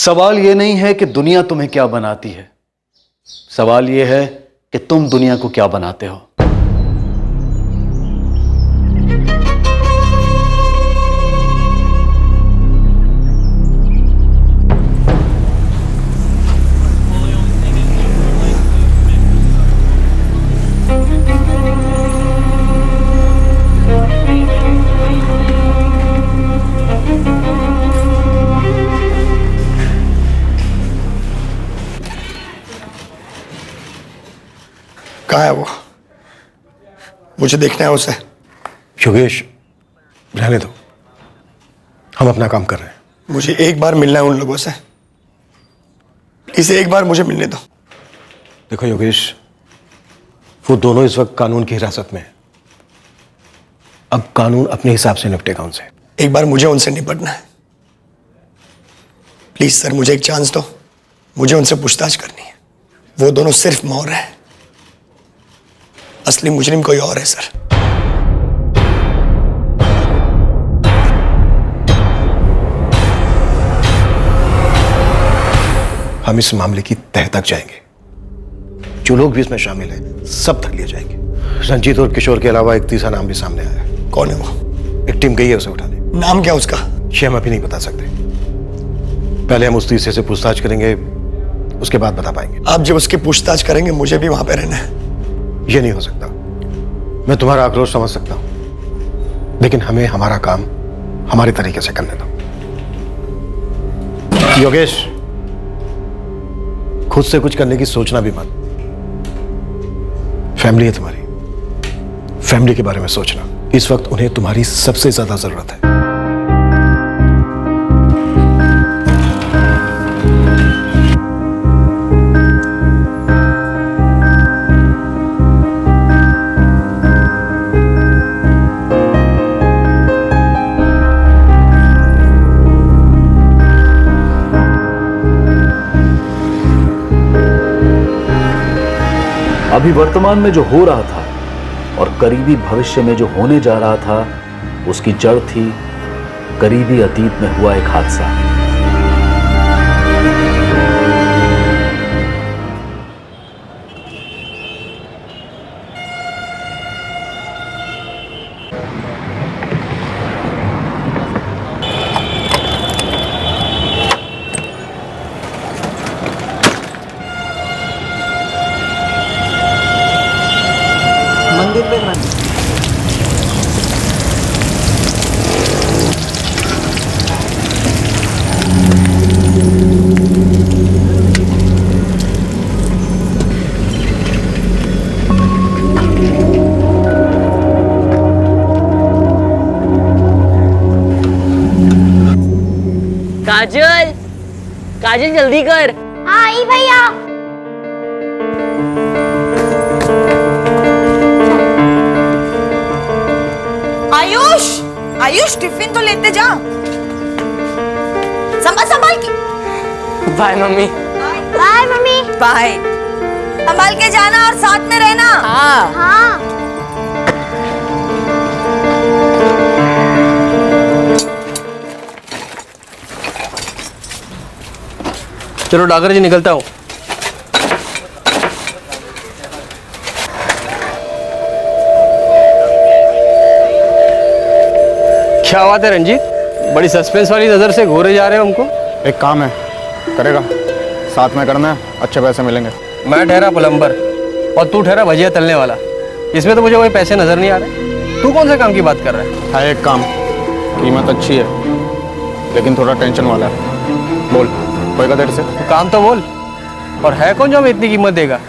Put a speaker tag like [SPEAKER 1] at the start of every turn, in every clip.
[SPEAKER 1] सवाल यह नहीं है कि दुनिया तुम्हें क्या बनाती है, सवाल यह है कि तुम दुनिया को क्या बनाते हो।
[SPEAKER 2] कहाँ है वो? मुझे देखना है उसे।
[SPEAKER 3] योगेश, रहने दो, हम अपना काम कर रहे हैं।
[SPEAKER 2] मुझे एक बार मिलना है उन लोगों से, प्लीज एक बार मुझे मिलने दो।
[SPEAKER 3] देखो योगेश, वो दोनों इस वक्त कानून की हिरासत में है। अब कानून अपने हिसाब से निपटेगा उनसे।
[SPEAKER 2] एक बार मुझे उनसे निपटना है। प्लीज सर, मुझे एक चांस दो, मुझे उनसे पूछताछ करनी है। वो दोनों सिर्फ मौर है, असली मुजरिम कोई और है सर।
[SPEAKER 3] हम इस मामले की तह तक जाएंगे। जो लोग भी इसमें शामिल हैं, सब तक लिए जाएंगे। रंजीत और किशोर के अलावा एक तीसरा नाम भी सामने आया है।
[SPEAKER 2] कौन है वो?
[SPEAKER 3] एक टीम गई है उसे उठाने।
[SPEAKER 2] नाम क्या उसका?
[SPEAKER 3] ये हम अभी नहीं बता सकते। पहले हम उस तीसरे से पूछताछ करेंगे, उसके बाद बता पाएंगे।
[SPEAKER 2] आप जब उसकी पूछताछ करेंगे मुझे भी वहां पे रहना है।
[SPEAKER 3] यह नहीं हो सकता। मैं तुम्हारा आक्रोश समझ सकता हूं, लेकिन हमें हमारा काम हमारे तरीके से करने दो। योगेश, खुद से कुछ करने की सोचना भी मत। फैमिली है तुम्हारी, फैमिली के बारे में सोचना। इस वक्त उन्हें तुम्हारी सबसे ज्यादा जरूरत है।
[SPEAKER 1] अभी वर्तमान में जो हो रहा था और करीबी भविष्य में जो होने जा रहा था, उसकी जड़ थी करीबी अतीत में हुआ एक हादसा।
[SPEAKER 4] मंदिर पे
[SPEAKER 5] काजल, काजल जल्दी कर।
[SPEAKER 6] हाँ आई भैया।
[SPEAKER 7] आयुष, आयुष टिफिन तो लेते जा। संभाल संभाल के।
[SPEAKER 5] Bye mummy.
[SPEAKER 6] Bye mummy.
[SPEAKER 7] Bye. संभाल के जाना और साथ में रहना।
[SPEAKER 5] हाँ।
[SPEAKER 6] हाँ।
[SPEAKER 8] चलो डागर जी, निकलता हूँ। क्या बात है रंजीत, बड़ी सस्पेंस वाली नजर से घूरे जा रहे हो हमको।
[SPEAKER 9] एक काम है, करेगा? साथ में करना है, अच्छे पैसे मिलेंगे।
[SPEAKER 8] मैं ठहरा प्लम्बर और तू ठहरा भजिया तलने वाला। इसमें तो मुझे कोई पैसे नजर नहीं आ रहे। तू कौन से काम की बात कर रहा है?
[SPEAKER 9] है एक काम, कीमत अच्छी है लेकिन थोड़ा टेंशन वाला है। बोल, होएगा तेरे से?
[SPEAKER 8] तू काम तो बोल। और है कौन जो हमें इतनी कीमत देगा?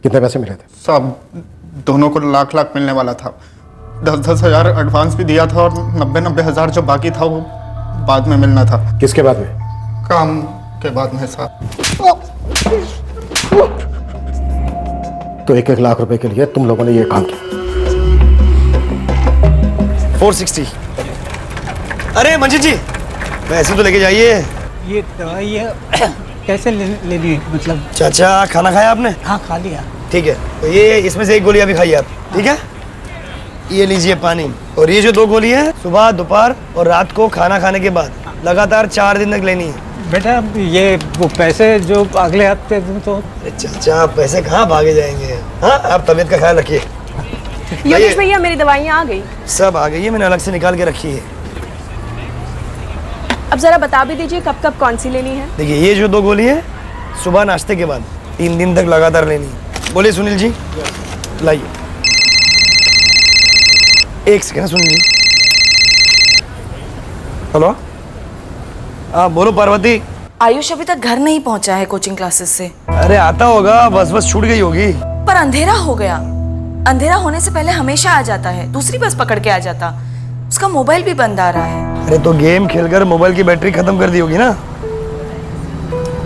[SPEAKER 3] कितने पैसे मिले थे?
[SPEAKER 9] सब दोनों को लाख लाख मिलने वाला था। 10-10 हजार एडवांस भी दिया था और 90-90 हजार जो बाकी था वो बाद में मिलना था।
[SPEAKER 3] किसके बाद में?
[SPEAKER 9] काम के बाद में साहब।
[SPEAKER 3] तो 1-1 लाख रुपए के लिए तुम लोगों ने ये काम किया।
[SPEAKER 2] 460। अरे मंजिल जी, पैसे तो लेके जाइए।
[SPEAKER 4] ये दवाई है कैसे लेनी है? मतलब
[SPEAKER 2] चाचा, खाना खाया आपने?
[SPEAKER 4] हाँ खा लिया।
[SPEAKER 2] ठीक है, तो ये इसमें से एक गोली अभी खाइए आप, ठीक है? ये लीजिए पानी, और ये जो 2 गोली है सुबह, दोपहर और रात को खाना खाने के बाद लगातार 4 दिन तक लेनी है।
[SPEAKER 4] बेटा ये वो पैसे जो अगले हफ्ते दूं तो।
[SPEAKER 2] अरे चाचा पैसे कहाँ भागे जाएंगे। हाँ आप तबीयत का ख्याल रखिए।
[SPEAKER 7] योगेश भैया मेरी दवाइयाँ आ गई।
[SPEAKER 2] सब आ गई है, मैंने अलग से निकाल के रखी है।
[SPEAKER 7] अब जरा बता भी दीजिए कब कब कौन सी लेनी है।
[SPEAKER 2] देखिए ये जो 2 गोली है सुबह नाश्ते के बाद 3 दिन तक लगातार लेनी है। बोलिए सुनील जी, लाइए। 1 सेकेंड सुनील जी। हेलो, हाँ बोलो पार्वती।
[SPEAKER 7] आयुष अभी तक घर नहीं पहुंचा है कोचिंग क्लासेस से।
[SPEAKER 2] अरे आता होगा, बस छूट गई होगी।
[SPEAKER 7] पर अंधेरा हो गया। अंधेरा होने से पहले हमेशा आ जाता है, दूसरी बस पकड़ के आ जाता। उसका मोबाइल भी बंद आ रहा है।
[SPEAKER 2] अरे तो गेम खेलकर मोबाइल की बैटरी खत्म कर दी होगी ना।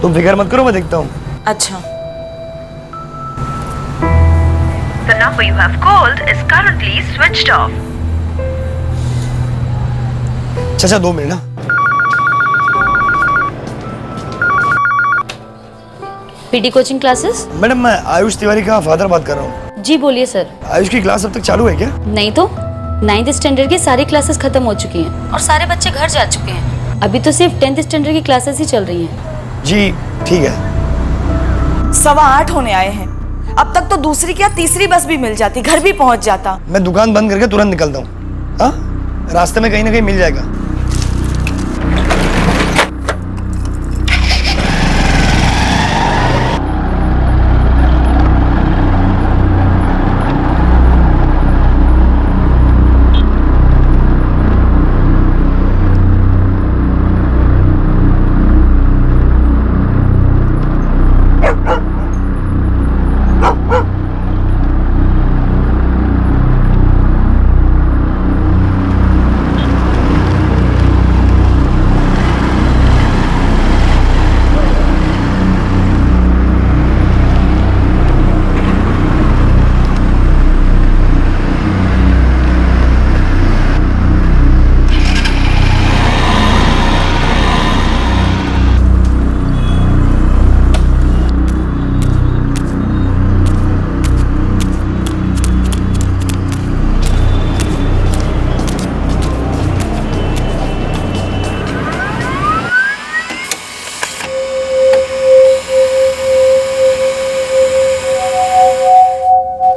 [SPEAKER 2] तुम फिक्र मत करो, मैं देखता हूँ।
[SPEAKER 7] अच्छा।
[SPEAKER 10] The number you have called is currently switched off.
[SPEAKER 2] चाचा 2 मिनट ना।
[SPEAKER 11] PT coaching classes?
[SPEAKER 2] मैडम मैं आयुष तिवारी का फादर बात कर रहा हूँ।
[SPEAKER 11] जी बोलिए सर।
[SPEAKER 2] आयुष की क्लास अब तक चालू है क्या?
[SPEAKER 11] नहीं तो 9th स्टैंडर्ड की सारी क्लासेस खत्म हो चुकी हैं और सारे बच्चे घर जा चुके हैं। अभी तो सिर्फ 10th स्टैंडर्ड की क्लासेस ही चल रही हैं।
[SPEAKER 2] जी ठीक है।
[SPEAKER 7] 8:15 होने आए हैं। अब तक तो दूसरी क्या तीसरी बस भी मिल जाती, घर भी पहुंच जाता।
[SPEAKER 2] मैं दुकान बंद करके तुरंत निकलता हूँ। हाँ रास्ते में कहीं ना कहीं मिल जाएगा।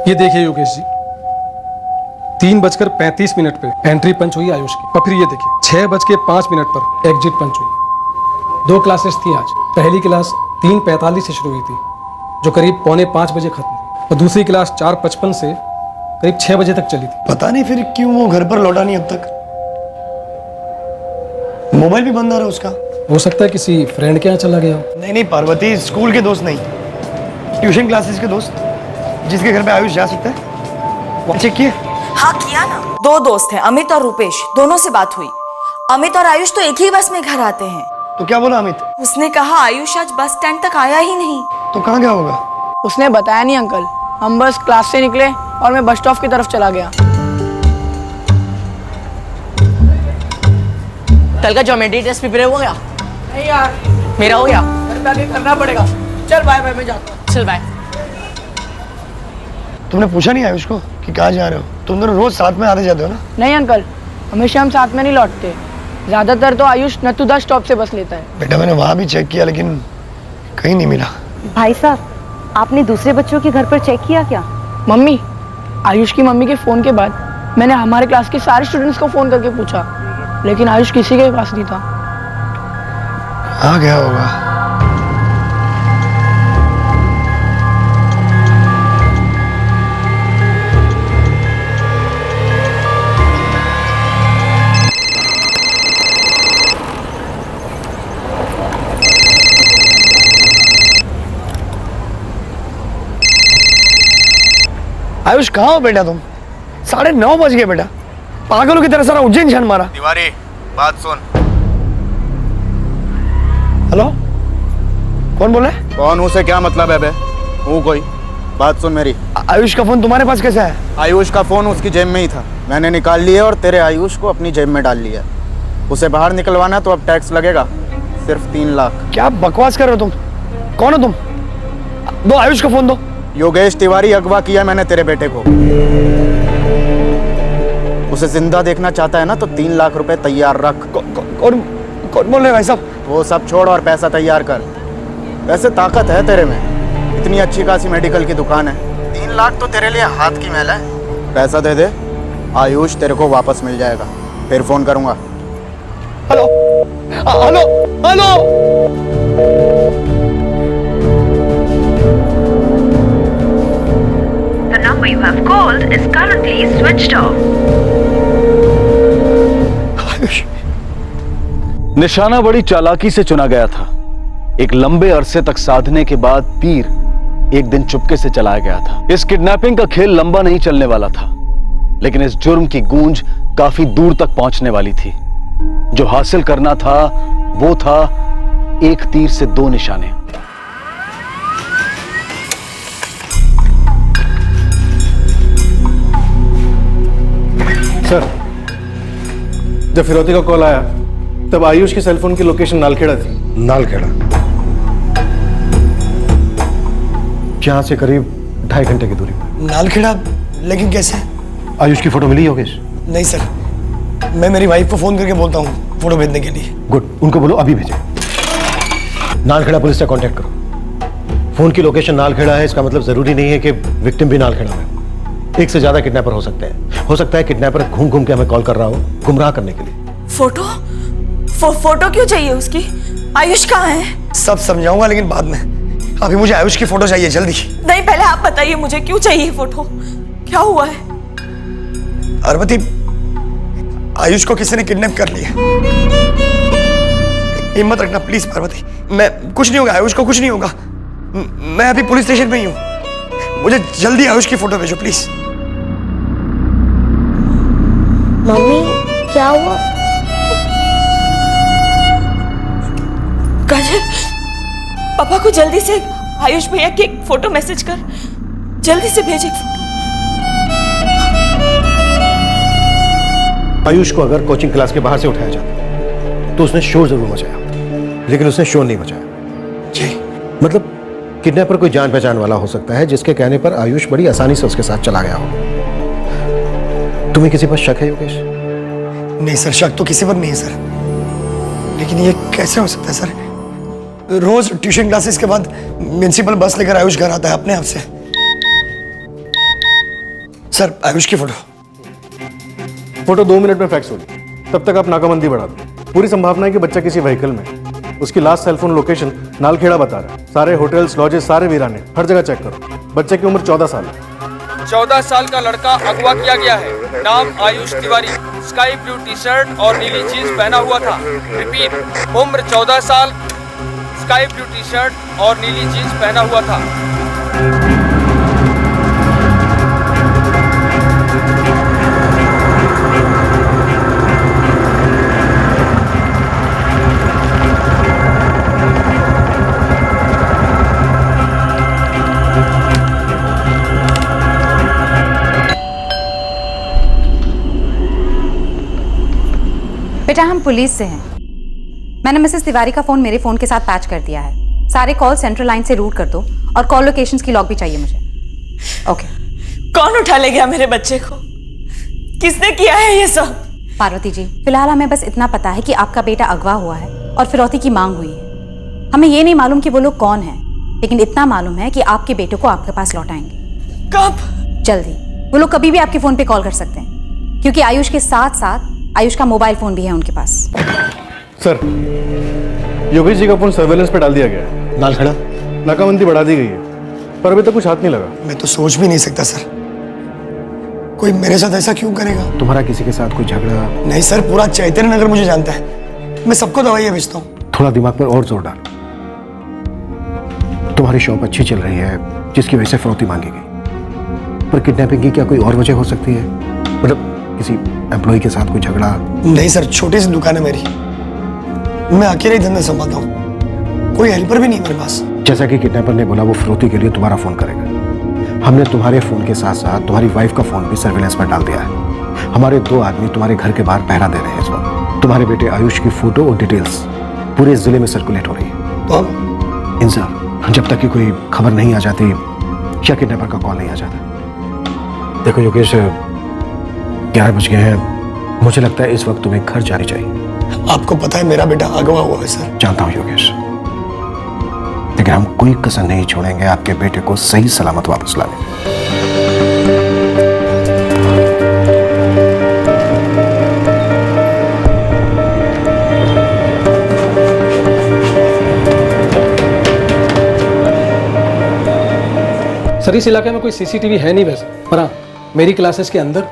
[SPEAKER 12] ये देखिए योगेश जी, 3:35 पे एंट्री पंच हुई आयुष की। और फिर ये देखिए 6:05 पर एग्जिट पंच हुई। 2 क्लासेस थी आज। पहली क्लास 3:45 से शुरू हुई थी, जो करीब 4:45 बजे खत्म हुई, और दूसरी क्लास 4:55 से करीब 6 बजे तक चली थी।
[SPEAKER 2] पता नहीं फिर क्यों वो घर पर लौटा नहीं अब तक। मोबाइल भी बंद आ रहा है उसका।
[SPEAKER 12] हो सकता है किसी फ्रेंड के यहाँ चला गया हो।
[SPEAKER 2] नहीं पार्वती, स्कूल के दोस्त नहीं, ट्यूशन क्लासेस के दोस्त, जिसके घर पे आयुष जा सकता है। वो चेक किए?
[SPEAKER 7] हाँ किया ना। 2 दोस्त हैं, अमित और रूपेश, दोनों से बात हुई। अमित और आयुष तो एक ही बस में घर आते हैं।
[SPEAKER 2] तो क्या बोला अमित?
[SPEAKER 7] उसने कहा आयुष आज बस स्टैंड तक आया ही नहीं।
[SPEAKER 2] तो कहाँ गया होगा?
[SPEAKER 13] उसने बताया नहीं अंकल। हम बस क्लास से निकले और मैं बस स्टॉप की तरफ चला गया।
[SPEAKER 5] कल का ज्योमेट्री टेस्ट प्रिपेयर हो गया?
[SPEAKER 13] नहीं यार,
[SPEAKER 5] मेरा हो गया।
[SPEAKER 13] घर पे आके करना पड़ेगा। चल बाय बाय, मैं जाता हूँ।
[SPEAKER 5] चल बाय।
[SPEAKER 2] तुमने पूछा नहीं आयुष को कि कहाँ जा रहे हो? तुम दोनों रोज साथ में आते जाते हो ना?
[SPEAKER 13] नहीं अंकल, हमेशा हम साथ में नहीं लौटते। ज्यादातर तो आयुष नथुदा स्टॉप से बस लेता है।
[SPEAKER 2] बेटा मैंने वहाँ भी चेक किया लेकिन कहीं नहीं मिला।
[SPEAKER 11] भाई साहब, आपने दूसरे बच्चों के घर पर चेक किया क्या?
[SPEAKER 13] मम्मी, आयुष की मम्मी के फोन के बाद मैंने हमारे क्लास के सारे स्टूडेंट्स को फोन करके पूछा, लेकिन आयुष किसी के पास नहीं था।
[SPEAKER 2] कहाँ गया होगा? आयुष कहाँ हो बेटा तुम? 9:30 बज गए बेटा। पागलों की तरह सारा उज्जैन छान मारा।
[SPEAKER 3] तिवारी बात सुन।
[SPEAKER 2] हेलो, कौन बोल रहा है?
[SPEAKER 9] कौन हूँ से क्या मतलब है बे? हूँ कोई, बात सुन मेरी।
[SPEAKER 2] आयुष का फोन तुम्हारे पास कैसा है?
[SPEAKER 9] आयुष का फोन उसकी जेब में ही था, मैंने निकाल लिया और तेरे आयुष को अपनी जेब में डाल लिया। उसे बाहर निकलवाना तो अब टैक्स लगेगा, सिर्फ 3 लाख।
[SPEAKER 2] क्या बकवास कर रहे हो तुम? कौन हो तुम? दो आयुष का फोन दो।
[SPEAKER 9] योगेश तिवारी, अगवा किया मैंने तेरे बेटे को। उसे जिंदा देखना चाहता है ना तो 3 लाख रुपए तैयार रख।
[SPEAKER 2] कौन बोल रहे हैं भाई साहब?
[SPEAKER 9] वो सब छोड़ और पैसा तैयार कर। वैसे ताकत है तेरे में, इतनी अच्छी खासी मेडिकल की दुकान है। 3 लाख तो तेरे लिए हाथ की मैल है। पैसा दे दे, आयुष तेरे को वापस मिल जाएगा। फिर फोन करूंगा।
[SPEAKER 2] Hello hello hello.
[SPEAKER 10] The number you have called is currently switched off.
[SPEAKER 1] निशाना बड़ी चालाकी से चुना गया था। एक लंबे अरसे तक साधने के बाद तीर एक दिन चुपके से चलाया गया था। इस किडनैपिंग का खेल लंबा नहीं चलने वाला था, लेकिन इस जुर्म की गूंज काफी दूर तक पहुंचने वाली थी। जो हासिल करना था वो था एक तीर से 2 निशाने।
[SPEAKER 3] सर, जब फिरौती का कॉल आया तब आयुष के सेलफोन की लोकेशन नालखेड़ा थी। नालखेड़ा? यहां से करीब 2.5 घंटे की दूरी पर।
[SPEAKER 2] नालखेड़ा? लेकिन कैसे?
[SPEAKER 3] आयुष की फोटो मिली योगेश?
[SPEAKER 2] नहीं सर, मैं मेरी वाइफ को फोन करके बोलता हूँ फोटो भेजने के लिए।
[SPEAKER 3] गुड, उनको बोलो अभी भेजें। नालखेड़ा पुलिस से कांटेक्ट करो। फोन की लोकेशन नालखेड़ा है, इसका मतलब जरूरी नहीं है कि विक्टिम भी नालखेड़ा में। एक से ज्यादा किडनैपर हो सकते हैं। हो सकता है किडनैपर घूम घूम के हमें कॉल कर रहा हो गुमराह करने के लिए।
[SPEAKER 7] फोटो फोटो क्यों चाहिए उसकी? आयुष कहाँ है?
[SPEAKER 2] सब समझाऊंगा लेकिन बाद में। अभी मुझे आयुष की फोटो चाहिए, जल्दी।
[SPEAKER 7] नहीं, पहले आप बताइए मुझे क्यों चाहिए फोटो, क्या हुआ है?
[SPEAKER 2] पार्वती, आयुष को किसी ने किडनैप कर लिया। हिम्मत रखना प्लीज पार्वती। मैं कुछ नहीं होगा, आयुष को कुछ नहीं होगा। मैं अभी पुलिस स्टेशन में ही हूँ। मुझे जल्दी आयुष की फोटो भेजो प्लीज।
[SPEAKER 6] मम्मी क्या हुआ?
[SPEAKER 7] काजल, पापा को जल्दी से आयुष भैया की एक फोटो मैसेज कर, जल्दी से भेज एक फोटो।
[SPEAKER 3] आयुष को अगर कोचिंग क्लास के बाहर से उठाया जाता तो उसने शोर जरूर मचाया, लेकिन उसने शोर नहीं मचाया।
[SPEAKER 2] जी
[SPEAKER 3] मतलब किडनैपर कोई जान पहचान वाला हो सकता है जिसके कहने पर आयुष बड़ी आसानी से उसके साथ चला गया हो। तुम्हें किसी पर शक है योगेश?
[SPEAKER 2] नहीं सर, शक तो किसी पर नहीं है सर, लेकिन ये कैसे हो सकता है सर? रोज ट्यूशन क्लासेस के बाद म्युनिसिपल बस लेकर आयुष घर आता है अपने आप से। सर, आयुष की फोटो
[SPEAKER 3] 2 मिनट में फैक्स होगी, तब तक आप नाकाबंदी बढ़ा दो। पूरी संभावना है कि बच्चा किसी व्हीकल में। उसकी लास्ट सेलफोन लोकेशन नालखेड़ा बता रहा है। सारे होटल्स, लॉजेस, सारे वीराने, हर जगह चेक करो। बच्चे की उम्र 14 साल है।
[SPEAKER 8] 14 साल का लड़का अगवा किया गया है। नाम Ayush Tiwari, sky blue T shirt और नीली जीन्स पहना हुआ था। रिपीट, उम्र 14 साल, स्काई ब्लू टी शर्ट और नीली जीन्स पहना हुआ था।
[SPEAKER 11] बेटा, हम पुलिस से हैं। मैंने मिसेस तिवारी का फोन मेरे फोन के साथ पैच कर दिया है। सारे कॉल सेंट्रल लाइन से रूट कर दो और कॉल लोकेशंस की लॉग भी चाहिए मुझे। ओके।
[SPEAKER 7] कौन उठा ले गया मेरे बच्चे को? किसने किया है ये सब?
[SPEAKER 11] पार्वती जी, फिलहाल हमें बस इतना पता है कि आपका बेटा अगवा हुआ है और फिरौती की मांग हुई है। हमें ये नहीं मालूम कि वो लोग कौन हैं, लेकिन इतना मालूम है कि आपके बेटे को आपके पास लौटाएंगे।
[SPEAKER 7] कब?
[SPEAKER 11] जल्दी। वो लोग कभी भी आपके फोन पे कॉल कर सकते हैं, क्योंकि आयुष के साथ साथ आयुष का मोबाइल फोन भी है उनके पास।
[SPEAKER 3] सर, योगेश जी का फोन सर्वेलेंस पे डाल दिया गया है। नालखेड़ा नाकाबंदी बढ़ा दी गई है, पर अभी तक कुछ हाथ नहीं लगा।
[SPEAKER 2] मैं तो सोच भी नहीं सकता सर, कोई मेरे साथ ऐसा क्यों करेगा?
[SPEAKER 3] तुम्हारा किसी के साथ कोई झगड़ा?
[SPEAKER 2] नहीं सर, पूरा चैतन्य नगर मुझे जानता है। मैं सबको दवाइयाँ भेजता हूँ।
[SPEAKER 3] थोड़ा दिमाग पर और जोर डाल। तुम्हारी शॉप अच्छी चल रही है जिसकी वजह से फिरौती मांगी गई, पर किडनैपिंग की क्या कोई और वजह हो सकती है? मतलब किसी एम्प्लॉय के साथ कोई झगड़ा?
[SPEAKER 2] नहीं सर, छोटी सी दुकान है मेरी, मैं अकेले ही धंधा संभालता हूँ, कोई हेल्पर भी नहीं मेरे पास।
[SPEAKER 3] जैसा कि किडनैपर ने बोला वो फिरौती के लिए तुम्हारा फोन करेगा। हमने तुम्हारे फोन के साथ साथ तुम्हारी वाइफ का फोन भी सर्विलेंस पर डाल दिया है। हमारे 2 आदमी तुम्हारे घर के बाहर पहरा दे रहे हैं इस वक्त। तुम्हारे बेटे आयुष की फोटो और डिटेल्स पूरे जिले में सर्कुलेट हो रही है।
[SPEAKER 2] तो अब
[SPEAKER 3] इंसान, जब तक कि कोई खबर नहीं आ जाती या किडनैपर का कॉल नहीं आ जाता। देखो योगेश, 11 बज गए हैं। मुझे लगता है इस वक्त तुम्हें घर जानी चाहिए।
[SPEAKER 2] आपको पता है मेरा बेटा अगवा हुआ है सर।
[SPEAKER 3] जानता हूं योगेश, लेकिन हम कोई कसर नहीं छोड़ेंगे आपके बेटे को सही सलामत वापस लाने।
[SPEAKER 12] सर इस इलाके में कोई सीसीटीवी है नहीं वैसे, पर हाँ मेरी क्लासेस के अंदर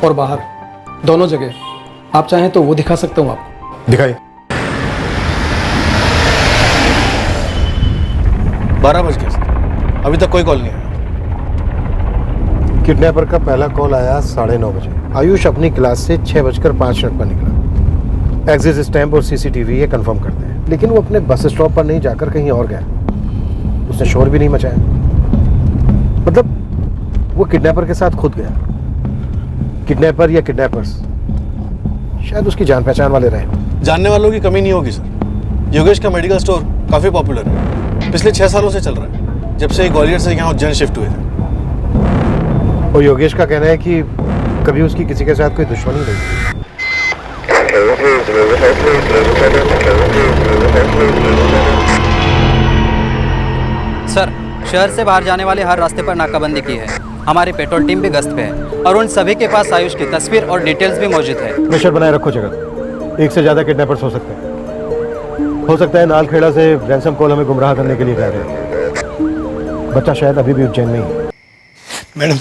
[SPEAKER 12] और बाहर दोनों जगह आप चाहें तो वो दिखा सकता हूं आपको।
[SPEAKER 3] दिखाइए।
[SPEAKER 9] 12 बज गए सर, अभी तक कोई कॉल नहीं आया।
[SPEAKER 3] किडनैपर का पहला कॉल आया 9:30 बजे। आयुष अपनी क्लास से 6:05 पर निकला। एग्जिट स्टैम्प और सीसीटीवी ये कंफर्म करते हैं, लेकिन वो अपने बस स्टॉप पर नहीं जाकर कहीं और गया। उसने शोर भी नहीं मचाया, मतलब वो किडनैपर के साथ खुद गया। किडनैपर या किडनैपर्स शायद उसकी जान पहचान वाले रहे।
[SPEAKER 9] जानने वालों की कमी नहीं होगी सर। योगेश का मेडिकल स्टोर काफी पॉपुलर है, पिछले 6 सालों से चल रहा है, जब से ग्वालियर से यहाँ उज्जैन शिफ्ट हुए थे।
[SPEAKER 3] और योगेश का कहना है कि कभी उसकी किसी के साथ कोई दुश्मनी नहीं थी।
[SPEAKER 14] सर, शहर से बाहर जाने वाले हर रास्ते पर नाकाबंदी की है। हमारी पेट्रोल टीम भी गश्त पे है और उन सभी के पास आयुष की तस्वीर और डिटेल्स भी मौजूद है।
[SPEAKER 3] प्रेशर बनाए रखो जगह। एक से ज्यादा किडनैपर्स हो सकते हैं। हो सकता है नालखेड़ा से रैंसम कॉल हमें गुमराह करने के लिए कह रहे हैं। बच्चा शायद अभी भी उज्जैन में ही है।
[SPEAKER 2] मैडम,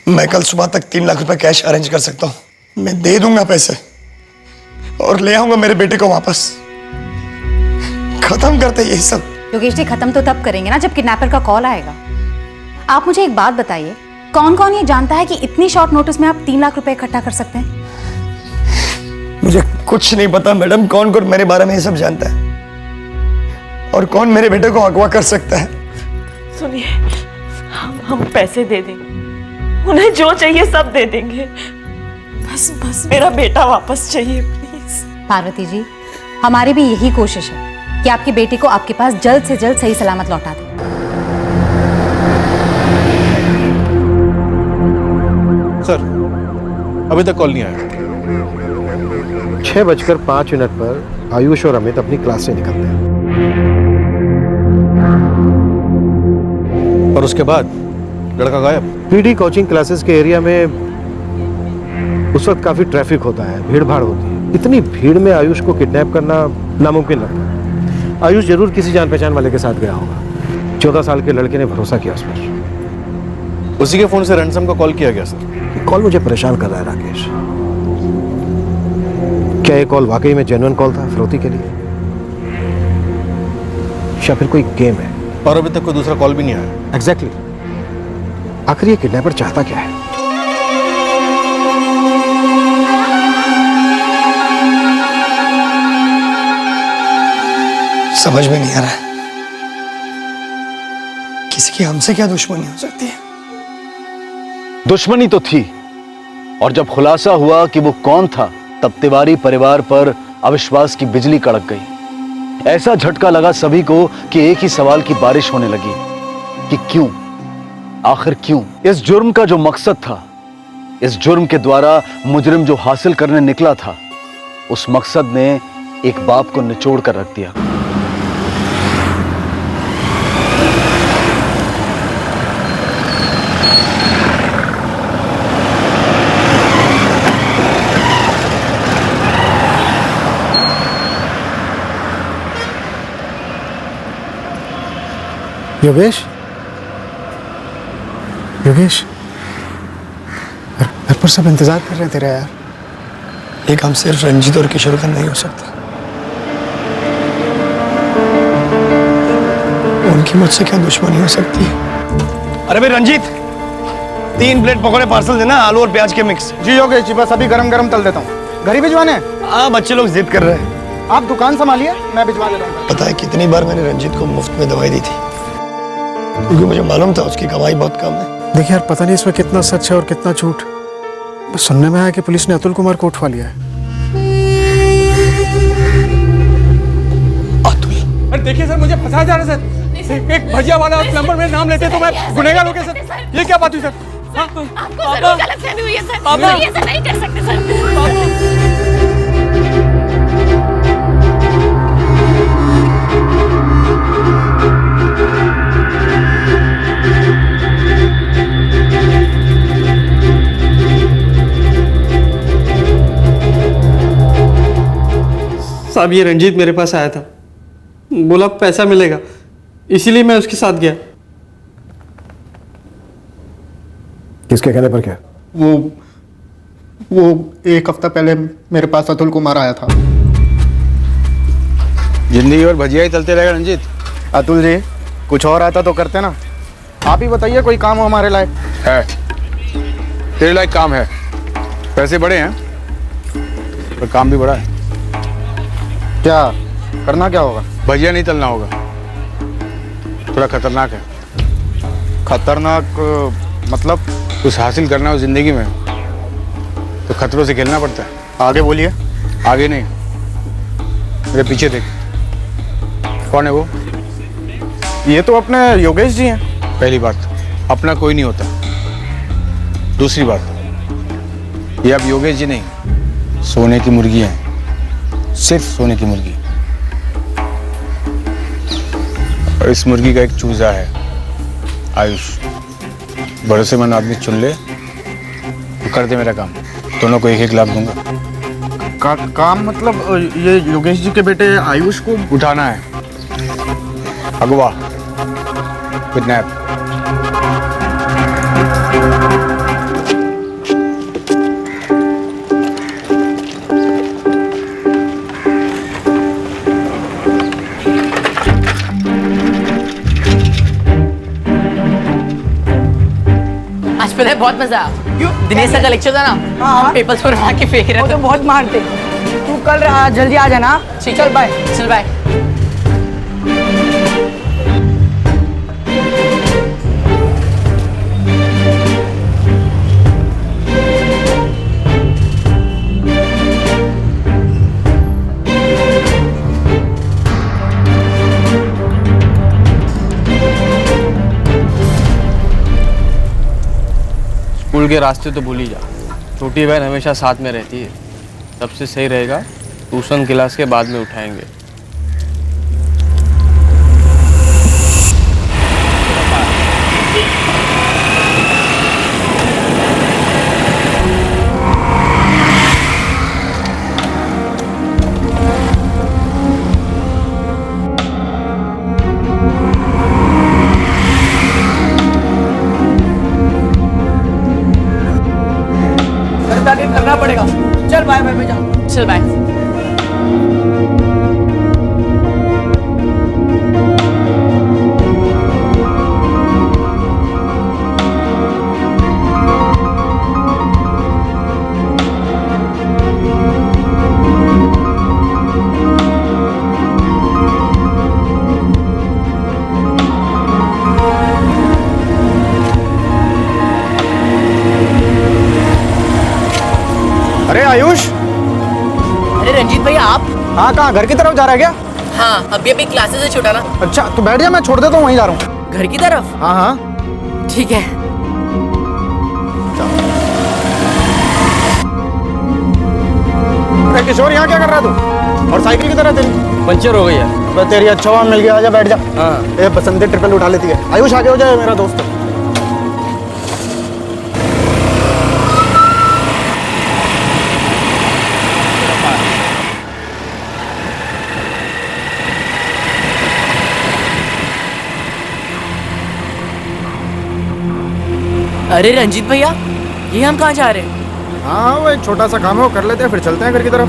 [SPEAKER 2] मैं कल सुबह तक 3 लाख रुपए कैश अरेंज कर सकता हूँ। मैं दे दूंगा पैसे और ले आऊंगा मेरे बेटे को वापस। खत्म करते ये सब।
[SPEAKER 11] योगेश जी, खत्म तो तब करेंगे ना जब किडनैपर का कॉल आएगा। आप मुझे एक बात बताइए, कौन कौन ये जानता है कि इतनी शॉर्ट नोटिस में आप 3 लाख रुपए इकट्ठा कर सकते हैं?
[SPEAKER 2] मुझे कुछ नहीं पता मैडम, कौन कौन मेरे बारे में ये सब जानता है और कौन मेरे बेटे को अगवा कर सकता है।
[SPEAKER 15] सुनिए, हम पैसे दे देंगे, उन्हें जो चाहिए सब दे देंगे। बस मेरा बेटा वापस चाहिए प्लीज।
[SPEAKER 11] पार्वती जी, हमारी भी यही कोशिश है कि आपके बेटे को आपके पास जल्द से जल्द सही सलामत लौटा दें।
[SPEAKER 9] सर, अभी तक कॉल नहीं आया।
[SPEAKER 3] 6:05 पर आयुष और अमित अपनी क्लास से निकलते हैं।
[SPEAKER 9] और उसके बाद लड़का गायब।
[SPEAKER 3] पीडी कोचिंग क्लासेस के एरिया में उस वक्त काफी ट्रैफिक होता है, भीड़ भाड़ होती है। इतनी भीड़ में आयुष को किडनैप करना नामुमकिन लगता है। आयुष जरूर किसी जान पहचान वाले के साथ गया होगा। 14 साल के लड़के ने भरोसा किया उस पर।
[SPEAKER 9] उसी के फोन से रैंसम का कॉल किया गया सर।
[SPEAKER 3] ये कॉल मुझे परेशान कर रहा है राकेश। क्या ये कॉल वाकई में जेन्युइन कॉल था फिरौती के लिए, या फिर कोई गेम है?
[SPEAKER 9] और अभी तक कोई दूसरा कॉल भी नहीं आया।
[SPEAKER 3] एग्जैक्टली। आखिर ये किडनैपर चाहता क्या है?
[SPEAKER 2] समझ में नहीं आ रहा है, किसी की हमसे क्या दुश्मनी हो सकती है?
[SPEAKER 1] दुश्मनी तो थी, और जब खुलासा हुआ कि वो कौन था, तब तिवारी परिवार पर अविश्वास की बिजली कड़क गई। ऐसा झटका लगा सभी को कि एक ही सवाल की बारिश होने लगी कि क्यों, आखिर क्यों? इस जुर्म का जो मकसद था, इस जुर्म के द्वारा मुजरिम जो हासिल करने निकला था, उस मकसद ने एक बाप को निचोड़ कर रख दिया।
[SPEAKER 3] योगेश, योगेश, घर पर सब इंतजार कर रहे हैं तेरा यार।
[SPEAKER 2] ये काम सिर्फ रंजीत और किशोर का नहीं हो सकता। उनकी मुझसे क्या दुश्मनी हो सकती है? अरे भाई रंजीत, 3 प्लेट पकौड़े पार्सल देना, आलू और प्याज के मिक्स।
[SPEAKER 9] जी योगेश जी, बस अभी गरम गरम तल देता हूँ। घर ही भिजवाने हैं?
[SPEAKER 2] हाँ, बच्चे लोग जिद कर रहे हैं।
[SPEAKER 9] आप दुकान संभालिए, मैं भिजवा दे रहा हूँ।
[SPEAKER 2] पता है कितनी बार मैंने रंजीत को मुफ्त में दवाई दी थी, क्योंकि मुझे मालूम था उसकी कमाई बहुत कम है।
[SPEAKER 3] देखिए यार, पता नहीं इसमें कितना सच है और कितना झूठ। बस सुनने में आया कि पुलिस ने अतुल कुमार को उठवा लिया है।
[SPEAKER 12] अरे देखिए सर, मुझे फंसाया जा रहा है सर। एक भजिया वाला और प्लम्बर में नाम लेते तो मैं गुनहगार हो गया सर। ये क्या बात हुई सर?
[SPEAKER 15] आपको जरूर गलतफहमी हुई है सर। सर ये ऐसा नहीं कर सकते सर।
[SPEAKER 16] साहब ये रंजीत मेरे पास आया था, बोला पैसा मिलेगा, इसीलिए मैं उसके साथ गया।
[SPEAKER 3] किसके कहने पर क्या?
[SPEAKER 9] वो एक हफ्ता पहले मेरे पास अतुल कुमार आया था।
[SPEAKER 17] जिंदगी और भजिया ही चलते रहेगा रंजीत।
[SPEAKER 9] अतुल जी कुछ और आता तो करते ना। आप ही बताइए कोई काम हो हमारे लायक।
[SPEAKER 17] है, तेरे लायक काम है। पैसे बड़े हैं पर काम भी बड़ा है।
[SPEAKER 9] क्या करना क्या होगा?
[SPEAKER 17] भजिया नहीं तलना होगा, थोड़ा खतरनाक है।
[SPEAKER 9] खतरनाक मतलब?
[SPEAKER 17] कुछ हासिल करना हो जिंदगी में तो खतरों से खेलना पड़ता है।
[SPEAKER 9] आगे बोलिए।
[SPEAKER 17] आगे नहीं, मेरे पीछे देख। कौन है वो?
[SPEAKER 9] ये तो अपने योगेश जी हैं।
[SPEAKER 17] पहली बात, अपना कोई नहीं होता। दूसरी बात, ये अब योगेश जी नहीं, सोने की मुर्गी हैं, सिर्फ सोने की मुर्गी। और इस मुर्गी का एक चूजा है, आयुष। भरोसेमंद आदमी चुन ले तो कर दे मेरा काम। दोनों को 1-1 लाख दूंगा।
[SPEAKER 9] काम मतलब ये योगेश जी के बेटे आयुष को
[SPEAKER 17] उठाना है, अगवा, किडनैप।
[SPEAKER 5] पता है बहुत मजा आया। दिनेश सर का लेक्चर था ना, हम पेपर्स पर उठा के फेंक रहे थे।
[SPEAKER 13] तो बहुत मारते। तू कल जल्दी आ जाना। चल बाय।
[SPEAKER 5] चल बाय।
[SPEAKER 18] स्कूल के रास्ते तो भूल ही जा, छोटी बहन हमेशा साथ में रहती है। सबसे सही रहेगा ट्यूशन क्लास के बाद में उठाएंगे।
[SPEAKER 13] करना पड़ेगा। चल बाय बाय जा।
[SPEAKER 5] चल बाय।
[SPEAKER 9] अरे आयुष।
[SPEAKER 5] अरे रंजीत भैया आप?
[SPEAKER 9] हाँ, कहाँ? घर की तरफ जा रहा है क्या?
[SPEAKER 5] हाँ, अभी अभी क्लासेस से छूटा ना।
[SPEAKER 9] अच्छा तो बैठ जा, मैं छोड़ देता हूँ, वहीं जा रहा हूँ।
[SPEAKER 5] घर की तरफ?
[SPEAKER 9] हाँ हाँ
[SPEAKER 5] ठीक है।
[SPEAKER 9] अरे किशोर, यहाँ क्या कर रहा तू? और साइकिल की तरह तेरी
[SPEAKER 18] पंचर हो गई है।
[SPEAKER 9] तो तेरी अच्छा वहाँ मिल गया, आजा बैठ जा।
[SPEAKER 18] हाँ।
[SPEAKER 9] ये पसंद ट्रिपल उठा लेती है। आयुष आगे हो जाए, मेरा दोस्त।
[SPEAKER 5] अरे रंजीत भैया, ये हम कहाँ जा रहे हैं?
[SPEAKER 9] हाँ, वो एक छोटा सा काम है, वो कर लेते हैं, फिर चलते हैं घर की तरफ।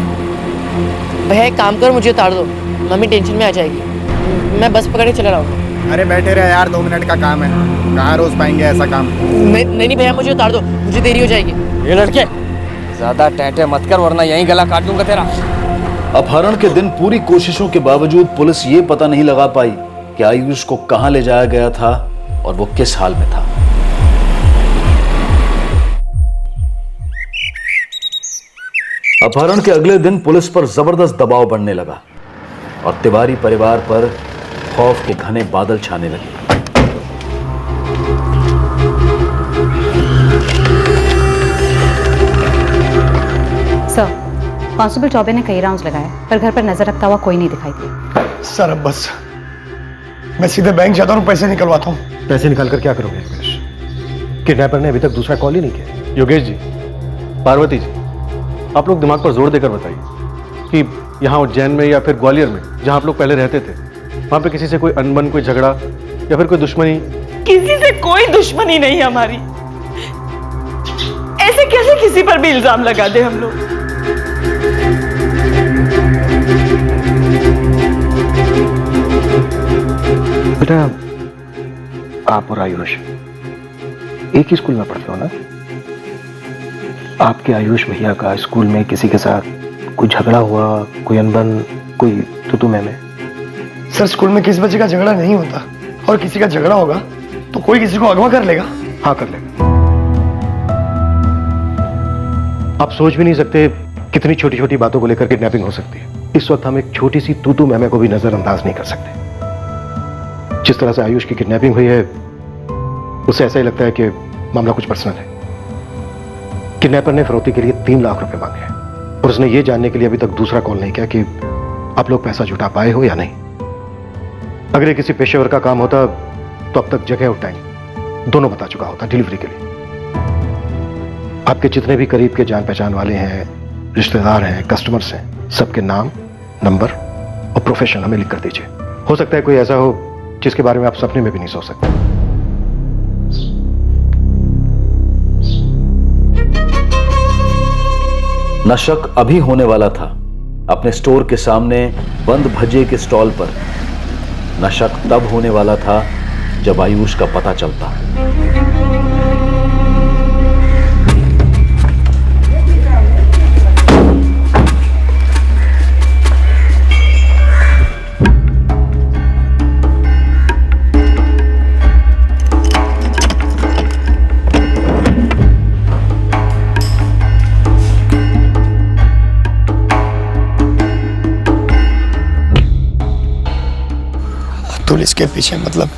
[SPEAKER 5] भैया एक काम कर, मुझे उतार दो, मम्मी टेंशन में आ जाएगी। मैं बस पकड़ के चला रहा हूँ।
[SPEAKER 9] अरे बैठे रहे यार, 2 मिनट का काम है, कहाँ रोज पाएंगे ऐसा काम।
[SPEAKER 5] नहीं भैया, मुझे उतार दो, मुझे देरी हो जाएगी।
[SPEAKER 18] ये लड़के ज्यादा टैटे मत कर, वरना यहीं गला काट दूंगा तेरा।
[SPEAKER 1] अपहरण के दिन पूरी कोशिशों के बावजूद पुलिस ये पता नहीं लगा पाई कि आयुष को कहां ले जाया गया था और वो किस हाल में था। अपहरण के अगले दिन पुलिस पर जबरदस्त दबाव बढ़ने लगा और तिवारी परिवार पर खौफ के घने बादल छाने लगे।
[SPEAKER 11] सर, कांस्टेबल चौबे ने कई राउंड्स लगाए पर घर पर नजर रखता हुआ कोई नहीं दिखाई दिया।
[SPEAKER 2] सर अब बस मैं सीधे बैंक जाता हूँ, पैसे निकलवाता हूँ।
[SPEAKER 3] पैसे निकाल कर क्या करोगे योगेश? किडनैपर ने अभी तक दूसरा कॉल ही नहीं किया।
[SPEAKER 12] योगेश जी, पार्वती जी, आप लोग दिमाग पर जोर देकर बताइए कि यहाँ उज्जैन में या फिर ग्वालियर में जहाँ आप लोग पहले रहते थे, वहाँ पे किसी से कोई अनबन, कोई झगड़ा या फिर कोई दुश्मनी?
[SPEAKER 15] किसी से कोई दुश्मनी नहीं हमारी। ऐसे कैसे किसी पर भी इल्जाम लगा दे हम लोग?
[SPEAKER 3] बेटा, आप और आयुष एक ही स्कूल में पढ़ते हो ना? आपके आयुष भैया का स्कूल में किसी के साथ कोई झगड़ा हुआ, कोई अनबन, कोई तू में?
[SPEAKER 2] सर स्कूल में किसी बच्चे का झगड़ा नहीं होता, और किसी का झगड़ा होगा तो कोई किसी को अगवा कर लेगा।
[SPEAKER 3] हाँ कर लेगा। आप सोच भी नहीं सकते कितनी छोटी छोटी बातों को लेकर किडनैपिंग हो सकती है। इस वक्त हम एक छोटी सी तू मैमे को भी नजरअंदाज नहीं कर सकते। जिस तरह से आयुष की किडनैपिंग हुई है, उसे ऐसा ही लगता है कि मामला कुछ पर्सनल है। किडनैपर ने फिरौती के लिए 3 लाख रुपए मांगे हैं और उसने ये जानने के लिए अभी तक दूसरा कॉल नहीं किया कि आप लोग पैसा जुटा पाए हो या नहीं। अगर ये किसी पेशेवर का काम होता तो अब तक जगह और टाइम दोनों बता चुका होता डिलीवरी के लिए। आपके जितने भी करीब के जान पहचान वाले हैं, रिश्तेदार हैं, कस्टमर्स हैं, सबके नाम, नंबर और प्रोफेशन हमें लिख कर दीजिए। हो सकता है कोई ऐसा हो जिसके बारे में आप सपने में भी नहीं सोच सकते।
[SPEAKER 1] नशक अभी होने वाला था अपने स्टोर के सामने बंद भजिए के स्टॉल पर। नशक तब होने वाला था जब आयुष का पता चलता।
[SPEAKER 2] अतुल इसके पीछे, मतलब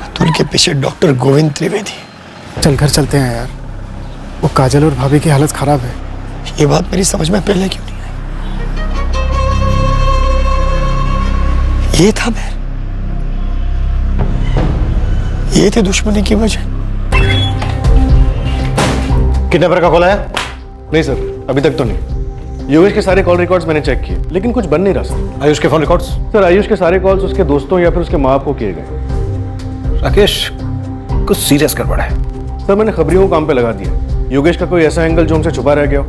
[SPEAKER 2] अतुल के पीछे डॉक्टर गोविंद त्रिवेदी।
[SPEAKER 3] चल घर चलते हैं यार, वो काजल और भाभी की हालत खराब है।
[SPEAKER 2] ये बात मेरी समझ में पहले क्यों नहीं आई? ये था बैर, ये थे दुश्मनी की वजह।
[SPEAKER 12] किडनैपर का कॉल आया? नहीं सर, अभी तक तो नहीं। योगेश के सारे कॉल रिकॉर्ड्स मैंने चेक किए, लेकिन कुछ बन नहीं रहा सर।
[SPEAKER 3] आयुष के फोन रिकॉर्ड्स?
[SPEAKER 12] सर आयुष के सारे कॉल्स उसके दोस्तों या फिर उसके माँ बाप को किए गए।
[SPEAKER 3] राकेश, कुछ सीरियस गड़बड़ है।
[SPEAKER 12] सर मैंने खबरियों को काम पे लगा दिया। योगेश का कोई ऐसा एंगल जो हमसे छुपा रह गया हो,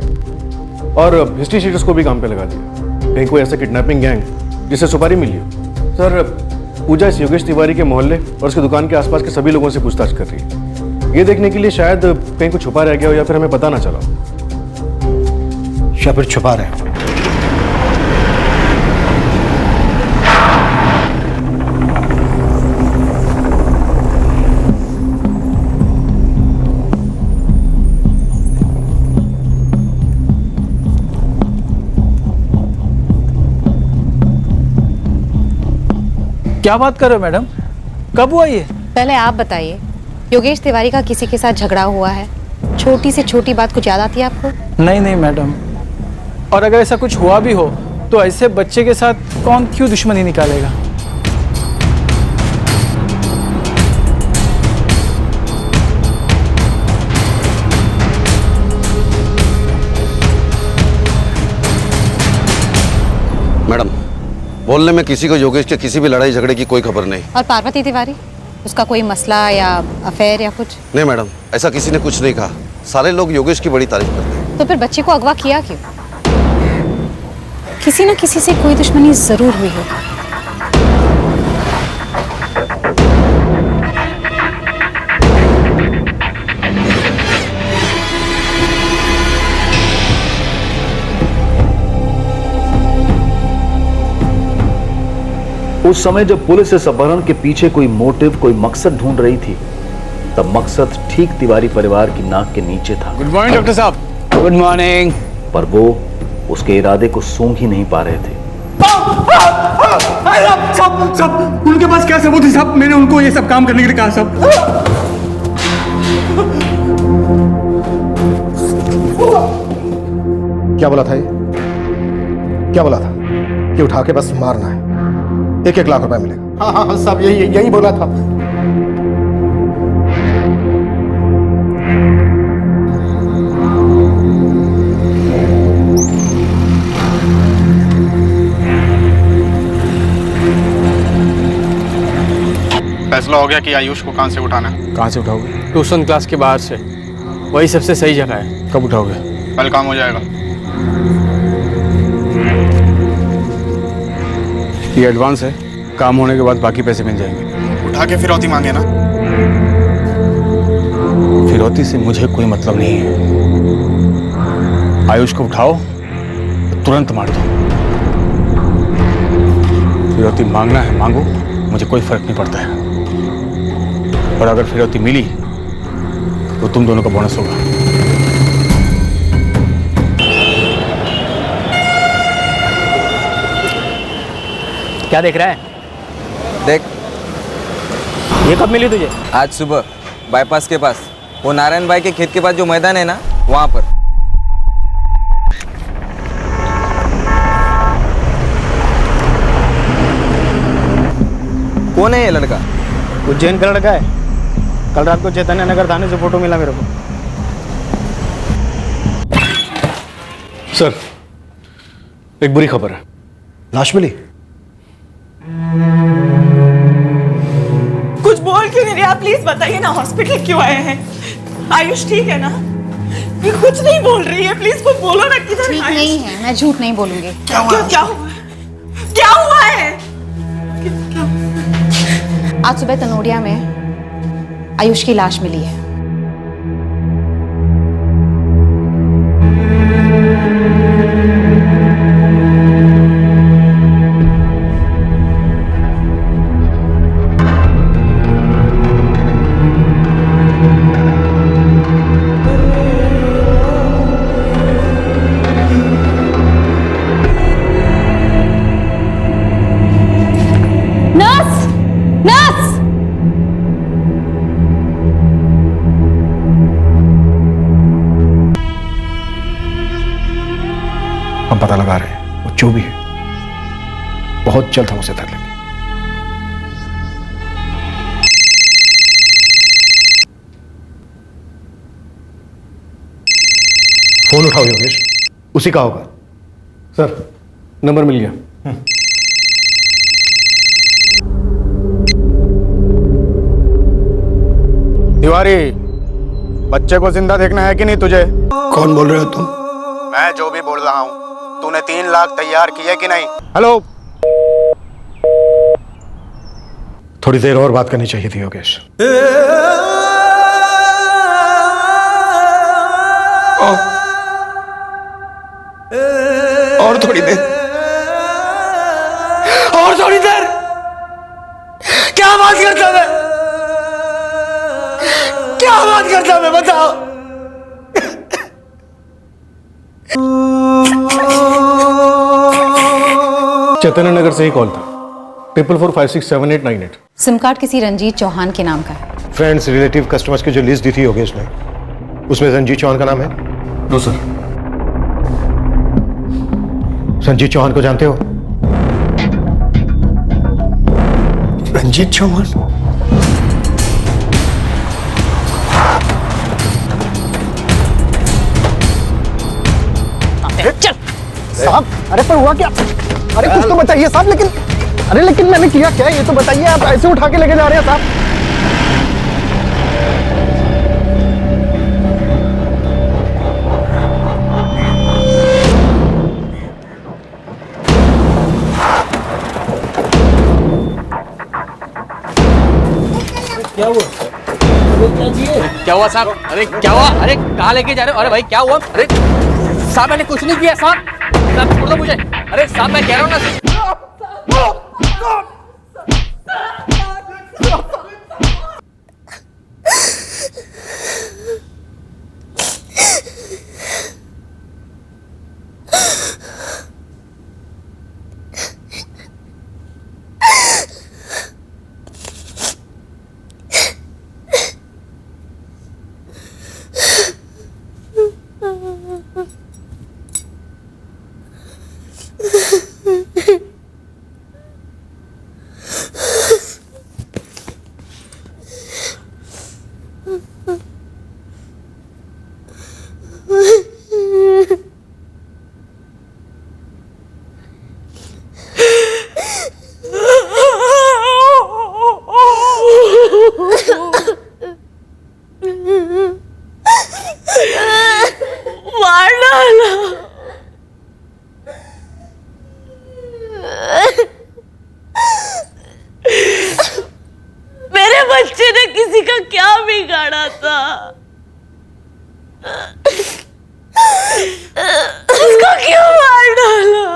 [SPEAKER 12] और हिस्ट्री शीटर्स को भी काम पे लगा दिया। कहीं कोई ऐसा किडनैपिंग गैंग जिससे सुपारी मिली हो। सर पूजा इस योगेश तिवारी के मोहल्ले और उसकी दुकान के आसपास के सभी लोगों से पूछताछ कर रही है, ये देखने के लिए शायद कहीं कुछ छुपा रह गया हो या फिर हमें पता ना चला।
[SPEAKER 3] या फिर छुपा रहे हो।
[SPEAKER 4] क्या बात कर रहे हो मैडम? कब हुआ ये?
[SPEAKER 11] पहले आप बताइए, योगेश तिवारी का किसी के साथ झगड़ा हुआ है? छोटी से छोटी बात कुछ याद आती है आपको?
[SPEAKER 4] नहीं नहीं मैडम, और अगर ऐसा कुछ हुआ भी हो तो ऐसे बच्चे के साथ कौन क्यों दुश्मनी निकालेगा?
[SPEAKER 19] मैडम, बोलने में किसी को योगेश के किसी भी लड़ाई झगड़े की कोई खबर नहीं।
[SPEAKER 11] और पार्वती तिवारी, उसका कोई मसला या अफेयर या कुछ?
[SPEAKER 19] नहीं मैडम, ऐसा किसी ने कुछ नहीं कहा। सारे लोग योगेश की बड़ी तारीफ करते हैं।
[SPEAKER 11] तो फिर बच्चे को अगवा किया क्यों? किसी न किसी से कोई दुश्मनी जरूर हुई होगी।
[SPEAKER 1] उस समय जब पुलिस इस अपहरण के पीछे कोई मोटिव, कोई मकसद ढूंढ रही थी, तब मकसद ठीक तिवारी परिवार की नाक के नीचे था।
[SPEAKER 18] गुड मॉर्निंग डॉक्टर साहब। Good morning.
[SPEAKER 1] पर वो उसके इरादे को सूंघ ही नहीं पा रहे थे।
[SPEAKER 16] साहब, उनके पास क्या सबूत है साहब? मैंने उनको ये सब काम करने के लिए कहा साहब।
[SPEAKER 3] क्या बोला था ये? क्या बोला था कि उठा के बस मारना है, 1-1 लाख रुपए मिलेगा? हाँ हाँ साहब, यही बोला था।
[SPEAKER 9] फैसला हो गया कि आयुष को कहाँ से उठाना है।
[SPEAKER 17] कहाँ से उठाओगे?
[SPEAKER 18] ट्यूशन क्लास के बाहर से, वही सबसे सही जगह है।
[SPEAKER 17] कब उठाओगे?
[SPEAKER 9] कल काम हो जाएगा।
[SPEAKER 17] ये एडवांस है, काम होने के बाद बाकी पैसे मिल जाएंगे।
[SPEAKER 9] उठा के फिरौती मांगे ना।
[SPEAKER 17] फिरौती से मुझे कोई मतलब नहीं है। आयुष को उठाओ, तुरंत मार दो। फिरौती मांगना है मांगो, मुझे कोई फर्क नहीं पड़ता है। और अगर फिरौती मिली तो तुम दोनों का बोनस होगा।
[SPEAKER 18] क्या देख रहा है?
[SPEAKER 20] देख,
[SPEAKER 18] ये कब मिली तुझे?
[SPEAKER 20] आज सुबह बाईपास के पास, वो नारायण भाई के खेत के पास जो मैदान है ना, वहां पर। कौन है ये लड़का?
[SPEAKER 18] उज्जैन का लड़का है। कल रात को चैतन्य नगर थाने से फोटो मिला मेरे को।
[SPEAKER 3] सर, एक बुरी खबर है। लाश मिली?
[SPEAKER 15] कुछ बोल क्यों नहीं रहे आप? प्लीज बताइए ना, हॉस्पिटल क्यों आए हैं? आयुष ठीक है ना? ये कुछ नहीं बोल रही है, प्लीज कुछ बोलो ना। किधर
[SPEAKER 11] ठीक नहीं है, मैं झूठ नहीं बोलूंगी।
[SPEAKER 15] क्या हुआ है? क्या हुआ है?
[SPEAKER 11] आज सुबह तनोड़िया में आयुष की लाश मिली है।
[SPEAKER 3] हम पता लगा रहे हैं, वो जो भी है बहुत जल्द हम उसे धर लेंगे। फोन उठाओ योगेश, उसी का होगा। सर, नंबर मिल गया।
[SPEAKER 9] तिवारी, बच्चे को जिंदा देखना है कि नहीं तुझे?
[SPEAKER 2] कौन बोल रहे हो तुम?
[SPEAKER 9] मैं जो भी बोल रहा हूँ, तूने 3 लाख तैयार किए कि नहीं? हेलो।
[SPEAKER 3] थोड़ी देर और बात करनी चाहिए थी योगेश।
[SPEAKER 2] और थोड़ी देर, और थोड़ी देर। क्या बात करता मैं? क्या बात करता मैं? बताओ।
[SPEAKER 3] चैतन्य नगर से ही कॉल था, 44467898।
[SPEAKER 11] सिम कार्ड किसी रंजीत चौहान के नाम का है।
[SPEAKER 3] फ्रेंड्स, रिलेटिव, कस्टमर्स की जो लिस्ट दी थी योगेश ने, उसमें रंजीत चौहान का नाम है? No sir. रंजीत चौहान को जानते हो?
[SPEAKER 2] रंजीत चौहान?
[SPEAKER 3] चल साहब, अरे पर हुआ क्या? अरे कुछ तो बताइए साहब। लेकिन मैंने किया क्या, ये तो बताइए। आप ऐसे उठा के लेके जा रहे हैं साहब।
[SPEAKER 18] क्या हुआ? क्या हुआ साहब? अरे क्या हुआ? अरे कहाँ लेके जा रहे हो? अरे भाई क्या हुआ? अरे साहब, मैंने कुछ नहीं किया साहब। साहब छोड़ दो मुझे। अरे साहब, मैं कह रहा हूँ ना।
[SPEAKER 15] मार डाला। मेरे बच्चे ने किसी का क्या बिगाड़ा था? उसको क्यों मार डाला?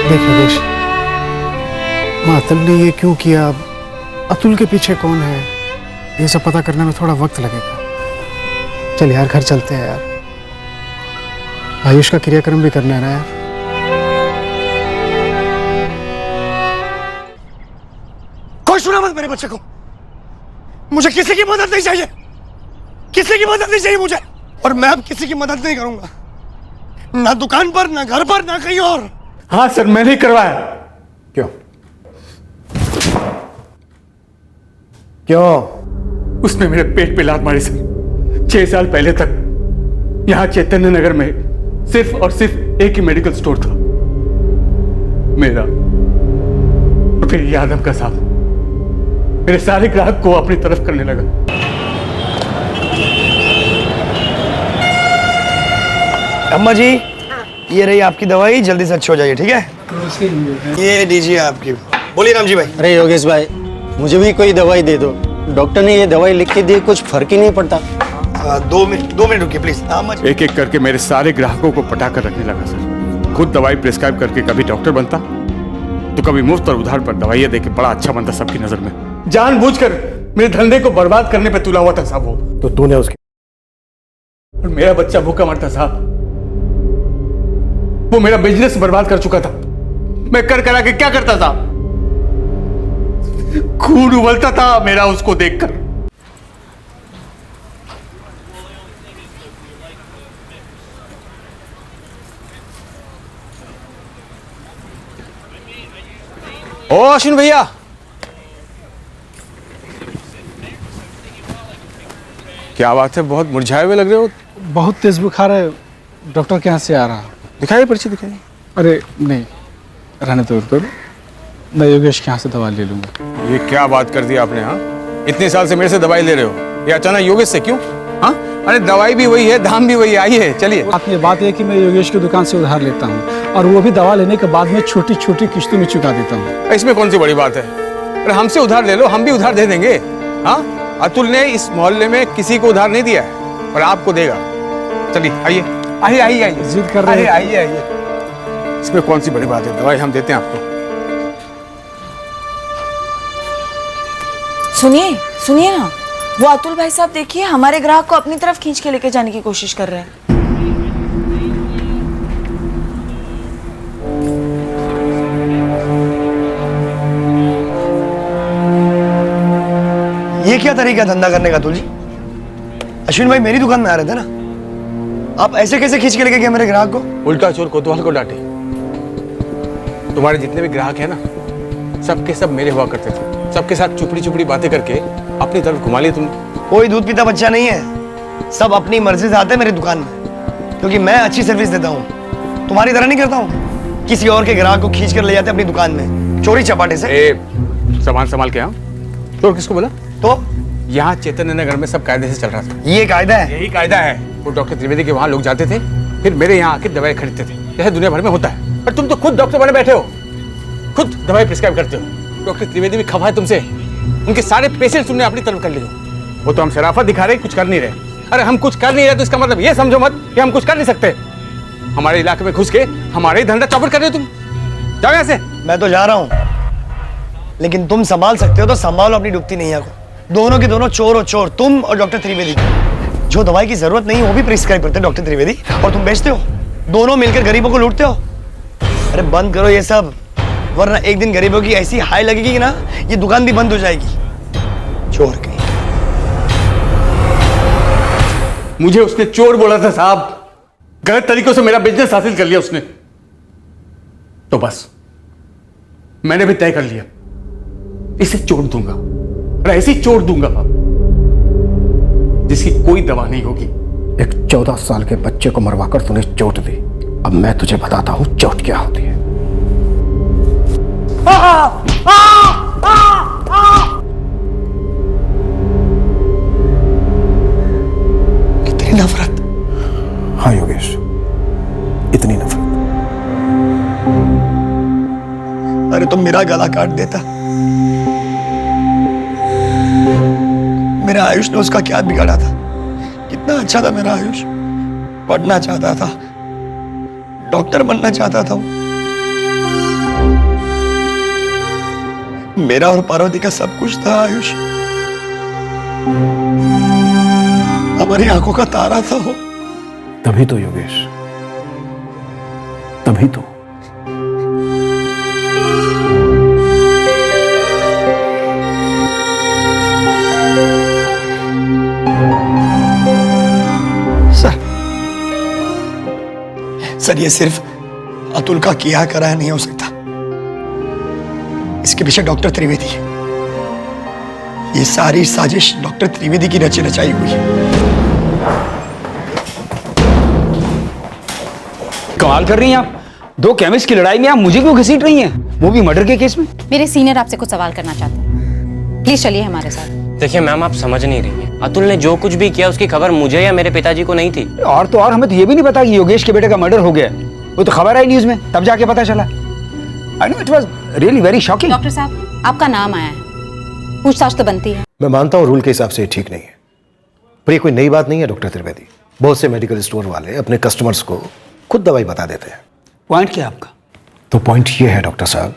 [SPEAKER 3] देख योगेश, अतुल ने ये क्यों किया, अतुल के पीछे कौन है, ये सब पता करने में थोड़ा वक्त लगेगा। चल यार घर चलते हैं यार, आयुष का क्रियाक्रम भी करना है ना यार।
[SPEAKER 2] कोई सुना मत मेरे बच्चे को, मुझे किसी की मदद नहीं चाहिए, किसी की मदद नहीं चाहिए मुझे, और मैं अब किसी की मदद नहीं करूंगा, ना दुकान पर, ना घर पर, ना कहीं और।
[SPEAKER 12] हाँ सर, मैंने ही करवाया।
[SPEAKER 3] क्यों क्यों?
[SPEAKER 12] उसने मेरे पेट पे लात मारी सर। 6 साल पहले तक यहाँ चैतन्य नगर में सिर्फ और सिर्फ एक ही मेडिकल स्टोर था, मेरा और फिर यादव का साहब मेरे सारे ग्राहक को अपनी तरफ करने लगा।
[SPEAKER 2] अम्मा जी, ये रही आपकी दवाई, जल्दी से अच्छे हो जाइए, ठीक है? ये दीजिए आपकी। बोलिए राम जी भाई।
[SPEAKER 9] अरे योगेश भाई, मुझे भी कोई दवाई दे दो। डॉक्टर ने ये दवाई लिख के दी, कुछ फर्क ही नहीं पड़ता।
[SPEAKER 2] 2 मिनट रुकिए प्लीज।
[SPEAKER 12] एक एक करके मेरे सारे ग्राहकों को पटा कर रखने लगा सर। खुद दवाई प्रिस्क्राइब करके कभी डॉक्टर बनता, तो कभी मुफ्त और उधार पर दवाइयां देके बड़ा अच्छा बनता सबकी नजर में। जानबूझकर मेरे धंधे को बर्बाद करने पे तुला हुआ था साहब वो।
[SPEAKER 3] तो तूने उसके,
[SPEAKER 12] और मेरा बच्चा भूखा मरता साहब, वो मेरा बिजनेस बर्बाद कर चुका था। मैं कर करा के क्या करता था, खून उबलता था मेरा उसको देखकर।
[SPEAKER 17] ओ अश्विन भैया, क्या बात है, बहुत मुरझाए हुए लग रहे हो।
[SPEAKER 4] बहुत तेज बुखार है, डॉक्टर के यहाँ से आ रहा।
[SPEAKER 17] दिखाइए पर्ची दिखाइए।
[SPEAKER 4] अरे नहीं, रहने तो मैं योगेश के यहाँ से दवा ले लूंगा।
[SPEAKER 17] ये क्या बात कर दी आपने? हाँ, इतने साल से मेरे से दवाई ले रहे हो, ये अचानक योगेश से क्यों? हाँ, अरे दवाई भी वही है, दाम भी वही है। आइए चलिए।
[SPEAKER 4] बात यह है कि मैं योगेश की दुकान से उधार लेता हूँ, और वो भी दवा लेने के बाद में छोटी छोटी किश्तों में चुका देता हूँ।
[SPEAKER 17] इसमें कौन सी बड़ी बात है? अरे हमसे उधार ले लो, हम भी उधार दे देंगे। हाँ, अतुल ने इस मोहल्ले में किसी को उधार नहीं दिया है, और आपको देगा। चलिए आइए आइए आइए आइए,
[SPEAKER 4] जिद कर रहे हैं।
[SPEAKER 17] आइए आइए, इसमें कौन सी बड़ी बात है, दवाई हम देते हैं आपको।
[SPEAKER 7] सुनिए सुनिए ना, वो अतुल भाई साहब देखिए हमारे ग्राहक को अपनी तरफ खींच के लेके जाने की कोशिश कर रहे हैं।
[SPEAKER 2] ये क्या तरीका धंधा करने का अतुल जी? अश्विन भाई मेरी दुकान में आ रहे थे ना, आप ऐसे कैसे खींच के लेके गए मेरे ग्राहक को?
[SPEAKER 17] उल्टा चोर कोतवाल को डांटे। तुम्हारे जितने भी ग्राहक हैं ना, सबके सब मेरे हुआ करते थे। सबके साथ चुपड़ी चुपड़ी बातें करके अपनी तरफ घुमा लिया तुम।
[SPEAKER 2] कोई दूध पीता बच्चा नहीं है, सब अपनी मर्जी से आते हैं मेरी दुकान में, क्योंकि मैं अच्छी सर्विस देता हूँ, तुम्हारी तरह नहीं करता हूँ। किसी और के ग्राहक को खींच कर ले जाते अपनी दुकान में चोरी चपाटे से।
[SPEAKER 17] सामान संभाल के। हाँ, चोर किसको बोला?
[SPEAKER 2] तो
[SPEAKER 17] यहाँ चैतन्य नगर में सब कायदे से चल रहा था।
[SPEAKER 2] ये कायदा है?
[SPEAKER 17] यही कायदा है। वो डॉक्टर त्रिवेदी के वहाँ लोग जाते थे, फिर मेरे यहाँ आके दवाई खरीदते थे, जैसे दुनिया भर में होता है। पर तुम तो खुद डॉक्टर बने बैठे हो, खुद दवाई प्रिस्क्राइब करते हो। डॉक्टर त्रिवेदी भी खफा है तुमसे, उनके सारे पेशेंट तुमने अपनी तरफ कर लिए हो। वो तो हम शराफत दिखा रहे, कुछ कर नहीं रहे। अरे हम कुछ कर नहीं रहे तो इसका मतलब ये समझो मत कि हम कुछ कर नहीं सकते। हमारे इलाके में घुस के हमारे ही धंधा चौपट कर रहे हो तुम। जाओ यहाँ से।
[SPEAKER 2] मैं तो जा रहा हूँ, लेकिन तुम संभाल सकते हो तो संभालो अपनी डुबती नैया को। दोनों के दोनों चोर हो चोर, तुम और डॉक्टर त्रिवेदी। जो दवाई की जरूरत नहीं वो भी प्रिस्क्राइब करते डॉक्टर त्रिवेदी, और तुम बेचते हो। दोनों मिलकर गरीबों को लूटते हो। अरे बंद करो ये सब, वरना एक दिन गरीबों की ऐसी हाई लगेगी कि ना ये दुकान भी बंद हो जाएगी। चोर कहीं।
[SPEAKER 12] मुझे उसने चोर बोला था साहब,
[SPEAKER 17] गलत तरीकों से मेरा बिजनेस हासिल कर लिया उसने, तो बस मैंने भी तय कर लिया, इसे चोट दूंगा और ऐसी चोट दूंगा जिसकी कोई दवा नहीं होगी।
[SPEAKER 3] एक 14 साल के बच्चे को मरवाकर तूने चोट दी। अब मैं तुझे बताता हूं चोट क्या होती है।
[SPEAKER 2] इतनी नफरत?
[SPEAKER 3] हाँ योगेश, इतनी नफरत।
[SPEAKER 2] अरे तुम मेरा गला काट देता। मेरा आयुष ने उसका क्या बिगाड़ा था? कितना अच्छा था मेरा आयुष, पढ़ना चाहता था, डॉक्टर बनना चाहता था। मेरा और पार्वती का सब कुछ था आयुष, हमारी आंखों का तारा था वो।
[SPEAKER 3] तभी तो योगेश, तभी तो। सर ये सिर्फ अतुल का किया कराया नहीं हो सकता, इसके पीछे डॉक्टर त्रिवेदी है। ये सारी साजिश डॉक्टर त्रिवेदी की रची रचाई हुई है।
[SPEAKER 21] कमाल कर रही हैं आप। दो केमिस्ट की लड़ाई में आप मुझे क्यों घसीट रही हैं, वो भी मर्डर के केस में?
[SPEAKER 11] मेरे सीनियर आपसे कुछ सवाल करना चाहते हैं, प्लीज चलिए हमारे साथ।
[SPEAKER 22] देखिए मैम, आप समझ नहीं रही हैं। अतुल ने जो कुछ भी किया उसकी खबर मुझे या मेरे पिताजी को नहीं थी।
[SPEAKER 21] और तो और हमें तो ये भी नहीं पता कि योगेश के बेटे का मर्डर हो गया। वो तो खबर आई न्यूज में, तब जाके पता चला। I know it was really very shocking.
[SPEAKER 11] Doctor साहब, आपका नाम आया है, पूछताछ तो बनती है।
[SPEAKER 3] मैं मानता हूं रूल के हिसाब से ये ठीक नहीं है, पर ये कोई नई बात नहीं है डॉक्टर त्रिवेदी। बहुत से मेडिकल स्टोर वाले अपने कस्टमर्स को खुद दवाई बता देते हैं।
[SPEAKER 21] पॉइंट क्या आपका?
[SPEAKER 3] तो पॉइंट ये है डॉक्टर साहब,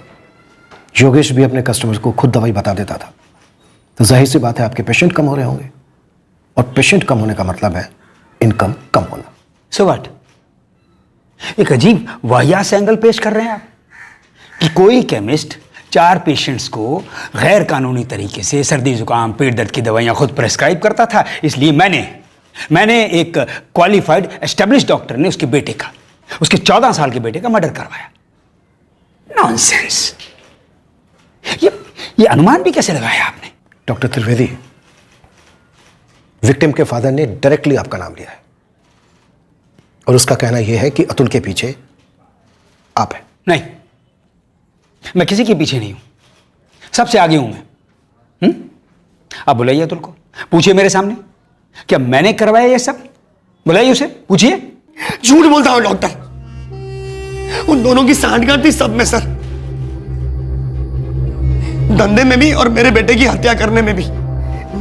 [SPEAKER 3] योगेश भी अपने कस्टमर्स को खुद दवाई बता देता था, तो जाहिर सी बात है आपके पेशेंट कम हो रहे होंगे, और पेशेंट कम होने का मतलब है इनकम कम होना।
[SPEAKER 21] So what? एक अजीब वाहियात एंगल पेश कर रहे हैं आप कि कोई केमिस्ट 4 पेशेंट्स को गैर कानूनी तरीके से सर्दी जुकाम पेट दर्द की दवाइयां खुद प्रेस्क्राइब करता था, इसलिए मैंने एक क्वालिफाइड एस्टेब्लिश्ड डॉक्टर ने उसके बेटे का, उसके 14 साल के बेटे का मर्डर करवाया। नॉनसेंस। ये अनुमान भी कैसे लगाया आपने?
[SPEAKER 3] डॉक्टर त्रिवेदी, विक्टिम के फादर ने डायरेक्टली आपका नाम लिया है, और उसका कहना यह है कि अतुल के पीछे आप हैं।
[SPEAKER 21] नहीं, मैं किसी के पीछे नहीं हूं, सबसे आगे हूं मैं। आप बुलाइए अतुल को, पूछिए मेरे सामने क्या मैंने करवाया ये सब। बुलाइए उसे, पूछिए।
[SPEAKER 2] झूठ बोलता हूं डॉक्टर, उन दोनों की सांठगांठ थी सब में सर, धंधे में भी और मेरे बेटे की हत्या करने में भी।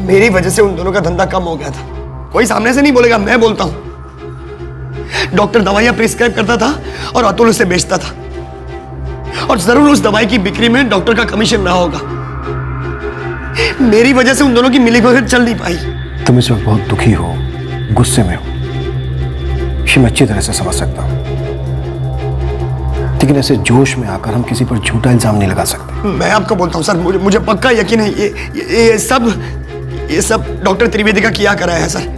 [SPEAKER 2] मेरी वजह से उन दोनों का धंधा कम हो गया था। कोई सामने से नहीं बोलेगा, मैं बोलता हूं। डॉक्टर दवाइयां प्रिस्क्राइब करता था और अतुल उसे बेचता था, और जरूर उस दवाई की बिक्री में डॉक्टर का कमीशन रहा होगा। मेरी वजह से उन दोनों की मिलीभगत चल नहीं पाई।
[SPEAKER 3] तुम इस वक्त बहुत दुखी हो, गुस्से में हो, ये मैं अच्छी तरह से समझ सकता हूं, लेकिन ऐसे जोश में आकर हम किसी पर झूठा इल्जाम नहीं लगा सकते।
[SPEAKER 2] मैं आपको बोलता हूं सर, मुझे पक्का यकीन है ये सब डॉक्टर त्रिवेदी का किया कराया है सर।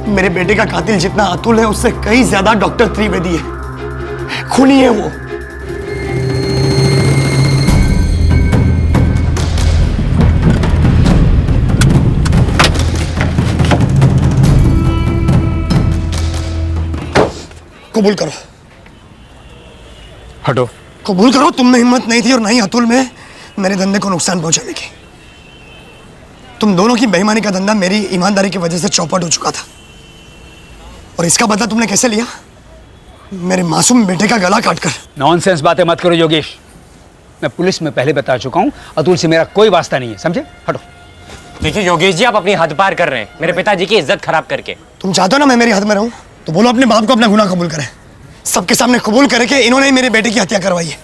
[SPEAKER 2] मेरे बेटे का कातिल जितना अतुल है, उससे कई ज्यादा डॉक्टर त्रिवेदी है, खूनी है वो। कबूल करो,
[SPEAKER 21] हटो।
[SPEAKER 2] कबूल करो, तुम में हिम्मत नहीं थी और नहीं अतुल में मेरे धंधे को नुकसान पहुंचाने की। तुम दोनों की बेईमानी का धंधा मेरी ईमानदारी की वजह से चौपट हो चुका था, और इसका बदला तुमने कैसे लिया? मेरे मासूम बेटे का गला काटकर।
[SPEAKER 21] नॉनसेंस बातें मत करो योगेश, मैं पुलिस में पहले बता चुका हूं, अतुल से मेरा कोई वास्ता नहीं है, समझे? हटो।
[SPEAKER 22] देखिए योगेश जी, आप अपनी हद पार कर रहे हैं, मेरे पिताजी की इज्जत खराब करके।
[SPEAKER 2] तुम चाहते हो ना मैं मेरी हद में रहूं, तो बोलो अपने बाप को अपना गुनाह कबूल करे, सबके सामने कबूल करे कि इन्होंने ही मेरे बेटे की हत्या करवाई है।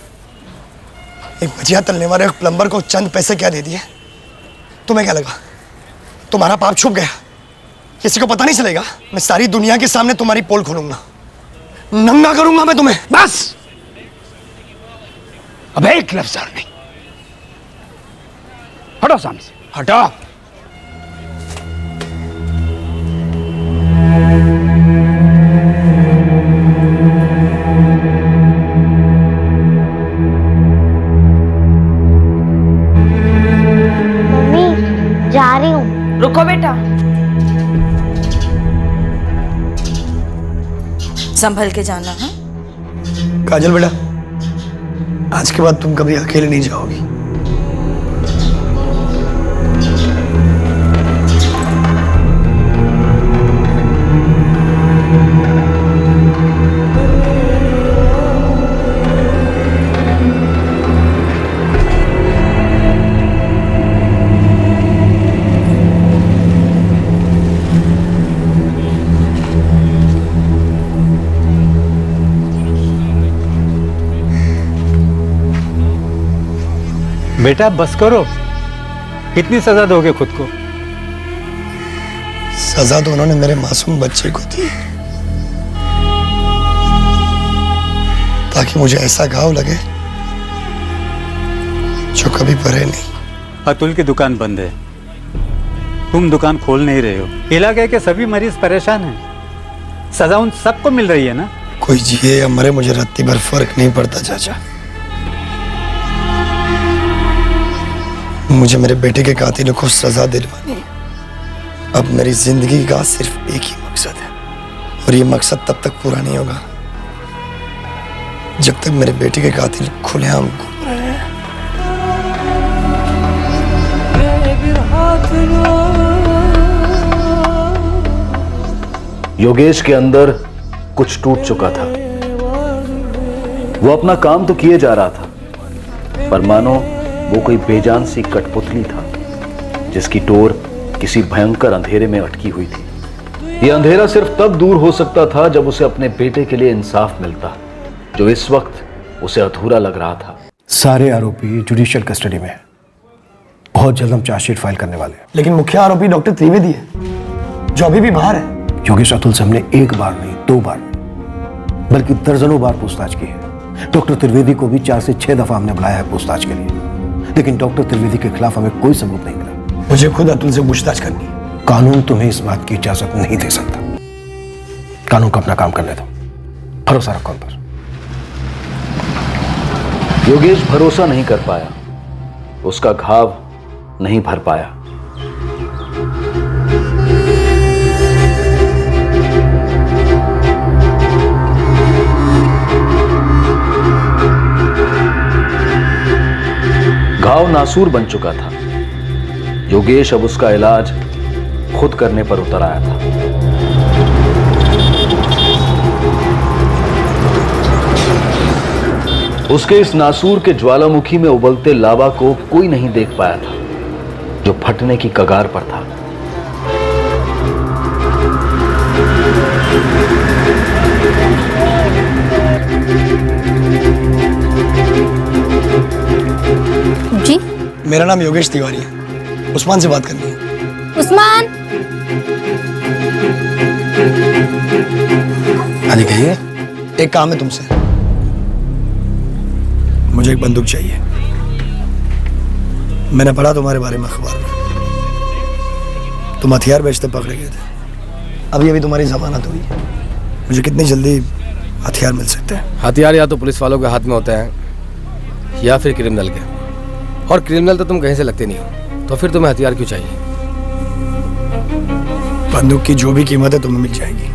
[SPEAKER 2] एक भजिया तलने वाले प्लम्बर को चंद पैसे क्या दे दिए? तुम्हें क्या लगा तुम्हारा पाप छुप गया? किसी को पता नहीं चलेगा? मैं सारी दुनिया के सामने तुम्हारी पोल खोलूंगा, नंगा करूंगा मैं तुम्हें।
[SPEAKER 21] बस, अब एक लफ्ज और नहीं। हटो सामने से, हटो।
[SPEAKER 7] संभल के जाना। हाँ,
[SPEAKER 2] काजल बेटा, आज के बाद तुम कभी अकेले नहीं जाओगी।
[SPEAKER 6] बेटा बस करो, कितनी सजा दोगे खुद को?
[SPEAKER 2] सजा तो उन्होंने मेरे मासूम बच्चे को दी, ताकि मुझे ऐसा घाव लगे जो कभी भरे नहीं।
[SPEAKER 6] अतुल की दुकान बंद है, तुम दुकान खोल नहीं रहे हो। इलाके के सभी मरीज परेशान हैं, सजा उन सबको मिल रही है ना।
[SPEAKER 2] कोई जिए या मरे मुझे रत्ती भर फर्क नहीं पड़ता चाचा। मुझे मेरे बेटे के कातिलों को सजा दिलवानी। अब मेरी जिंदगी का सिर्फ एक ही मकसद है, और ये मकसद तब तक पूरा नहीं होगा जब तक मेरे बेटे के कातिल खुलेआम घूम रहे हैं।
[SPEAKER 1] योगेश के अंदर कुछ टूट चुका था। वो अपना काम तो किए जा रहा था, पर मानो वो कोई बेजान सी कठपुतली था जिसकी टोर किसी भयंकर अंधेरे में अटकी हुई थी। यह अंधेरा सिर्फ तब दूर हो सकता था जब उसे अपने बेटे के लिए इंसाफ मिलता, जो इस वक्त उसे अधूरा लग रहा था।
[SPEAKER 3] सारे आरोपी जुडिशियल कस्टडी में हैं। बहुत जल्द हम चार्जशीट फाइल करने वाले हैं।
[SPEAKER 2] लेकिन मुख्य आरोपी डॉक्टर त्रिवेदी है, जो अभी भी बाहर है।
[SPEAKER 3] योगेश अतुल से हमने एक बार नहीं, 2 बार नहीं, बल्कि दर्जनों बार पूछताछ की है। डॉक्टर त्रिवेदी को भी 4 से 6 दफा हमने बुलाया है पूछताछ के लिए, लेकिन डॉक्टर त्रिवेदी के खिलाफ हमें कोई सबूत नहीं मिला।
[SPEAKER 2] मुझे खुद अतुल से पूछताछ करनी है।
[SPEAKER 3] कानून तुम्हें इस बात की इजाजत नहीं दे सकता। कानून को अपना काम करने दो, भरोसा रखो उन पर।
[SPEAKER 1] योगेश भरोसा नहीं कर पाया, उसका घाव नहीं भर पाया। घाव नासूर बन चुका था। योगेश अब उसका इलाज खुद करने पर उतर आया था। उसके इस नासूर के ज्वालामुखी में उबलते लावा को कोई नहीं देख पाया था, जो फटने की कगार पर था।
[SPEAKER 11] जी,
[SPEAKER 2] मेरा नाम योगेश तिवारी है। उस्मान से बात करनी है।
[SPEAKER 11] उस्मान,
[SPEAKER 2] हाँ जी कहिए। एक काम है तुमसे, मुझे एक बंदूक चाहिए। मैंने पढ़ा तुम्हारे बारे में अखबार में, तुम हथियार बेचते पकड़े गए थे। अभी अभी तुम्हारी जमानत हुई है। मुझे कितनी जल्दी हथियार मिल सकते हैं?
[SPEAKER 10] हथियार या तो पुलिस वालों के हाथ में होते हैं या फिर क्रिमिनल के, और क्रिमिनल तो तुम कहीं से लगते नहीं हो, तो फिर तुम्हें हथियार क्यों चाहिए?
[SPEAKER 2] बंदूक की जो भी कीमत है तुम्हें मिल जाएगी।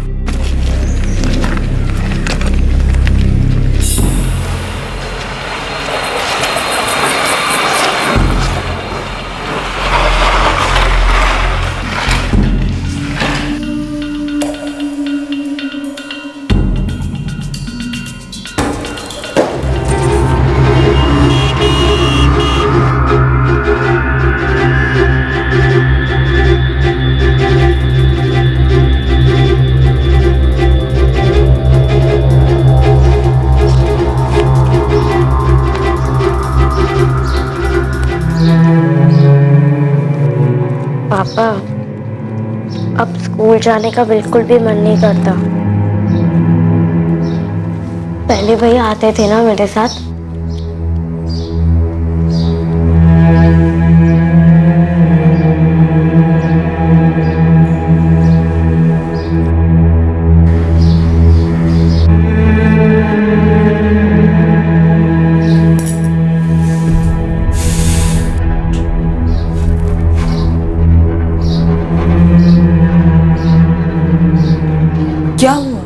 [SPEAKER 23] पापा, अब स्कूल जाने का बिल्कुल भी मन नहीं करता। पहले भैया आते थे ना मेरे साथ।
[SPEAKER 7] क्या हुआ?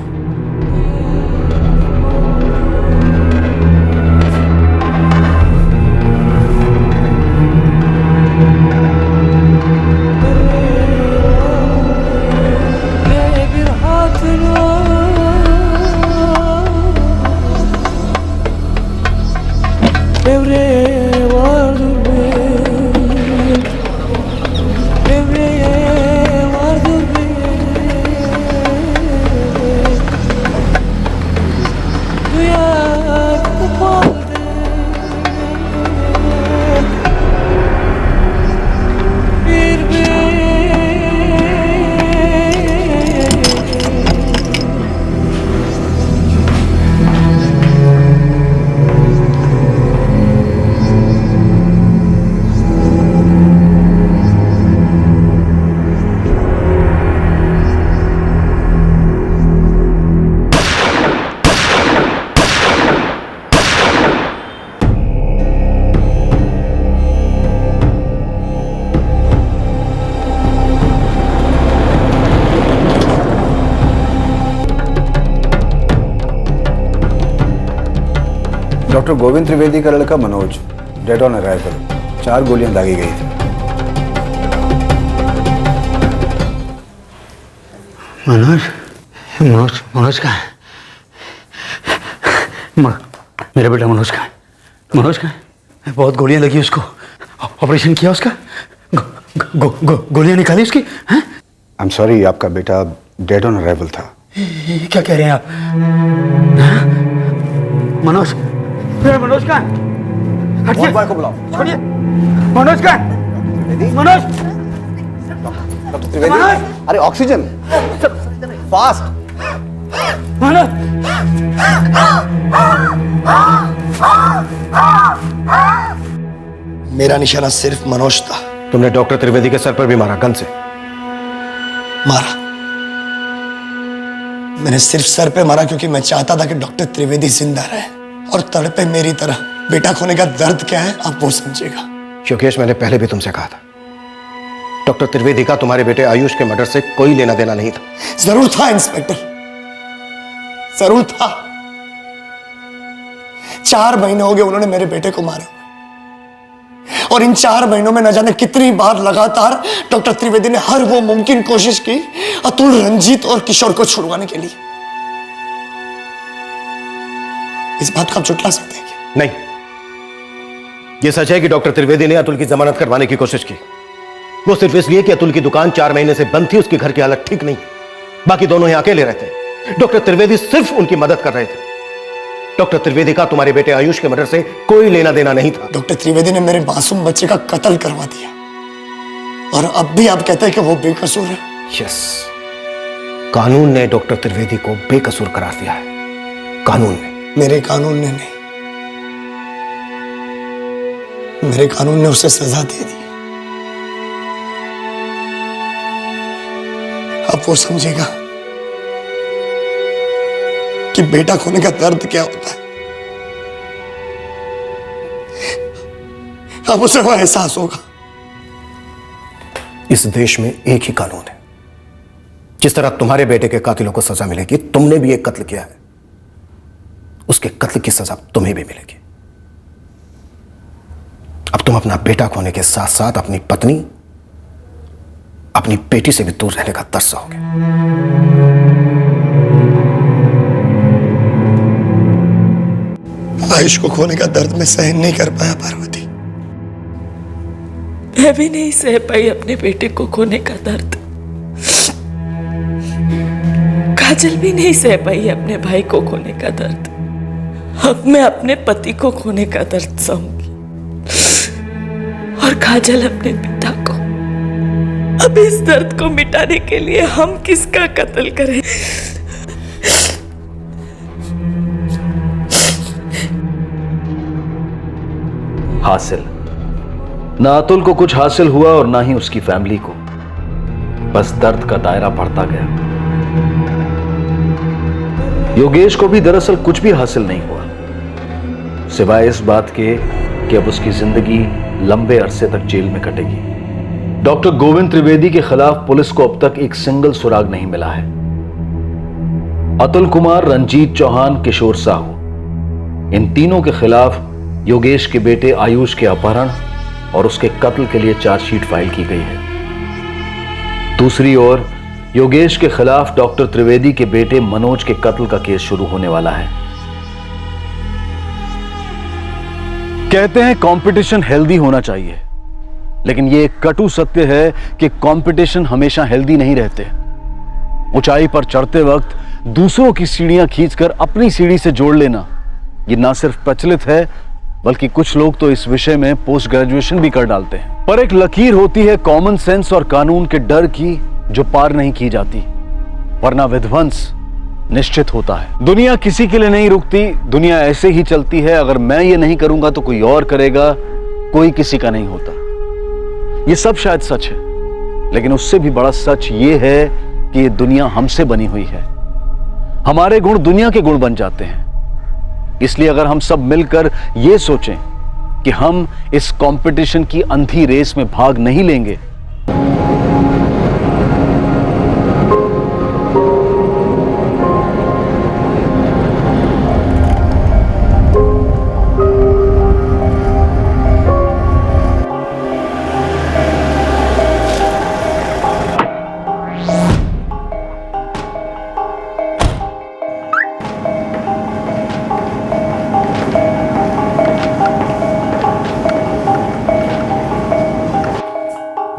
[SPEAKER 3] डॉक्टर गोविंद त्रिवेदी का लड़का मनोज डेड ऑन अराइवल, 4 गोलियां दागी गई थी।
[SPEAKER 21] मनोज मनोज मनोज कहाँ है? मेरा बेटा मनोज कहाँ है? मनोज कहाँ है? बहुत गोलियां लगी उसको, ऑपरेशन किया उसका, गोलियां निकाली उसकी? हैं?
[SPEAKER 3] आई एम सॉरी, आपका बेटा डेड ऑन अराइवल था।
[SPEAKER 21] क्या कह रहे हैं आप? मनोज, मेरा मनोज कहाँ है? हटिए को बुलाओ, छोड़िए। मनोज कहाँ है? मनोज,
[SPEAKER 3] डॉक्टर त्रिवेदी, अरे ऑक्सीजन फास्ट।
[SPEAKER 21] मनोज,
[SPEAKER 2] मेरा निशाना सिर्फ मनोज था।
[SPEAKER 3] तुमने डॉक्टर त्रिवेदी के सर पर भी मारा, गन से
[SPEAKER 2] मारा। मैंने सिर्फ सर पे मारा क्योंकि मैं चाहता था कि डॉक्टर त्रिवेदी जिंदा रहे और तड़पे मेरी तरह। बेटा खोने का दर्द क्या है आप वो समझेगा।
[SPEAKER 3] योगेश, मैंने पहले भी तुमसे कहा था, डॉक्टर त्रिवेदी का तुम्हारे बेटे आयुष के मर्डर से कोई लेना देना नहीं था।
[SPEAKER 2] जरूर था इंस्पेक्टर, जरूर था। 4 महीने हो गए उन्होंने मेरे बेटे को मारे, और इन 4 महीनों में न जाने कितनी बार लगातार डॉक्टर त्रिवेदी ने हर वो मुमकिन कोशिश की अतुल, रंजीत और किशोर को छुड़वाने के लिए। इस बात को आप झुठला सकते हैं क्या?
[SPEAKER 3] नहीं, यह सच है कि डॉक्टर त्रिवेदी ने अतुल की जमानत करवाने की कोशिश की। वो सिर्फ इसलिए कि अतुल की दुकान 4 महीने से बंद थी, उसके घर की हालत ठीक नहीं, बाकी दोनों यहां अकेले रहते। डॉक्टर त्रिवेदी सिर्फ उनकी मदद कर रहे थे। डॉक्टर त्रिवेदी का तुम्हारे बेटे आयुष के मर्डर से कोई लेना देना नहीं था।
[SPEAKER 2] डॉक्टर त्रिवेदी ने मेरे मासूम बच्चे का कत्ल करवा दिया, और अब भी आप कहते हैं कि वो बेकसूर है।
[SPEAKER 3] यस, कानून ने डॉक्टर त्रिवेदी को बेकसूर करार दिया है। कानून ने।
[SPEAKER 2] मेरे कानून ने नहीं, मेरे कानून ने उसे सजा दे दी। अब वो समझेगा कि बेटा खोने का दर्द क्या होता है। अब उसे वो एहसास होगा।
[SPEAKER 3] इस देश में एक ही कानून है। जिस तरह तुम्हारे बेटे के कातिलों को सजा मिलेगी, तुमने भी एक कत्ल किया है, उसके कत्ल की सजा तुम्हें भी मिलेगी। अब तुम अपना बेटा खोने के साथ साथ अपनी पत्नी, अपनी बेटी से भी दूर रहने का तरसाओगे।
[SPEAKER 2] आयुष को खोने का दर्द मैं सहन नहीं कर पाया पार्वती।
[SPEAKER 15] मैं भी नहीं सह पाई अपने बेटे को खोने का दर्द। काजल भी नहीं सह पाई अपने भाई को खोने का दर्द। अब मैं अपने पति को खोने का दर्द सहूंगी, और काजल अपने पिता को। अब इस दर्द को मिटाने के लिए हम किसका कत्ल करें?
[SPEAKER 1] हासिल ना अतुल को कुछ हासिल हुआ और ना ही उसकी फैमिली को। बस दर्द का दायरा बढ़ता गया। योगेश को भी दरअसल कुछ भी हासिल नहीं हुआ, सिवाय इस बात के कि अब उसकी जिंदगी लंबे अरसे तक जेल में कटेगी। डॉक्टर गोविंद त्रिवेदी के खिलाफ पुलिस को अब तक एक सिंगल सुराग नहीं मिला है। अतुल कुमार, रंजीत चौहान, किशोर साहू, इन तीनों के खिलाफ योगेश के बेटे आयुष के अपहरण और उसके कत्ल के लिए चार्जशीट फाइल की गई है। दूसरी ओर योगेश के खिलाफ डॉक्टर त्रिवेदी के बेटे मनोज के कत्ल का केस शुरू होने वाला है। कहते हैं कंपटीशन हेल्दी होना चाहिए, लेकिन यह एक कटु सत्य है कि कंपटीशन हमेशा हेल्दी नहीं रहते। ऊंचाई पर चढ़ते वक्त दूसरों की सीढ़ियां खींचकर अपनी सीढ़ी से जोड़ लेना, यह ना सिर्फ प्रचलित है बल्कि कुछ लोग तो इस विषय में पोस्ट ग्रेजुएशन भी कर डालते हैं। पर एक लकीर होती है कॉमन सेंस और कानून के डर की, जो पार नहीं की जाती, वरना विध्वंस निश्चित होता है। दुनिया किसी के लिए नहीं रुकती, दुनिया ऐसे ही चलती है। अगर मैं ये नहीं करूंगा तो कोई और करेगा, कोई किसी का नहीं होता। ये सब शायद सच है, लेकिन उससे भी बड़ा सच ये है कि ये दुनिया हमसे बनी हुई है। हमारे गुण दुनिया के गुण बन जाते हैं। इसलिए अगर हम सब मिलकर ये सोचें कि हम इस कंपटीशन की अंधी रेस में भाग नहीं लेंगे,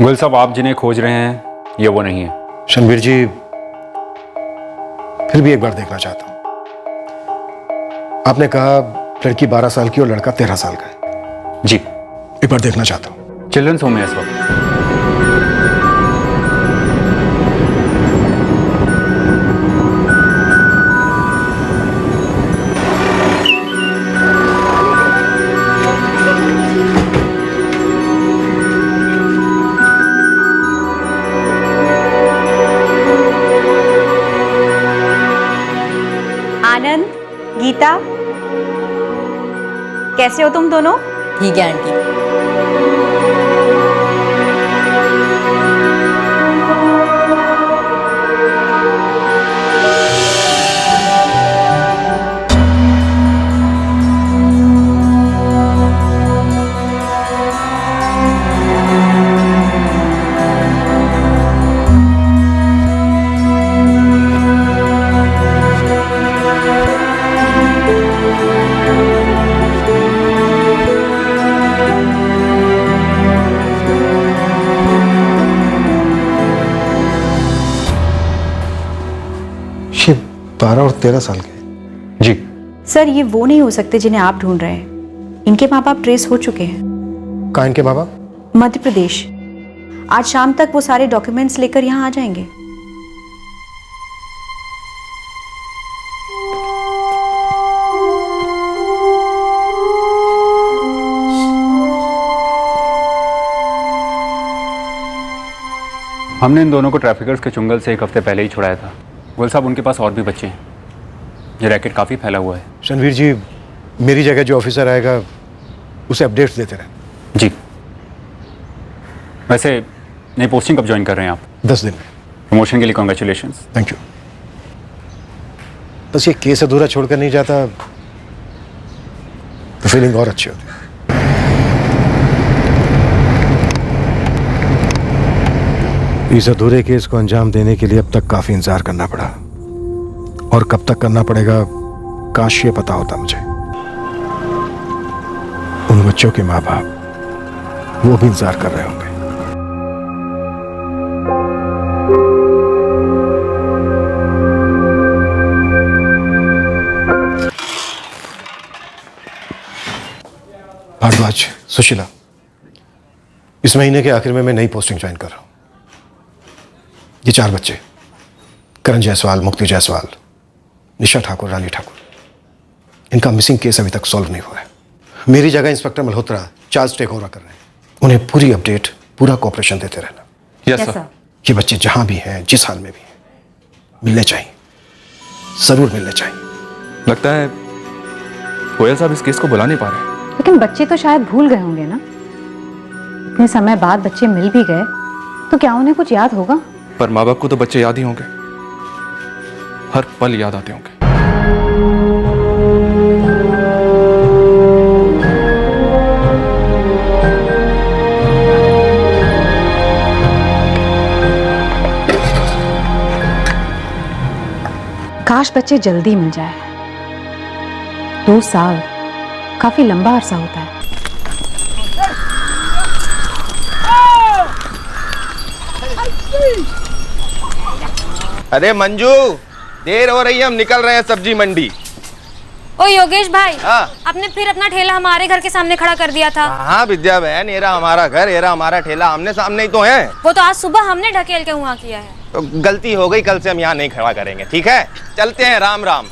[SPEAKER 6] गुल साहब, आप जिन्हें खोज रहे हैं ये वो नहीं है।
[SPEAKER 3] शनवीर जी, फिर भी एक बार देखना चाहता हूं। आपने कहा लड़की 12 साल की और लड़का 13 साल का है।
[SPEAKER 6] जी।
[SPEAKER 3] एक बार देखना चाहता हूं।
[SPEAKER 6] चिल्ड्रंस होम में इस वक्त।
[SPEAKER 11] आनंद, गीता, कैसे हो तुम दोनों?
[SPEAKER 5] ठीक है आंटी।
[SPEAKER 3] ये 12 और 13 साल के।
[SPEAKER 6] जी
[SPEAKER 11] सर, ये वो नहीं हो सकते जिन्हें आप ढूंढ रहे हैं। इनके माँ बाप ट्रेस हो चुके हैं।
[SPEAKER 3] कहाँ इनके माँ बाप?
[SPEAKER 11] मध्य प्रदेश। आज शाम तक वो सारे डॉक्यूमेंट्स लेकर यहाँ आ जाएंगे।
[SPEAKER 6] हमने इन दोनों को ट्रैफिकर्स के चुंगल से 1 हफ्ते पहले ही छुड़ाया था। गुल साहब, उनके पास और भी बच्चे हैं। ये रैकेट काफ़ी फैला हुआ है।
[SPEAKER 3] शनवीर जी, मेरी जगह जो ऑफिसर आएगा उसे अपडेट्स देते रहे।
[SPEAKER 6] जी। वैसे नई पोस्टिंग कब ज्वाइन कर रहे हैं आप?
[SPEAKER 3] 10 दिन में।
[SPEAKER 6] प्रमोशन के लिए कॉन्ग्रेचुलेशंस।
[SPEAKER 3] Thank you. बस ये केस अधूरा छोड़कर नहीं जाता तो फीलिंग और अच्छी होती है। इस अधूरे केस को अंजाम देने के लिए अब तक काफी इंतजार करना पड़ा, और कब तक करना पड़ेगा काश ये पता होता मुझे। उन बच्चों के माँ बाप वो भी इंतजार कर रहे होंगे। भारद्वाज, सुशीला, इस महीने के आखिर में मैं नई पोस्टिंग ज्वाइन कर रहा हूं। ये 4 बच्चे, करण जायसवाल, मुक्ति जायसवाल, निशा ठाकुर, रानी ठाकुर, इनका मिसिंग केस अभी तक सॉल्व नहीं हुआ है। मेरी जगह inspector Malhotra charge take over कर रहे हैं। उन्हें पूरी अपडेट, पूरा कोऑपरेशन देते रहना।
[SPEAKER 6] Yes sir.
[SPEAKER 3] ये बच्चे जहां भी हैं, जिस हाल में भी हैं, मिलने चाहिए, जरूर मिलने चाहिए।
[SPEAKER 8] लगता है गोयल साहब इस केस को बुला नहीं पा रहे।
[SPEAKER 11] लेकिन बच्चे तो शायद भूल गए होंगे ना। इतने समय बाद बच्चे मिल भी गए तो क्या उन्हें कुछ याद होगा?
[SPEAKER 8] पर माँ बाप को तो बच्चे याद ही होंगे, हर पल याद आते होंगे।
[SPEAKER 11] काश बच्चे जल्दी मिल जाए। 2 साल काफी लंबा अरसा होता है।
[SPEAKER 13] अरे मंजू, देर हो रही है, हम निकल रहे हैं सब्जी मंडी।
[SPEAKER 14] ओ योगेश भाई,
[SPEAKER 13] हाँ।
[SPEAKER 14] आपने फिर अपना ठेला हमारे घर के सामने खड़ा कर दिया था।
[SPEAKER 13] हाँ विद्या बहन, येरा हमारा घर, येरा हमारा ठेला, आमने सामने ही तो है।
[SPEAKER 14] वो तो आज सुबह हमने ढकेल के वहाँ किया है।
[SPEAKER 13] तो गलती हो गई, कल से हम यहाँ नहीं खड़ा करेंगे, ठीक है? चलते हैं, राम राम।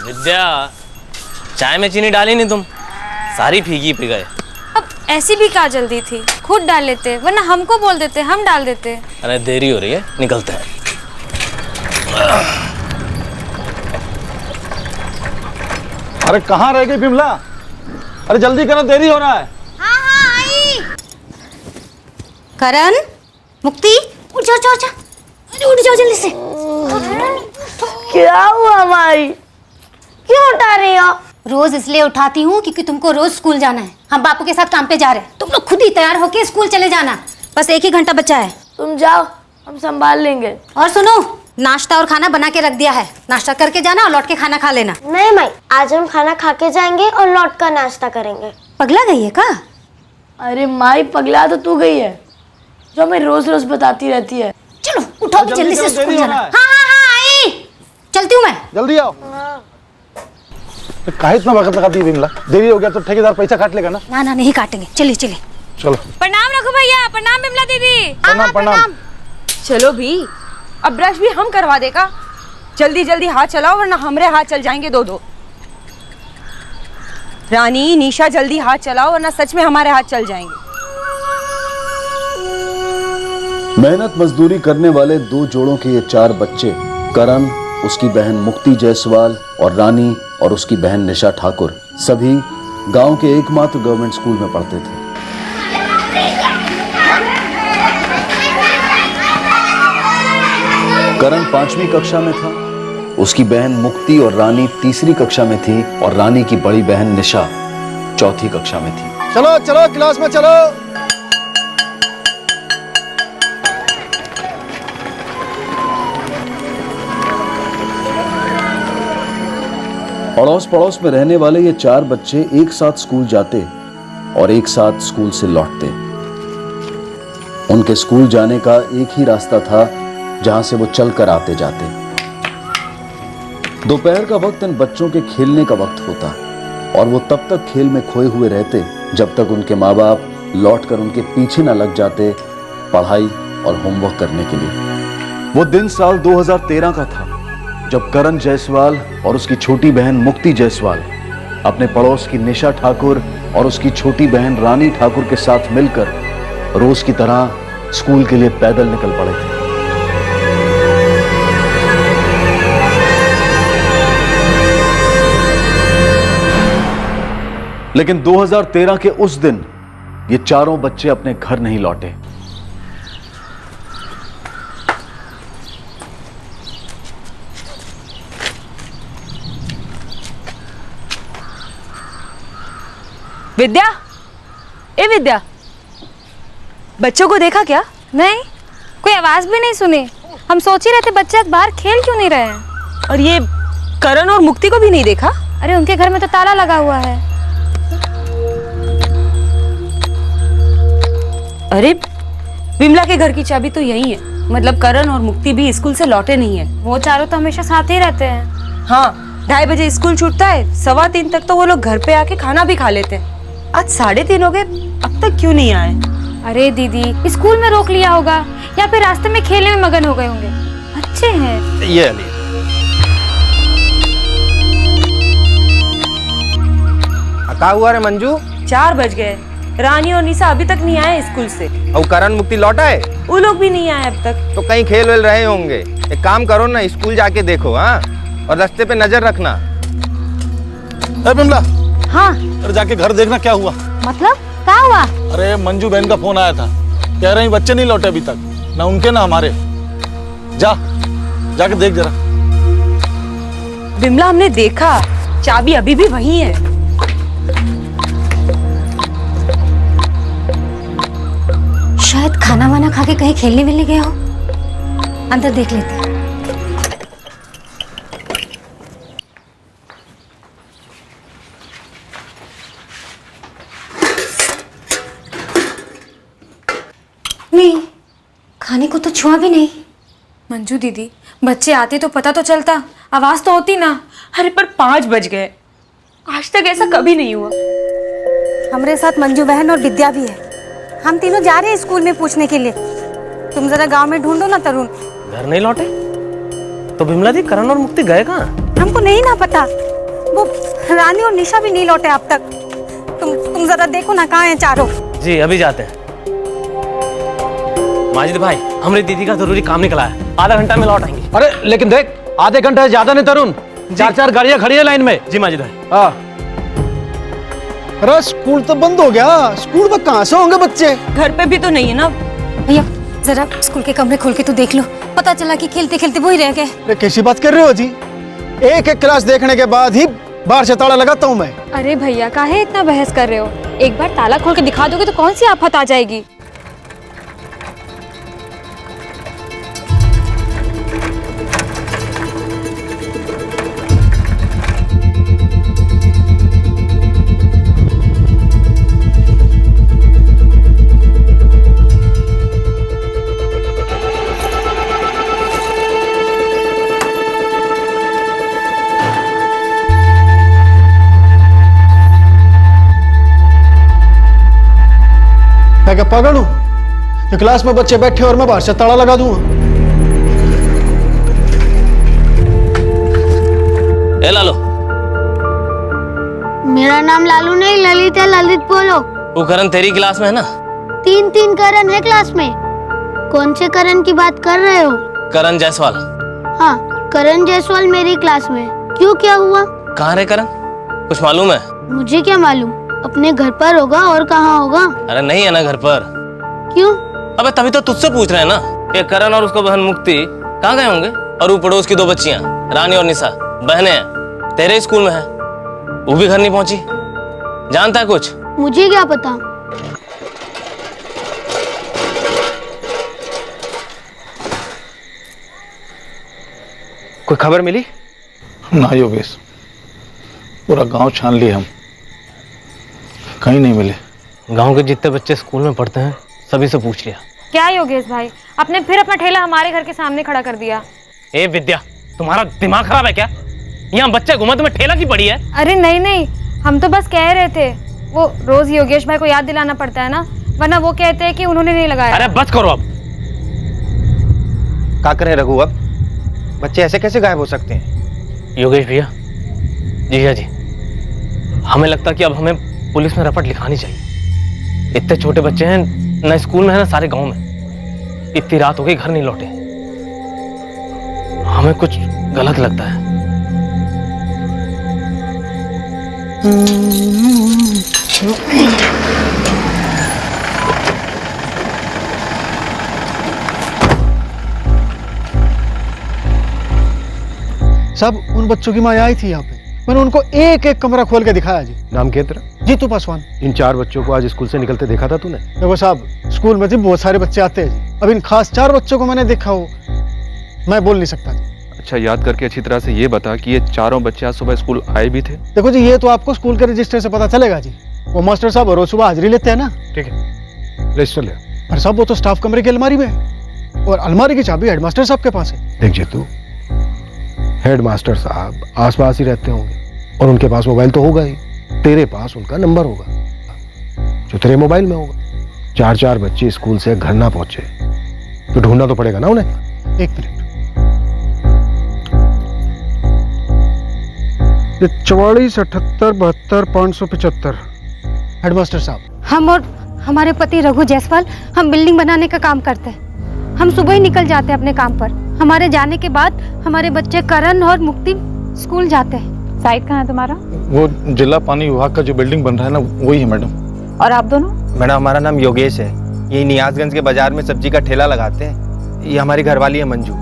[SPEAKER 18] विद्या, चाय में चीनी डाली नहीं तुम, सारी फीकी पी गए।
[SPEAKER 14] अब ऐसी भी क्या जल्दी थी, खुद डाल लेते, वरना हमको बोल देते, हम डाल देते।
[SPEAKER 18] अरे देरी हो रही है, निकलते हैं।
[SPEAKER 1] अरे कहाँ रह गई बिमला? अरे जल्दी करो, देरी हो रहा है।
[SPEAKER 24] हाँ हाँ आई। करण, मुक्ति, उठ जाओ जाओ जाओ, अरे उठ जाओ जल्दी से।
[SPEAKER 15] क्या हुआ माई, क्यों उठा रही हो?
[SPEAKER 24] रोज इसलिए उठाती हूँ क्योंकि तुमको रोज स्कूल जाना है। हम बापू के साथ काम पे जा रहे हैं, तुम लोग खुद ही तैयार होके स्कूल चले जाना। बस 1 ही घंटा बचा है।
[SPEAKER 15] तुम जाओ, हम संभाल लेंगे।
[SPEAKER 24] और सुनो, नाश्ता और खाना बना के रख दिया है, नाश्ता करके जाना और लौट के खाना खा लेना।
[SPEAKER 23] नहीं माई, आज हम खाना खा के जाएंगे और लौट कर नाश्ता करेंगे।
[SPEAKER 24] पगला गई है का?
[SPEAKER 7] अरे माई पगला तो तू गई है जो हमें रोज रोज बताती रहती है।
[SPEAKER 24] चलो उठो जल्दी से स्कूल जाना। हाँ हाँ हाँ आई चलती हूँ मैं।
[SPEAKER 17] जल्दी आओ। काहे इतना वक्त लगाती है विमला? देरी हो गया तो ठेकेदार पैसा काट लेगा ना।
[SPEAKER 24] ना ना नहीं काटेंगे, चलिए चलिए।
[SPEAKER 17] चलो।
[SPEAKER 14] प्रणाम रघु भैया। प्रणाम बिमला दीदी।
[SPEAKER 17] प्रणाम प्रणाम।
[SPEAKER 9] चलो भी, अब ब्रश भी हम करवा देगा। जल्दी जल्दी हाथ चलाओ वरना हमरे हाथ चल जाएंगे दो दो। रानी निशा जल्दी हाथ चलाओ वरना सच में हमारे हाथ चल जाएंगे।
[SPEAKER 1] मेहनत मजदूरी करने वाले 2 जोड़ों के ये 4 बच्चे, करण, उसकी बहन मुक्ति जायसवाल और रानी और उसकी बहन निशा ठाकुर, सभी गांव के एकमात्र गवर्नमेंट स्कूल में पढ़ते थे। करण 5वीं कक्षा में था, उसकी बहन मुक्ति और रानी 3री कक्षा में थी और रानी की बड़ी बहन निशा 4थी कक्षा में थी।
[SPEAKER 17] चलो चलो क्लास में चलो।
[SPEAKER 1] अड़ोस पड़ोस में रहने वाले ये 4 बच्चे एक साथ स्कूल जाते और एक साथ स्कूल से लौटते। उनके स्कूल जाने का एक ही रास्ता था जहां से वो चलकर आते जाते। दोपहर का वक्त इन बच्चों के खेलने का वक्त होता और वो तब तक खेल में खोए हुए रहते जब तक उनके माँ बाप लौटकर उनके पीछे न लग जाते पढ़ाई और होमवर्क करने के लिए। वो दिन साल 2013 का था जब करण जायसवाल और उसकी छोटी बहन मुक्ति जायसवाल अपने पड़ोस की निशा ठाकुर और उसकी छोटी बहन रानी ठाकुर के साथ मिलकर रोज की तरह स्कूल के लिए पैदल निकल पड़े थे। लेकिन 2013 के उस दिन ये चारों बच्चे अपने घर नहीं लौटे।
[SPEAKER 9] विद्या, ए विद्या, बच्चों को देखा क्या?
[SPEAKER 14] नहीं, कोई आवाज भी नहीं सुनी। हम सोच ही रहे थे बच्चे आज बाहर खेल क्यों नहीं रहे हैं।
[SPEAKER 9] और ये करण और मुक्ति को भी नहीं देखा?
[SPEAKER 14] अरे उनके घर में तो ताला लगा हुआ है।
[SPEAKER 9] अरे विमला के घर की चाबी तो यही है, मतलब करण और मुक्ति भी स्कूल से लौटे नहीं है।
[SPEAKER 14] वो चारों तो हमेशा साथ ही रहते हैं।
[SPEAKER 9] हाँ, 2:30 बजे स्कूल छूटता है, 3:15 तक तो वो लोग घर पे आके खाना भी खा लेते हैं। आज 3:30 हो गए, अब तक क्यों नहीं आए?
[SPEAKER 14] अरे दीदी, स्कूल में रोक लिया होगा या फिर रास्ते में खेलने में मगन हो गए होंगे। अच्छे हैं।
[SPEAKER 13] ये ली। क्या हुआ रे मंजू?
[SPEAKER 9] 4 बज गए, रानी और निशा अभी तक नहीं आए स्कूल से।
[SPEAKER 13] और करण मुक्ति लौटा है?
[SPEAKER 9] वो लोग भी नहीं आए अब तक।
[SPEAKER 13] तो कहीं खेल वेल रहे होंगे। एक काम करो ना, स्कूल जाके देखो। हाँ, और रास्ते पे नजर रखना।
[SPEAKER 17] बिमला,
[SPEAKER 14] हाँ
[SPEAKER 17] अरे जाके घर देखना क्या हुआ।
[SPEAKER 14] मतलब क्या हुआ?
[SPEAKER 17] अरे मंजू बहन का फोन आया था, कह रही बच्चे नहीं लौटे अभी तक, ना उनके ना हमारे। जाके देख जरा।
[SPEAKER 9] बिमला, हमने देखा, चाबी अभी भी वही है।
[SPEAKER 24] शायद खाना वाना खा के कहीं खेलने मिलने गए हो। अंदर देख लेते हैं। नहीं, खाने को तो छुआ भी नहीं।
[SPEAKER 14] मंजू दीदी, बच्चे आते तो पता तो चलता, आवाज तो होती ना।
[SPEAKER 9] अरे पर 5 बज गए, आज तक ऐसा कभी नहीं हुआ।
[SPEAKER 24] हमारे साथ मंजू बहन और विद्या भी है। हम तीनों जा रहे हैं स्कूल में पूछने के लिए। तुम जरा गांव में ढूंढो ना तरुण।
[SPEAKER 10] घर नहीं लौटे तो बिमला दी, करण और मुक्ति गए कहाँ?
[SPEAKER 24] हमको नहीं ना पता, वो रानी और निशा भी नहीं लौटे अब तक। तुम जरा देखो ना कहाँ हैं चारों।
[SPEAKER 10] जी अभी जाते हैं। माजिद भाई, हमारी दीदी का जरूरी काम निकला है, आधा घंटा में लौट आएंगे।
[SPEAKER 17] अरे लेकिन देख, आधे घंटे से ज्यादा नहीं तरुण, 4 गाड़ियां खड़ी है लाइन में।
[SPEAKER 10] जी माजिद भाई।
[SPEAKER 17] हाँ। अरे स्कूल तो बंद हो गया, स्कूल में कहाँ से होंगे बच्चे?
[SPEAKER 9] घर पे भी तो नहीं है ना।
[SPEAKER 24] भैया जरा स्कूल के कमरे खोल के तो देख लो, पता चला कि खेलते खेलते वो ही रह गए।
[SPEAKER 17] अरे कैसी बात कर रहे हो जी? एक क्लास देखने के बाद ही बाहर से ताला लगाता हूँ मैं।
[SPEAKER 14] अरे भैया, काहे इतना बहस कर रहे हो? एक बार ताला खोल के दिखा दोगे तो कौन सी आफत आ जाएगी।
[SPEAKER 12] मैं क्या पागल हूं? ये क्लास में बच्चे बैठे और मैं बाहर से ताला लगा दूंगा।
[SPEAKER 18] ए लालो,
[SPEAKER 23] मेरा नाम लालू नहीं ललित है, ललित बोलो।
[SPEAKER 18] वो करण तेरी क्लास में है ना?
[SPEAKER 23] 3 करण है क्लास में। कौन से करण की बात कर रहे हो?
[SPEAKER 18] करण जायसवाल।
[SPEAKER 23] हाँ, करण जायसवाल मेरी क्लास में। क्यों, क्या हुआ?
[SPEAKER 18] कहाँ रे करण? कुछ मालूम है?
[SPEAKER 23] मुझे क्या मालूम, अपने घर पर होगा और कहाँ होगा।
[SPEAKER 18] अरे नहीं है ना घर पर।
[SPEAKER 23] क्यों?
[SPEAKER 18] अबे तभी तो तुझसे पूछ रहे हैं ना। ये करण और उसका बहन मुक्ति कहाँ गए होंगे? और वो पड़ोस की 2 बच्चियां रानी और निशा बहनें हैं, तेरे स्कूल में है, वो भी घर नहीं पहुंची। जानता है कुछ?
[SPEAKER 23] मुझे क्या पता।
[SPEAKER 13] कोई खबर मिली?
[SPEAKER 4] ना योगेश, पूरा गांव छान लिए हम, कहीं नहीं मिले।
[SPEAKER 18] गांव के जितने बच्चे स्कूल में पढ़ते हैं सभी से पूछ लिया।
[SPEAKER 14] क्या योगेश भाई, आपने फिर अपना ठेला हमारे घर के सामने खड़ा कर दिया।
[SPEAKER 18] ए विद्या, तुम्हारा दिमाग खराब है क्या? यहाँ बच्चे घूमे, तुम्हें ठेला की पड़ी है?
[SPEAKER 14] अरे नहीं नहीं, हम तो बस कह रहे थे, वो रोज योगेश भाई को याद दिलाना पड़ता है ना, वरना वो कहते हैं कि उन्होंने नहीं लगाया।
[SPEAKER 18] अरे बस करो अब।
[SPEAKER 13] क्या करें रघु, अब बच्चे ऐसे कैसे गायब हो सकते हैं?
[SPEAKER 18] योगेश भैया, जीजा जी, हमें लगता कि अब हमें पुलिस में रिपोर्ट लिखानी चाहिए। इतने छोटे बच्चे हैं, ना स्कूल में है ना सारे गांव में। इतनी रात हो गई, घर नहीं लौटे, हमें कुछ गलत लगता है।
[SPEAKER 12] सब उन बच्चों की माँ आई थी यहाँ पे, मैंने उनको एक एक कमरा खोल के दिखाया जी।
[SPEAKER 3] नाम क्या तेरा?
[SPEAKER 12] जीतू पासवान।
[SPEAKER 3] इन 4 बच्चों को आज स्कूल से निकलते देखा था तूने?
[SPEAKER 12] देखो साहब, स्कूल में जी बहुत सारे बच्चे आते हैं जी, अब इन खास 4 बच्चों को मैंने देखा हो मैं बोल नहीं सकता जी।
[SPEAKER 8] अच्छा, याद करके अच्छी तरह से ये बता कि ये चारों बच्चे आज सुबह स्कूल आए भी थे?
[SPEAKER 12] देखो जी, ये तो आपको स्कूल के रजिस्टर से पता चलेगा जी, वो मास्टर साहब रोज सुबह हाजिरी लेते हैं ना।
[SPEAKER 3] ठीक है, रजिस्टर ले।
[SPEAKER 12] पर साहब वो तो स्टाफ कमरे की अलमारी में है, और अलमारी की चाबी हेडमास्टर साहब के पास है।
[SPEAKER 3] देख जीतू, हेडमास्टर साहब आसपास ही रहते होंगे और उनके पास मोबाइल तो होगा ही, तेरे पास उनका नंबर होगा जो तेरे मोबाइल में होगा। 4 बच्चे स्कूल से घर ना पहुंचे तो ढूंढना तो पड़ेगा ना उन्हें।
[SPEAKER 12] 1 मिनट, 44 78 72 575। हेडमास्टर साहब,
[SPEAKER 24] हम और हमारे पति रघु जायसवाल, हम बिल्डिंग बनाने का काम करते हैं। हम सुबह ही निकल जाते हैं अपने काम पर। हमारे जाने के बाद हमारे बच्चे करण और मुक्ति स्कूल जाते हैं।
[SPEAKER 11] साइट कहाँ है तुम्हारा?
[SPEAKER 4] वो जिला पानी विभाग का जो बिल्डिंग बन रहा है ना, वही है मैडम।
[SPEAKER 11] और आप दोनों?
[SPEAKER 13] मैडम, हमारा नाम योगेश है, ये नियाजगंज के बाजार में सब्जी का ठेला लगाते हैं। ये हमारी घरवाली है मंजू।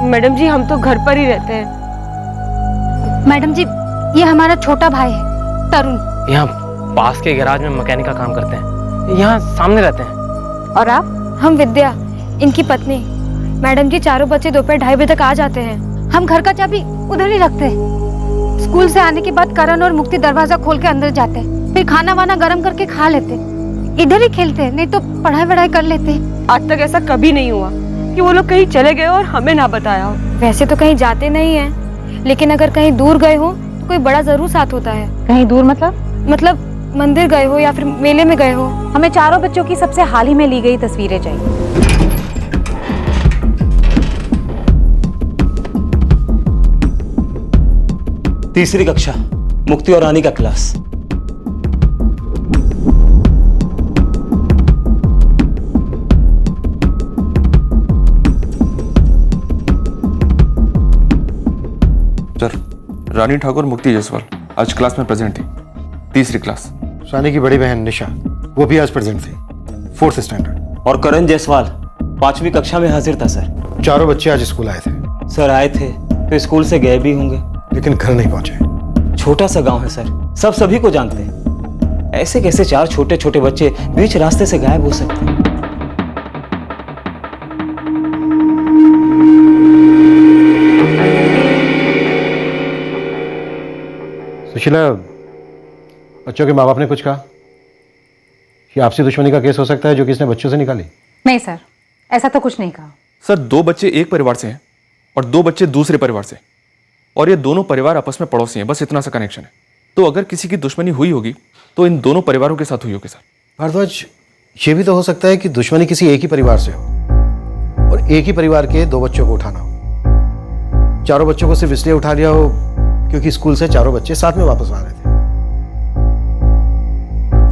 [SPEAKER 9] मैडम जी, हम तो घर पर ही रहते हैं।
[SPEAKER 24] मैडम जी, ये हमारा छोटा भाई है तरुण।
[SPEAKER 18] यहाँ पास के गैराज में मैकेनिक का काम करते हैं, यहाँ सामने रहते हैं।
[SPEAKER 14] और आप? हम विद्या, इनकी पत्नी। मैडम जी, चारों बच्चे दोपहर 2:30 बजे तक आ जाते हैं।
[SPEAKER 24] हम घर का चाबी उधर ही रखते हैं। स्कूल से आने के बाद करण और मुक्ति दरवाजा खोल के अंदर जाते हैं, फिर खाना वाना गर्म करके खा लेते, इधर ही खेलते हैं, नहीं तो पढ़ाई वढ़ाई कर लेते।
[SPEAKER 9] आज तक ऐसा कभी नहीं हुआ कि वो लोग कहीं चले गए और हमें ना बताया हो।
[SPEAKER 14] वैसे तो कहीं जाते नहीं हैं, लेकिन अगर कहीं दूर गए हो तो कोई बड़ा जरूर साथ होता है।
[SPEAKER 11] कहीं दूर मतलब
[SPEAKER 14] मंदिर गए हो या फिर मेले में गए हो।
[SPEAKER 11] हमें चारों बच्चों की सबसे हाल ही में ली गई तस्वीरें चाहिए।
[SPEAKER 16] तीसरी कक्षा, मुक्ति और रानी का क्लास।
[SPEAKER 8] सर, रानी ठाकुर मुक्ति जायसवाल आज क्लास में प्रेजेंट थी, तीसरी क्लास।
[SPEAKER 3] रानी की बड़ी बहन निशा, वो भी आज प्रेजेंट थी, 4th स्टैंडर्ड।
[SPEAKER 16] और करण जायसवाल 5वीं कक्षा में हाजिर था सर।
[SPEAKER 3] चारों बच्चे आज स्कूल आए थे।
[SPEAKER 16] सर आए थे तो स्कूल से गए भी होंगे,
[SPEAKER 3] लेकिन घर नहीं पहुंचे।
[SPEAKER 16] छोटा सा गांव है सर, सब सभी को जानते हैं। ऐसे कैसे 4 छोटे छोटे बच्चे बीच रास्ते से गायब हो सकते हैं?
[SPEAKER 3] सुशीला, बच्चों के माँ बाप ने कुछ कहा कि आपसी दुश्मनी का केस हो सकता है जो किसने बच्चों से निकाली?
[SPEAKER 11] नहीं सर, ऐसा तो कुछ नहीं कहा।
[SPEAKER 8] सर, 2 बच्चे एक परिवार से हैं और 2 बच्चे दूसरे परिवार से, और ये दोनों परिवार आपस में पड़ोसी हैं, बस इतना सा कनेक्शन है। तो अगर किसी की दुश्मनी हुई होगी तो इन दोनों परिवारों के साथ हुई होगी सर।
[SPEAKER 3] भारद्वाज, ये भी तो हो सकता है कि दुश्मनी किसी एक ही परिवार से हो और एक ही परिवार के 2 बच्चों को उठाना हो। चारों बच्चों को सिर्फ इसलिए उठा लिया हो क्योंकि स्कूल से चारों बच्चे साथ में वापस आ रहे थे।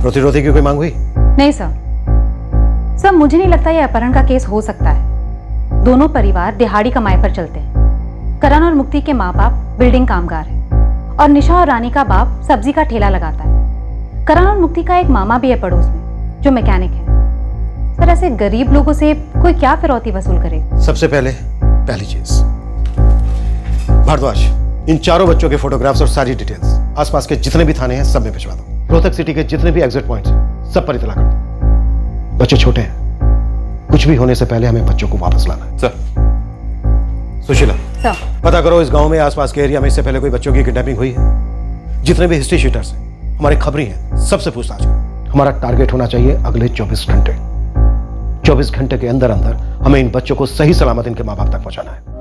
[SPEAKER 3] रोती रोती की कोई मांग हुई?
[SPEAKER 11] नहीं सर, मुझे नहीं लगता ये अपहरण का केस हो सकता है। दोनों परिवार दिहाड़ी कमाई पर चलते हैं। करण और मुक्ति के माँ बाप बिल्डिंग कामगार हैं और निशा और रानी का बाप सब्जी का ठेला लगाता है। करण और मुक्ति का एक मामा भी है पड़ोस में जो मैकेनिक है। सर, ऐसे गरीब लोगों से कोई क्या फिरौती वसूल करे?
[SPEAKER 3] सबसे पहली चीज, भारद्वाज, इन चारों बच्चों के फोटोग्राफ्स और सारी डिटेल्स आसपास के जितने भी थाने हैं सब में भिजवा दो। रोहतक सिटी के जितने भी एग्जिट पॉइंट्स हैं सब पर इतला कर दो। बच्चे छोटे हैं, कुछ भी होने से पहले हमें बच्चों को वापस लाना है।
[SPEAKER 8] सर।
[SPEAKER 3] सुशीला, पता करो इस गांव में आसपास के एरिया में इससे पहले कोई बच्चों की किडनैपिंग हुई है? जितने भी हिस्ट्री शीटर्स हैं, हमारे खबरी हैं, सबसे पूछताछ करो। हमारा टारगेट होना चाहिए अगले 24 घंटे। 24 घंटे के अंदर अंदर हमें इन बच्चों को सही सलामत इनके माँ बाप तक पहुंचाना है।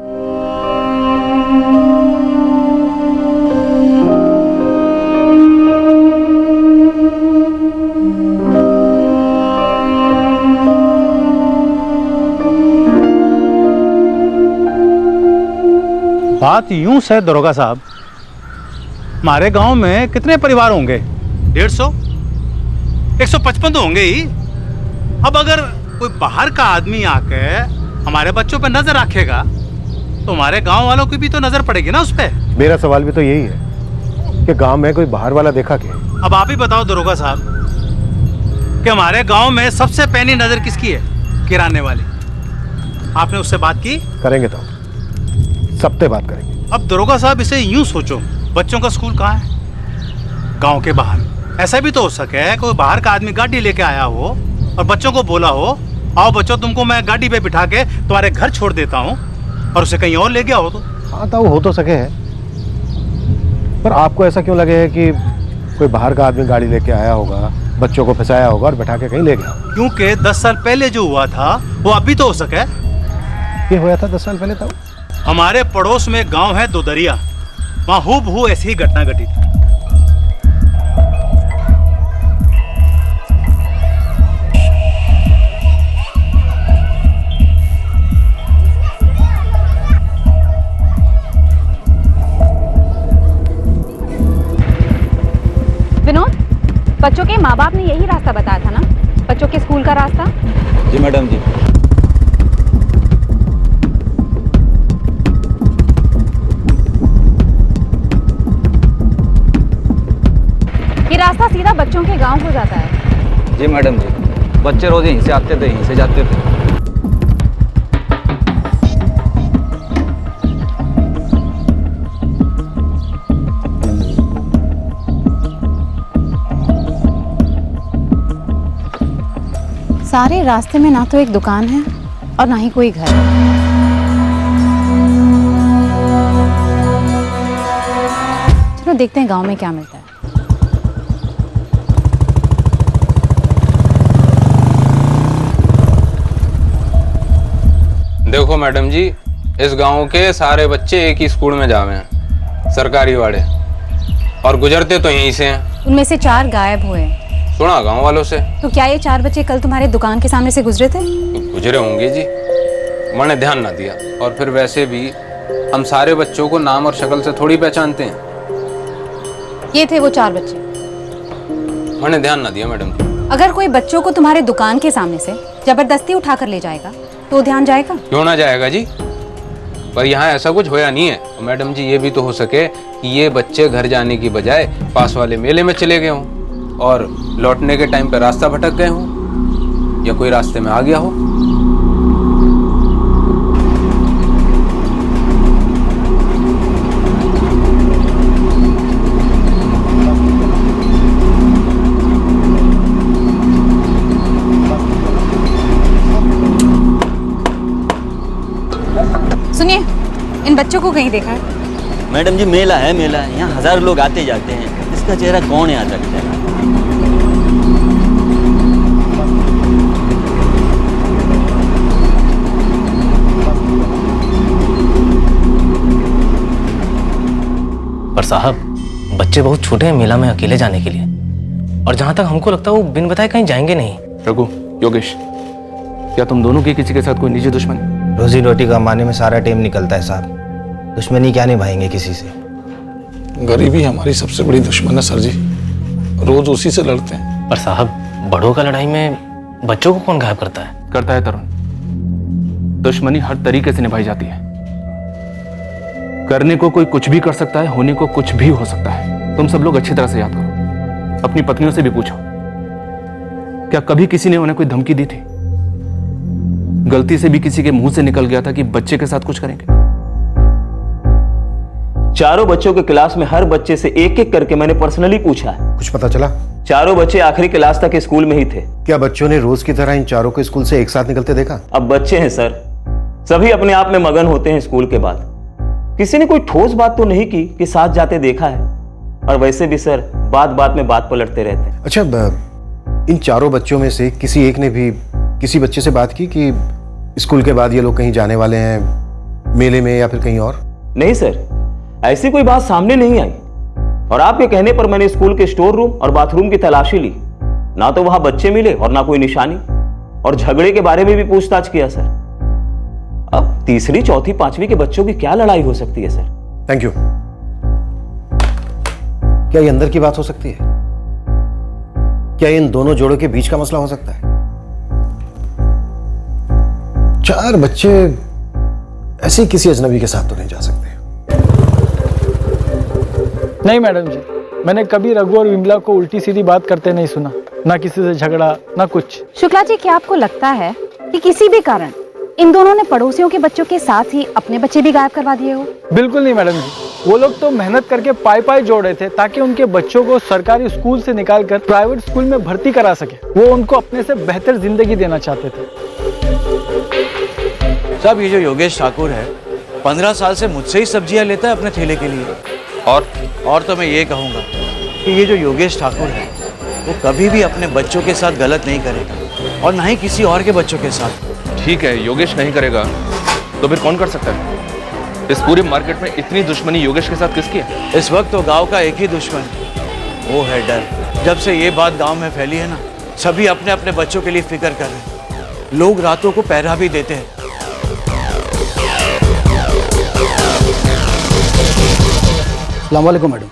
[SPEAKER 6] बात यूं है दरोगा साहब, हमारे गांव में कितने परिवार होंगे? 150, 155 तो होंगे ही। अब अगर कोई बाहर का आदमी आके हमारे बच्चों पे नजर रखेगा तो हमारे गांव वालों की भी तो नजर पड़ेगी ना उस पे।
[SPEAKER 3] मेरा सवाल भी तो यही है कि गांव में कोई बाहर वाला देखा क्या?
[SPEAKER 6] अब आप ही बताओ दरोगा साहब कि हमारे गांव में सबसे पैनी नजर किसकी है? किराने वाली। आपने उससे बात की?
[SPEAKER 3] करेंगे तो सबसे बात करेंगे।
[SPEAKER 6] अब दरोगा साहब इसे यूं सोचो, बच्चों का स्कूल कहाँ है? गांव के बाहर। ऐसा भी तो हो सके कोई बाहर का आदमी गाड़ी लेके आया हो और बच्चों को बोला हो, आओ बच्चों तुमको मैं गाड़ी पे बिठा के तुम्हारे घर छोड़ देता हूँ, और उसे कहीं और ले गया हो तो।
[SPEAKER 3] हाँ तो हो तो सके है, पर आपको ऐसा क्यों लगे है कि कोई बाहर का आदमी गाड़ी लेके आया होगा, बच्चों को फंसाया होगा और बिठा के कहीं ले गया?
[SPEAKER 6] क्योंकि 10 साल पहले जो हुआ था वो अभी तो हो सके।
[SPEAKER 3] ये हुआ था 10 साल पहले तब?
[SPEAKER 6] हमारे पड़ोस में गांव है दोदरिया, वहां हूबहू ऐसी ही घटना घटी थी।
[SPEAKER 11] विनोद, बच्चों के माँ बाप ने यही रास्ता बताया था ना, बच्चों के स्कूल का रास्ता?
[SPEAKER 16] जी मैडम जी।
[SPEAKER 11] ये रास्ता सीधा बच्चों के गांव को जाता है।
[SPEAKER 16] जी मैडम जी, बच्चे रोज यहीं से आते थे, यहीं से जाते थे।
[SPEAKER 11] सारे रास्ते में ना तो एक दुकान है और ना ही कोई घर। चलो देखते हैं गांव में क्या मिलता है।
[SPEAKER 13] देखो मैडम जी, इस गांव के सारे बच्चे एक ही स्कूल में जावे हैं, सरकारी वाले, और गुजरते तो यहीं से हैं।
[SPEAKER 11] उनमें से 4 गायब हुए हैं।
[SPEAKER 13] सुना गांव वालों से।
[SPEAKER 11] तो क्या ये 4 बच्चे कल तुम्हारे दुकान के सामने से गुजरे थे?
[SPEAKER 13] गुजरे होंगे जी, मैंने ध्यान ना दिया। और फिर वैसे भी हम सारे बच्चों को नाम और शक्ल से थोड़ी पहचानते हैं।
[SPEAKER 11] ये थे वो 4 बच्चे।
[SPEAKER 13] मैंने ध्यान ना दिया मैडम जी।
[SPEAKER 11] अगर कोई बच्चों को तुम्हारे दुकान के सामने से जबरदस्ती उठा कर ले जाएगा तो ध्यान जाएगा?
[SPEAKER 13] क्यों ना जाएगा जी, पर यहाँ ऐसा कुछ होया नहीं है। तो मैडम जी ये भी तो हो सके कि ये बच्चे घर जाने की बजाय पास वाले मेले में चले गए हों और लौटने के टाइम पर रास्ता भटक गए हों, या कोई रास्ते में आ गया हो।
[SPEAKER 11] सुनिए, इन बच्चों को कहीं देखा है?
[SPEAKER 16] मैडम जी मेला है, मेला है, यहाँ हजारों लोग आते जाते हैं। इसका चेहरा कौन याद रखता है?
[SPEAKER 18] पर साहब बच्चे बहुत छोटे हैं मेला में अकेले जाने के लिए, और जहाँ तक हमको लगता है वो बिन बताए कहीं जाएंगे नहीं।
[SPEAKER 8] रघु, योगेश, क्या तुम दोनों की किसी के साथ कोई निजी दुश्मनी?
[SPEAKER 19] रोजी रोटी कमाने में सारा टाइम निकलता है साहब, दुश्मनी क्या निभाएंगे किसी से।
[SPEAKER 4] गरीबी हमारी सबसे बड़ी दुश्मन है सर जी, रोज उसी से लड़ते हैं।
[SPEAKER 18] पर साहब, बड़ों का लड़ाई में बच्चों को कौन गायब करता है?
[SPEAKER 8] करता है तरुण। दुश्मनी हर तरीके से निभाई जाती है। करने को कोई कुछ भी कर सकता है, होने को कुछ भी हो सकता है। तुम सब लोग अच्छी तरह से याद करो, अपनी पत्नियों से भी पूछो, क्या कभी किसी ने उन्हें कोई धमकी दी थी? गलती से भी किसी के मुंह से निकल गया था कि बच्चे के साथ कुछ करेंगे?
[SPEAKER 16] चारों बच्चों के क्लास में हर बच्चे से एक एक करके मैंने पर्सनली पूछा है।
[SPEAKER 3] कुछ पता चला?
[SPEAKER 16] चारों बच्चे आखिरी क्लास तक स्कूल में ही थे।
[SPEAKER 3] क्या बच्चों ने रोज की तरह इन चारों को स्कूल से एक साथ निकलते देखा?
[SPEAKER 16] अब बच्चे हैं सर, सभी अपने आप में मगन होते हैं स्कूल के बाद। किसी ने कोई ठोस बात तो नहीं की कि साथ जाते देखा है, और वैसे भी सर बात बात में बात पलटते रहते हैं।
[SPEAKER 3] अच्छा, इन चारों बच्चों में से किसी एक ने भी किसी बच्चे से बात की कि स्कूल के बाद ये लोग कहीं जाने वाले हैं, मेले में या फिर कहीं और?
[SPEAKER 16] नहीं सर, ऐसी कोई बात सामने नहीं आई, और आपके कहने पर मैंने स्कूल के स्टोर रूम और बाथरूम की तलाशी ली, ना तो वहां बच्चे मिले और ना कोई निशानी, और झगड़े के बारे में भी पूछताछ किया सर। अब तीसरी, चौथी, पांचवी के बच्चों की क्या लड़ाई हो सकती है सर?
[SPEAKER 3] Thank you. क्या ये अंदर की बात हो सकती है? क्या इन दोनों जोड़ों के बीच का मसला हो सकता है? चार बच्चे ऐसे किसी अजनबी के साथ तो नहीं जा सकते।
[SPEAKER 20] नहीं मैडम जी, मैंने कभी रघु और विमला को उल्टी सीधी बात करते नहीं सुना, ना किसी से झगड़ा ना कुछ।
[SPEAKER 11] शुक्ला जी, क्या आपको लगता है कि किसी भी कारण इन दोनों ने पड़ोसियों के बच्चों के साथ ही अपने बच्चे भी गायब करवा दिए हो?
[SPEAKER 20] बिल्कुल नहीं मैडम जी, वो लोग तो मेहनत करके पाई जोड़ रहे थे ताकि उनके बच्चों को सरकारी स्कूल से निकालकर प्राइवेट स्कूल में भर्ती करा सके। वो उनको अपने से बेहतर जिंदगी देना चाहते थे।
[SPEAKER 21] साहब, ये जो योगेश ठाकुर है 15 साल से मुझसे ही सब्जियां लेता है अपने ठेले के लिए। और तो मैं ये कहूँगा कि ये जो योगेश ठाकुर है वो कभी भी अपने बच्चों के साथ गलत नहीं करेगा, और ना ही किसी और के बच्चों के साथ।
[SPEAKER 8] ठीक है, योगेश नहीं करेगा तो फिर कौन कर सकता है? इस पूरे मार्केट में इतनी दुश्मनी योगेश के साथ किसकी है?
[SPEAKER 21] इस वक्त तो गांव का एक ही दुश्मन, वो है डर। जब से ये बात गांव में फैली है ना, सभी अपने अपने बच्चों के लिए फिक्र कर रहे हैं। लोग रातों को पहरा भी देते हैं।
[SPEAKER 12] अस्सलाम वालेकुम मैडम।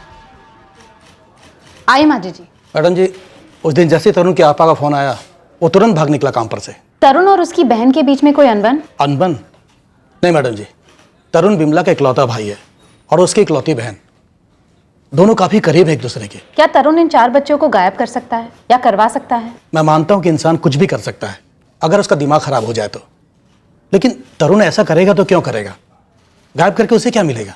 [SPEAKER 11] आइए माजी जी।
[SPEAKER 12] मैडम जी, उस दिन जैसे तरुण के आपा का फोन आया, वो तुरंत भाग निकला काम पर से।
[SPEAKER 11] तरुण और उसकी बहन के बीच में कोई अनबन?
[SPEAKER 12] अनबन? नहीं मैडम जी, तरुण बिमला का इकलौता भाई है और उसकी इकलौती बहन, दोनों काफी करीब है एक दूसरे के।
[SPEAKER 11] क्या तरुण इन चार बच्चों को गायब कर सकता है या करवा सकता है?
[SPEAKER 12] मैं मानता हूं कि इंसान कुछ भी कर सकता है अगर उसका दिमाग खराब हो जाए तो, लेकिन तरुण ऐसा करेगा तो क्यों करेगा? गायब करके उसे क्या मिलेगा?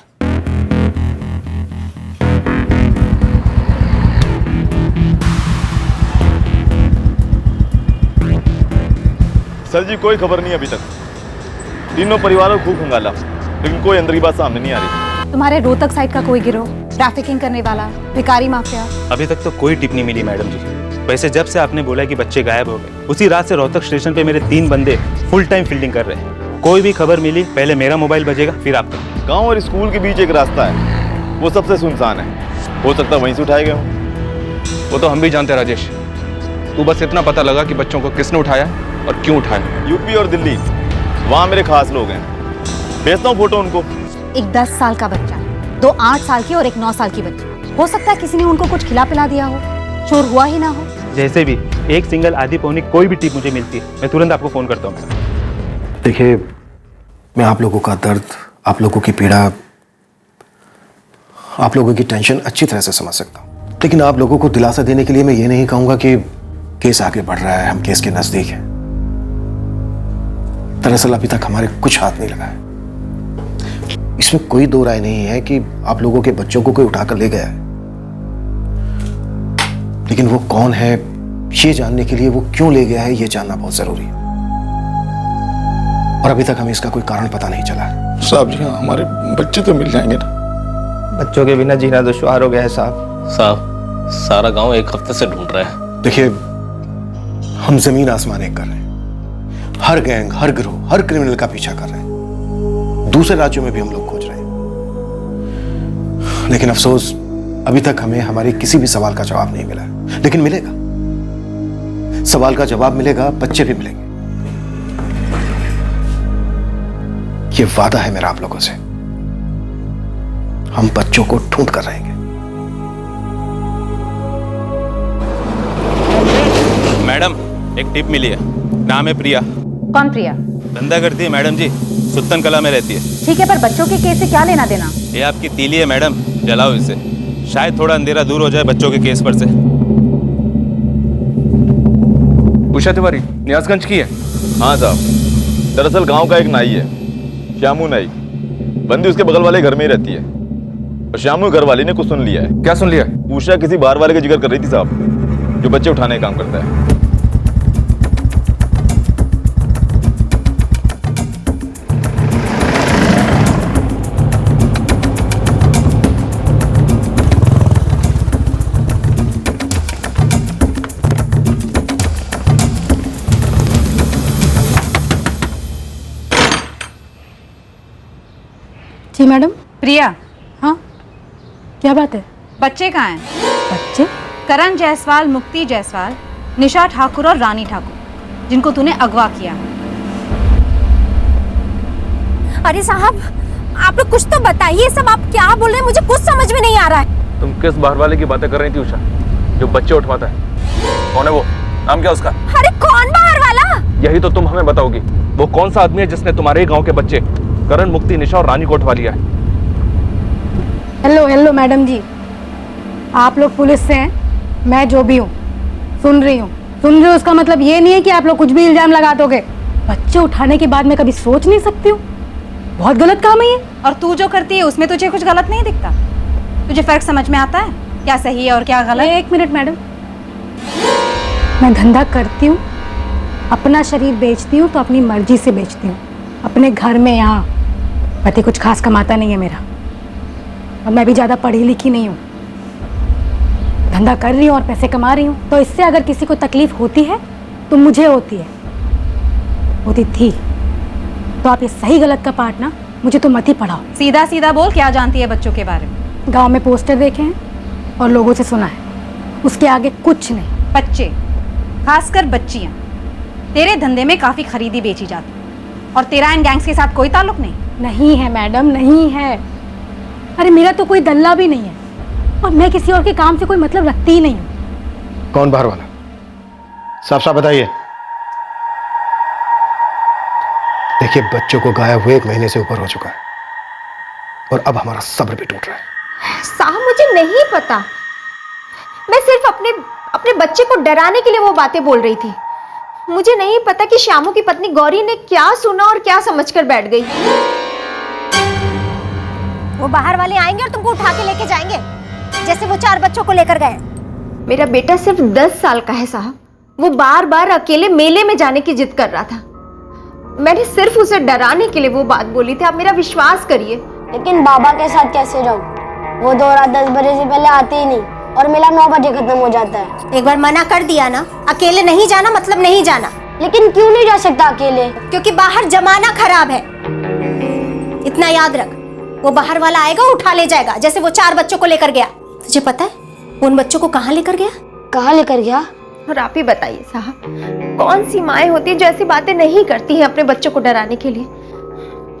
[SPEAKER 22] सर जी, कोई खबर नहीं अभी तक। तीनों परिवारों को खूब खंगाला, लेकिन कोई अंदर की बात सामने नहीं आ रही।
[SPEAKER 11] तुम्हारे रोहतक साइड का कोई गिरोह, ट्रैफिकिंग करने वाला, भिखारी माफिया?
[SPEAKER 25] अभी तक तो कोई टिप नहीं मिली मैडम जी। वैसे जब से आपने बोला कि बच्चे गायब हो गए, उसी रात से रोहतक स्टेशन पे मेरे 3 बंदे फुल टाइम फील्डिंग कर रहे हैं। कोई भी खबर मिली पहले मेरा मोबाइल बजेगा, फिर आपका।
[SPEAKER 22] गांव और स्कूल के बीच एक रास्ता है, वो सबसे सुनसान है। हो सकता है वहीं से उठाए गए हों।
[SPEAKER 8] वो तो हम भी जानते हैं राजेश, तू बस इतना पता लगा कि बच्चों को किसने उठाया और क्यों उठाया।
[SPEAKER 22] यूपी और दिल्ली, वहाँ मेरे खास लोग हैं, भेजता हूँ फोटो उनको।
[SPEAKER 11] एक 10 साल का बच्चा, 2 8 साल की और एक 9 साल की बच्ची। हो सकता है किसी ने उनको कुछ खिला पिला दिया हो, शोर हुआ ही ना हो।
[SPEAKER 25] जैसे भी एक सिंगल आधी पौनी कोई भी टिप मुझे मिलती है, मैं तुरंत आपको फोन करता हूँ।
[SPEAKER 3] देखिए, मैं आप लोगों का दर्द, आप लोगों की पीड़ा, आप लोगों की टेंशन अच्छी तरह से समझ सकता हूँ, लेकिन आप लोगों को दिलासा देने के लिए मैं ये नहीं कहूंगा कि केस आगे बढ़ रहा है, हम केस के नजदीक हैं। दरअसल अभी तक हमारे कुछ हाथ नहीं लगा है। इसमें कोई दो राय नहीं है कि आप लोगों के बच्चों को कोई उठाकर ले गया है, लेकिन वो कौन है ये जानने के लिए, वो क्यों ले गया है ये जानना बहुत जरूरी है, और अभी तक हमें इसका कोई कारण पता नहीं चला है।
[SPEAKER 4] साहब जी, हमारे बच्चे तो मिल जाएंगे ना?
[SPEAKER 19] बच्चों के बिना जीना दुश्वार हो गया है साहब।
[SPEAKER 18] सारा गांव एक हफ्ते से ढूंढ रहा है।
[SPEAKER 3] देखिए, हम जमीन आसमान एक कर रहे हैं, हर गैंग, हर गिरोह, हर क्रिमिनल का पीछा कर रहे हैं, दूसरे राज्यों में भी हम लोग खोज रहे हैं, लेकिन अफसोस अभी तक हमें हमारे किसी भी सवाल का जवाब नहीं मिला है। लेकिन मिलेगा, सवाल का जवाब मिलेगा, बच्चे भी मिलेंगे। ये वादा है मेरा आप लोगों से, हम बच्चों को ढूंढ कर रहेंगे।
[SPEAKER 25] मैडम, एक टिप मिली है, नाम है प्रिया।
[SPEAKER 11] कौन प्रिया?
[SPEAKER 25] धंधा करती है मैडम जी, सुल्तान कला में रहती है।
[SPEAKER 11] ठीक है, पर बच्चों के केस से क्या लेना देना?
[SPEAKER 25] ये आपकी तीली है मैडम, जलाओ इसे, शायद थोड़ा अंधेरा दूर हो जाए बच्चों के केस पर से।
[SPEAKER 8] उषा तिवारी न्यासगंज की है?
[SPEAKER 22] हाँ साहब, दरअसल गांव का एक नाई है, श्यामू नाई। बंदी उसके बगल वाले घर में ही रहती है, और श्यामू घर वाली ने कुछ सुन लिया है।
[SPEAKER 8] क्या सुन लिया?
[SPEAKER 22] उषा किसी बाहर वाले का जिक्र कर रही थी साहब, जो बच्चे उठाने का काम करता है।
[SPEAKER 11] जी मैडम।
[SPEAKER 9] प्रिया,
[SPEAKER 11] हाँ क्या बात है?
[SPEAKER 9] बच्चे कहाँ हैं?
[SPEAKER 11] बच्चे?
[SPEAKER 9] करण जायसवाल, मुक्ति जायसवाल, निशा ठाकुर और रानी ठाकुर, जिनको तूने अगवा किया।
[SPEAKER 24] अरे साहब, आप लोग कुछ तो बताइए, सब आप क्या बोल रहे हैं, मुझे कुछ समझ में नहीं आ रहा है।
[SPEAKER 8] तुम किस बाहर वाले की बातें कर रही थी उषा, जो बच्चे उठवाता है? कौन है वो? नाम क्या उसका?
[SPEAKER 24] अरे कौन बाहर वाला?
[SPEAKER 8] यही तो तुम हमें बताओगी। वो कौन सा आदमी है जिसने तुम्हारे ही गांव के बच्चे करण, मुक्ति, निशा और रानी को उठवा लिया है?
[SPEAKER 11] हेलो हेलो मैडम जी, आप लोग पुलिस से हैं, मैं जो भी हूँ सुन रही हूँ। उसका मतलब ये नहीं है कि आप लोग कुछ भी इल्जाम लगा दोगे। बच्चे उठाने के बाद मैं कभी सोच नहीं सकती हूँ, बहुत गलत काम है ये।
[SPEAKER 9] और तू जो करती है उसमें तुझे कुछ गलत नहीं दिखता? तुझे फर्क समझ में आता है क्या सही है और क्या गलत?
[SPEAKER 11] एक मिनट मैडम, मैं धंधा करती हूँ, अपना शरीर बेचती हूँ तो अपनी मर्जी से बेचती हूँ। अपने घर में यहाँ पति कुछ खास कमाता नहीं है मेरा, और मैं भी ज़्यादा पढ़ी लिखी नहीं हूँ। धंधा कर रही हूँ और पैसे कमा रही हूँ, तो इससे अगर किसी को तकलीफ होती है तो मुझे होती है, होती थी। तो आप ये सही गलत का पार्ट ना मुझे तो मत ही पढ़ाओ।
[SPEAKER 9] सीधा सीधा बोल, क्या जानती है बच्चों के बारे में?
[SPEAKER 11] गांव में पोस्टर देखे हैं और लोगों से सुना है, उसके आगे कुछ नहीं।
[SPEAKER 9] बच्चे, खासकर बच्चियाँ, तेरे धंधे में काफ़ी खरीदी बेची जाती, और तेरा इन गैंग्स के साथ कोई ताल्लुक नहीं?
[SPEAKER 11] नहीं है मैडम, नहीं है। अरे मेरा तो कोई दल्ला भी नहीं है, और मैं किसी और के काम से कोई मतलब रखती ही नहीं हूँ।
[SPEAKER 3] कौन बाहर वाला? साफ साफ बताइए। देखिए, बच्चों को गायब हुए 1 महीने से ऊपर हो चुका है, और अब हमारा सब्र भी टूट रहा है।
[SPEAKER 24] साहब मुझे नहीं पता, मैं सिर्फ अपने बच्चे को डराने के लिए वो बातें बोल रही थी। मुझे नहीं पता कि श्यामू की पत्नी गौरी ने क्या सुना और क्या समझकर बैठ गई। वो बाहर वाले आएंगे और तुमको उठा के लेके जाएंगे, जैसे वो 4 बच्चों को लेकर गए। मेरा बेटा सिर्फ 10 साल का है साहब, वो बार बार अकेले मेले में जाने की जिद कर रहा था। मैंने सिर्फ उसे डराने के लिए वो बात बोली थी, आप मेरा विश्वास करिए।
[SPEAKER 23] लेकिन बाबा के साथ कैसे जाऊं? वो तो रात 10 बजे से पहले आते ही नहीं, और मेला 9 बजे खत्म हो जाता है।
[SPEAKER 24] एक बार मना कर दिया ना, अकेले नहीं जाना मतलब नहीं जाना।
[SPEAKER 23] लेकिन क्यों नहीं जा सकता अकेले?
[SPEAKER 24] क्योंकि बाहर जमाना खराब है, इतना याद रख। वो बाहर वाला आएगा, उठा ले जाएगा, जैसे वो 4 बच्चों को लेकर गया। तुझे पता है उन बच्चों को कहाँ लेकर गया?
[SPEAKER 23] कहाँ लेकर गया?
[SPEAKER 24] और आप ही बताइए साहब, कौन सी माएँ होती है जो ऐसी बातें नहीं करती हैं अपने बच्चों को डराने के लिए।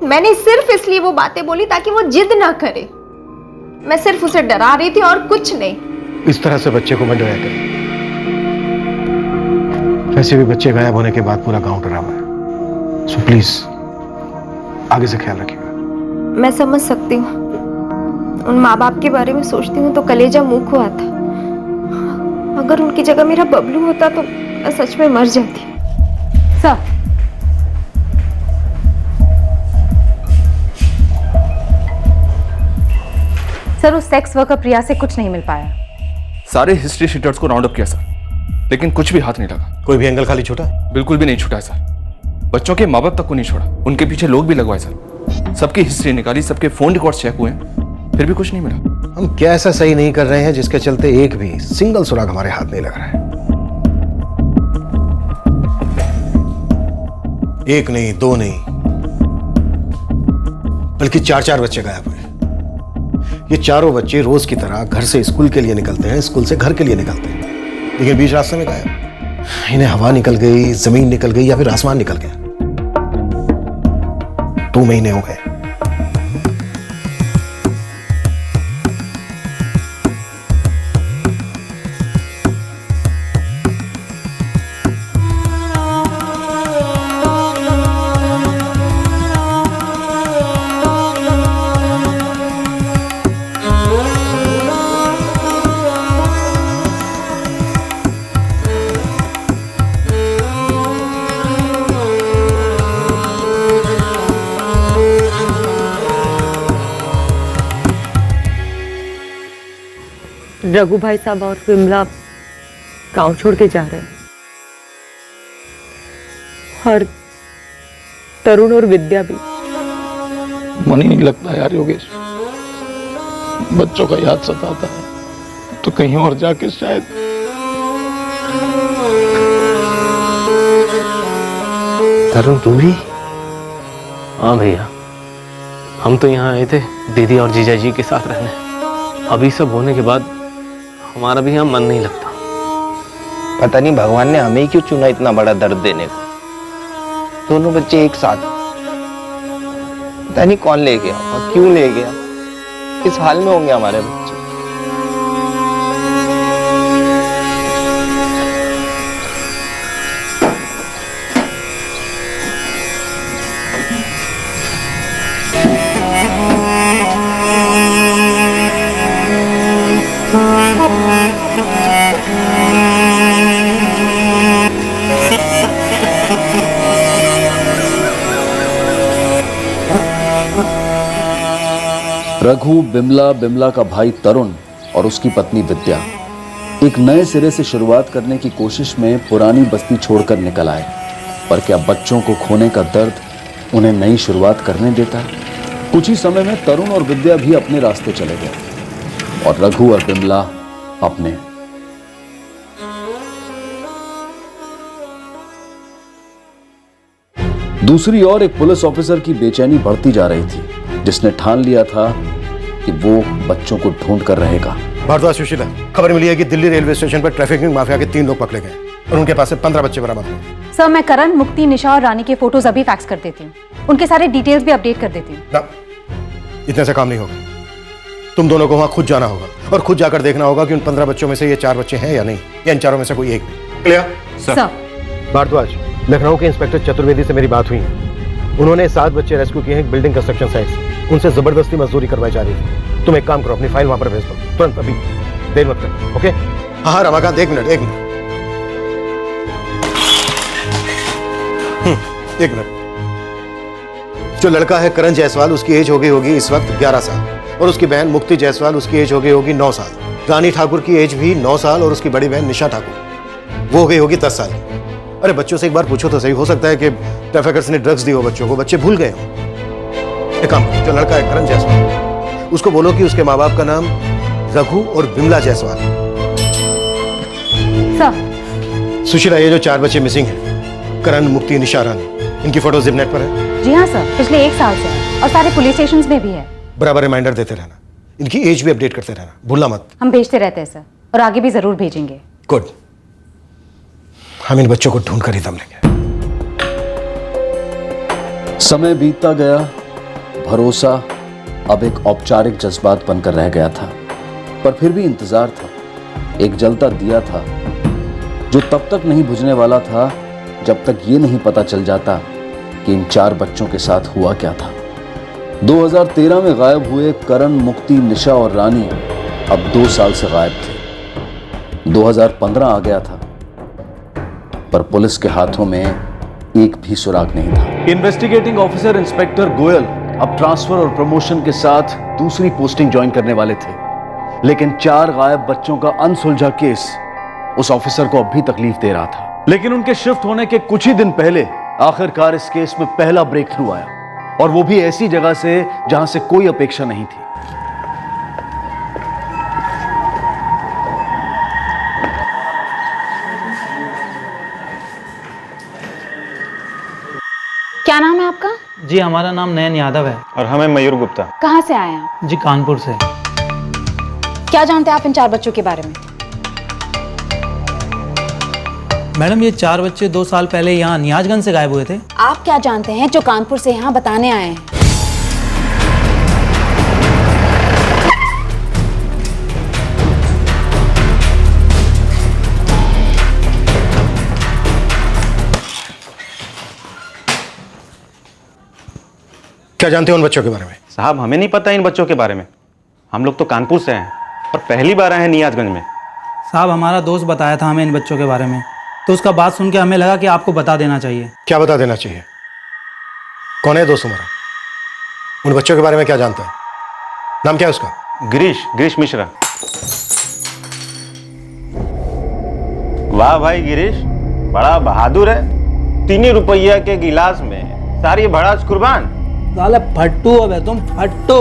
[SPEAKER 24] मैंने सिर्फ इसलिए वो बातें बोली ताकि वो जिद ना करे। मैं सिर्फ उसे डरा रही थी और कुछ नहीं।
[SPEAKER 3] इस तरह से बच्चे को मत डराया करें। वैसे भी बच्चे गायब होने के बाद पूरा गांव डरा हुआ है, सो प्लीज आगे से ख्याल रखिएगा।
[SPEAKER 24] मैं समझ सकती हूँ, उन माँ बाप के बारे में सोचती हूँ तो कलेजा मुंह को आता। अगर उनकी जगह मेरा बबलू होता तो मैं सच में मर जाती।
[SPEAKER 11] सर, सर उस सेक्स वर्कर प्रिया से कुछ नहीं मिल पाया।
[SPEAKER 8] सारे हिस्ट्री शीटर्स को राउंड अप किया सर, लेकिन कुछ भी हाथ नहीं लगा।
[SPEAKER 3] कोई भी एंगल खाली छूटा?
[SPEAKER 8] बिल्कुल भी नहीं छूटा है सर। बच्चों के माँ बाप तक को नहीं छोड़ा, उनके पीछे लोग भी लगवाए सर। सबकी हिस्ट्री निकाली, सबके फोन रिकॉर्ड्स चेक हुए, फिर भी कुछ नहीं मिला।
[SPEAKER 3] हम क्या ऐसा सही नहीं कर रहे हैं जिसके चलते एक भी सिंगल सुराग हमारे हाथ नहीं लग रहा है? 1 नहीं, 2 नहीं, बल्कि 4-4 बच्चे गायब हुए। ये चारों बच्चे रोज की तरह घर से स्कूल के लिए निकलते हैं, स्कूल से घर के लिए निकलते हैं, लेकिन बीच रास्ते में गायब। इन्हें हवा निकल गई, जमीन निकल गई या फिर आसमान निकल गया। 2 महीने हो गए।
[SPEAKER 1] रघु भाई साहब और विमला गांव छोड़ के जा रहे हैं और तरुण और विद्या भी।
[SPEAKER 4] मन ही नहीं लगता यार योगेश, बच्चों का याद सताता है तो कहीं और जाके शायद।
[SPEAKER 10] तरुण तू भी? हाँ भैया, हम तो यहाँ आए थे दीदी और जीजा जी के साथ रहने। अभी सब होने के बाद हमारा भी यहाँ मन नहीं लगता।
[SPEAKER 19] पता नहीं भगवान ने हमें ही क्यों चुना इतना बड़ा दर्द देने को। दोनों बच्चे एक साथ, पता नहीं कौन ले गया और क्यों ले गया। किस हाल में होंगे हमारे बच्चे।
[SPEAKER 2] रघु, बिमला, बिमला का भाई तरुण और उसकी पत्नी विद्या एक नए सिरे से शुरुआत करने की कोशिश में पुरानी बस्ती छोड़कर निकल आए। पर क्या बच्चों को खोने का दर्द उन्हें नई शुरुआत करने देता है? कुछ ही समय में तरुण और विद्या भी अपने रास्ते चले गए और रघु और बिमला अपने। दूसरी ओर एक पुलिस ऑफिसर की बेचैनी बढ़ती जा रही थी, जिसने ठान लिया था कि वो बच्चों को ढूंढ कर रहेगा।
[SPEAKER 3] भारद्वाज सुशीला, खबर मिली है कि दिल्ली रेलवे स्टेशन पर ट्रैफिकिंग माफिया के 3 लोग पकड़े गए और उनके पास से 15 बच्चे बरामद हुए।
[SPEAKER 11] सर, मैं करण, मुक्ति, निशा और रानी के फोटोज अभी फैक्स कर देती हूँ। उनके सारे डिटेल्स भी अपडेट कर देती हूँ।
[SPEAKER 3] ना, इतने से काम नहीं होगा। तुम दोनों को वहां खुद जाना होगा और खुद जाकर देखना होगा कि उन 15 बच्चों में से ये 4 बच्चे हैं या नहीं, या इन 4 में से कोई एक भी। Clear
[SPEAKER 11] sir.
[SPEAKER 3] भारद्वाज, लखनऊ के इंस्पेक्टर चतुर्वेदी से मेरी बात हुई है। उन्होंने 7 बच्चे रेस्क्यू किए हैं बिल्डिंग कंस्ट्रक्शन साइट से। उनसे जबरदस्ती मजदूरी करवाई जा रही थी। तुम एक काम करो, अपनी फाइल वहां पर भेज दो तुरंत, अभी देर मत करो। ओके? हाँ रमाकांत, एक मिनट। जो लड़का है करण जायसवाल, उसकी एज हो गई होगी इस वक्त 11 साल और उसकी बहन मुक्ति जायसवाल, उसकी एज हो गई होगी 9 साल। रानी ठाकुर की एज भी 9 साल और उसकी बड़ी बहन निशा ठाकुर, वो हो गई होगी 10 साल। अरे बच्चों से एक बार पूछो तो सही, हो सकता है कि ट्रैफिकर्स ने ड्रग्स दी हो बच्चों को, बच्चे भूल गए हो। एक काम करो, जो लड़का है करण जायसवाल, उसको बोलो कि उसके माँ बाप का नाम रघु और बिमला जायसवाल।
[SPEAKER 11] सर।
[SPEAKER 3] सुशीला, ये जो 4 बच्चे मिसिंग हैं, करण, मुक्ति, निशा, रानी, इनकी फोटो जिपनेट पर है?
[SPEAKER 11] जी हाँ सर, पिछले 1 साल से है और सारे पुलिस स्टेशन में भी है।
[SPEAKER 3] बराबर रिमाइंडर देते रहना, इनकी एज भी अपडेट करते रहना, भूलना मत।
[SPEAKER 11] हम भेजते रहते हैं सर, और आगे भी जरूर भेजेंगे।
[SPEAKER 3] गुड। हम इन बच्चों को ढूंढ कर ही दम लेंगे।
[SPEAKER 2] समय बीतता गया, भरोसा अब एक औपचारिक जज्बात बनकर रह गया था, पर फिर भी इंतजार था। एक जलता दिया था जो तब तक नहीं बुझने वाला था जब तक ये नहीं पता चल जाता कि इन 4 बच्चों के साथ हुआ क्या था। 2013 में गायब हुए करण, मुक्ति, निशा और रानी अब 2 साल से गायब थे। 2015 आ गया था, पर पुलिस के हाथों में एक भी सुराग नहीं था। इन्वेस्टिगेटिंग ऑफिसर इंस्पेक्टर गोयल अब ट्रांसफर और प्रमोशन के साथ दूसरी पोस्टिंग ज्वाइन करने वाले थे, लेकिन 4 गायब बच्चों का अनसुलझा केस उस ऑफिसर को अब भी तकलीफ दे रहा था। लेकिन उनके शिफ्ट होने के कुछ ही दिन पहले आखिरकार इस केस में पहला ब्रेक थ्रू आया, और वो भी ऐसी जगह से जहां से कोई अपेक्षा नहीं थी।
[SPEAKER 11] क्या नाम है आपका?
[SPEAKER 20] जी, हमारा नाम नयन यादव है।
[SPEAKER 25] और हमें मयूर गुप्ता।
[SPEAKER 11] कहाँ से आए आप?
[SPEAKER 20] जी, कानपुर से।
[SPEAKER 11] क्या जानते हैं आप इन 4 बच्चों के बारे में?
[SPEAKER 5] मैडम ये 4 बच्चे 2 साल पहले यहाँ नियाजगंज से गायब हुए थे।
[SPEAKER 24] आप क्या जानते हैं जो कानपुर से यहाँ बताने आए हैं?
[SPEAKER 3] क्या जानते हो उन बच्चों के बारे में?
[SPEAKER 25] साहब हमें नहीं पता इन बच्चों के बारे में। हम लोग तो कानपुर से हैं और पहली बार आए हैं नियाजगंज में।
[SPEAKER 5] साहब हमारा दोस्त बताया था हमें इन बच्चों के बारे में, तो उसका बात सुन के हमें लगा कि आपको बता देना चाहिए।
[SPEAKER 3] क्या बता देना चाहिए? कौन है दोस्त तुम्हारा? उन बच्चों के बारे में क्या जानता है? नाम क्या है उसका?
[SPEAKER 25] गिरीश मिश्रा। वाह भाई गिरीश, बड़ा बहादुर है। 3 रुपया के गिलास में सारी भड़ास कुर्बान।
[SPEAKER 5] साले फट्टू अब है तुम, फट्टू।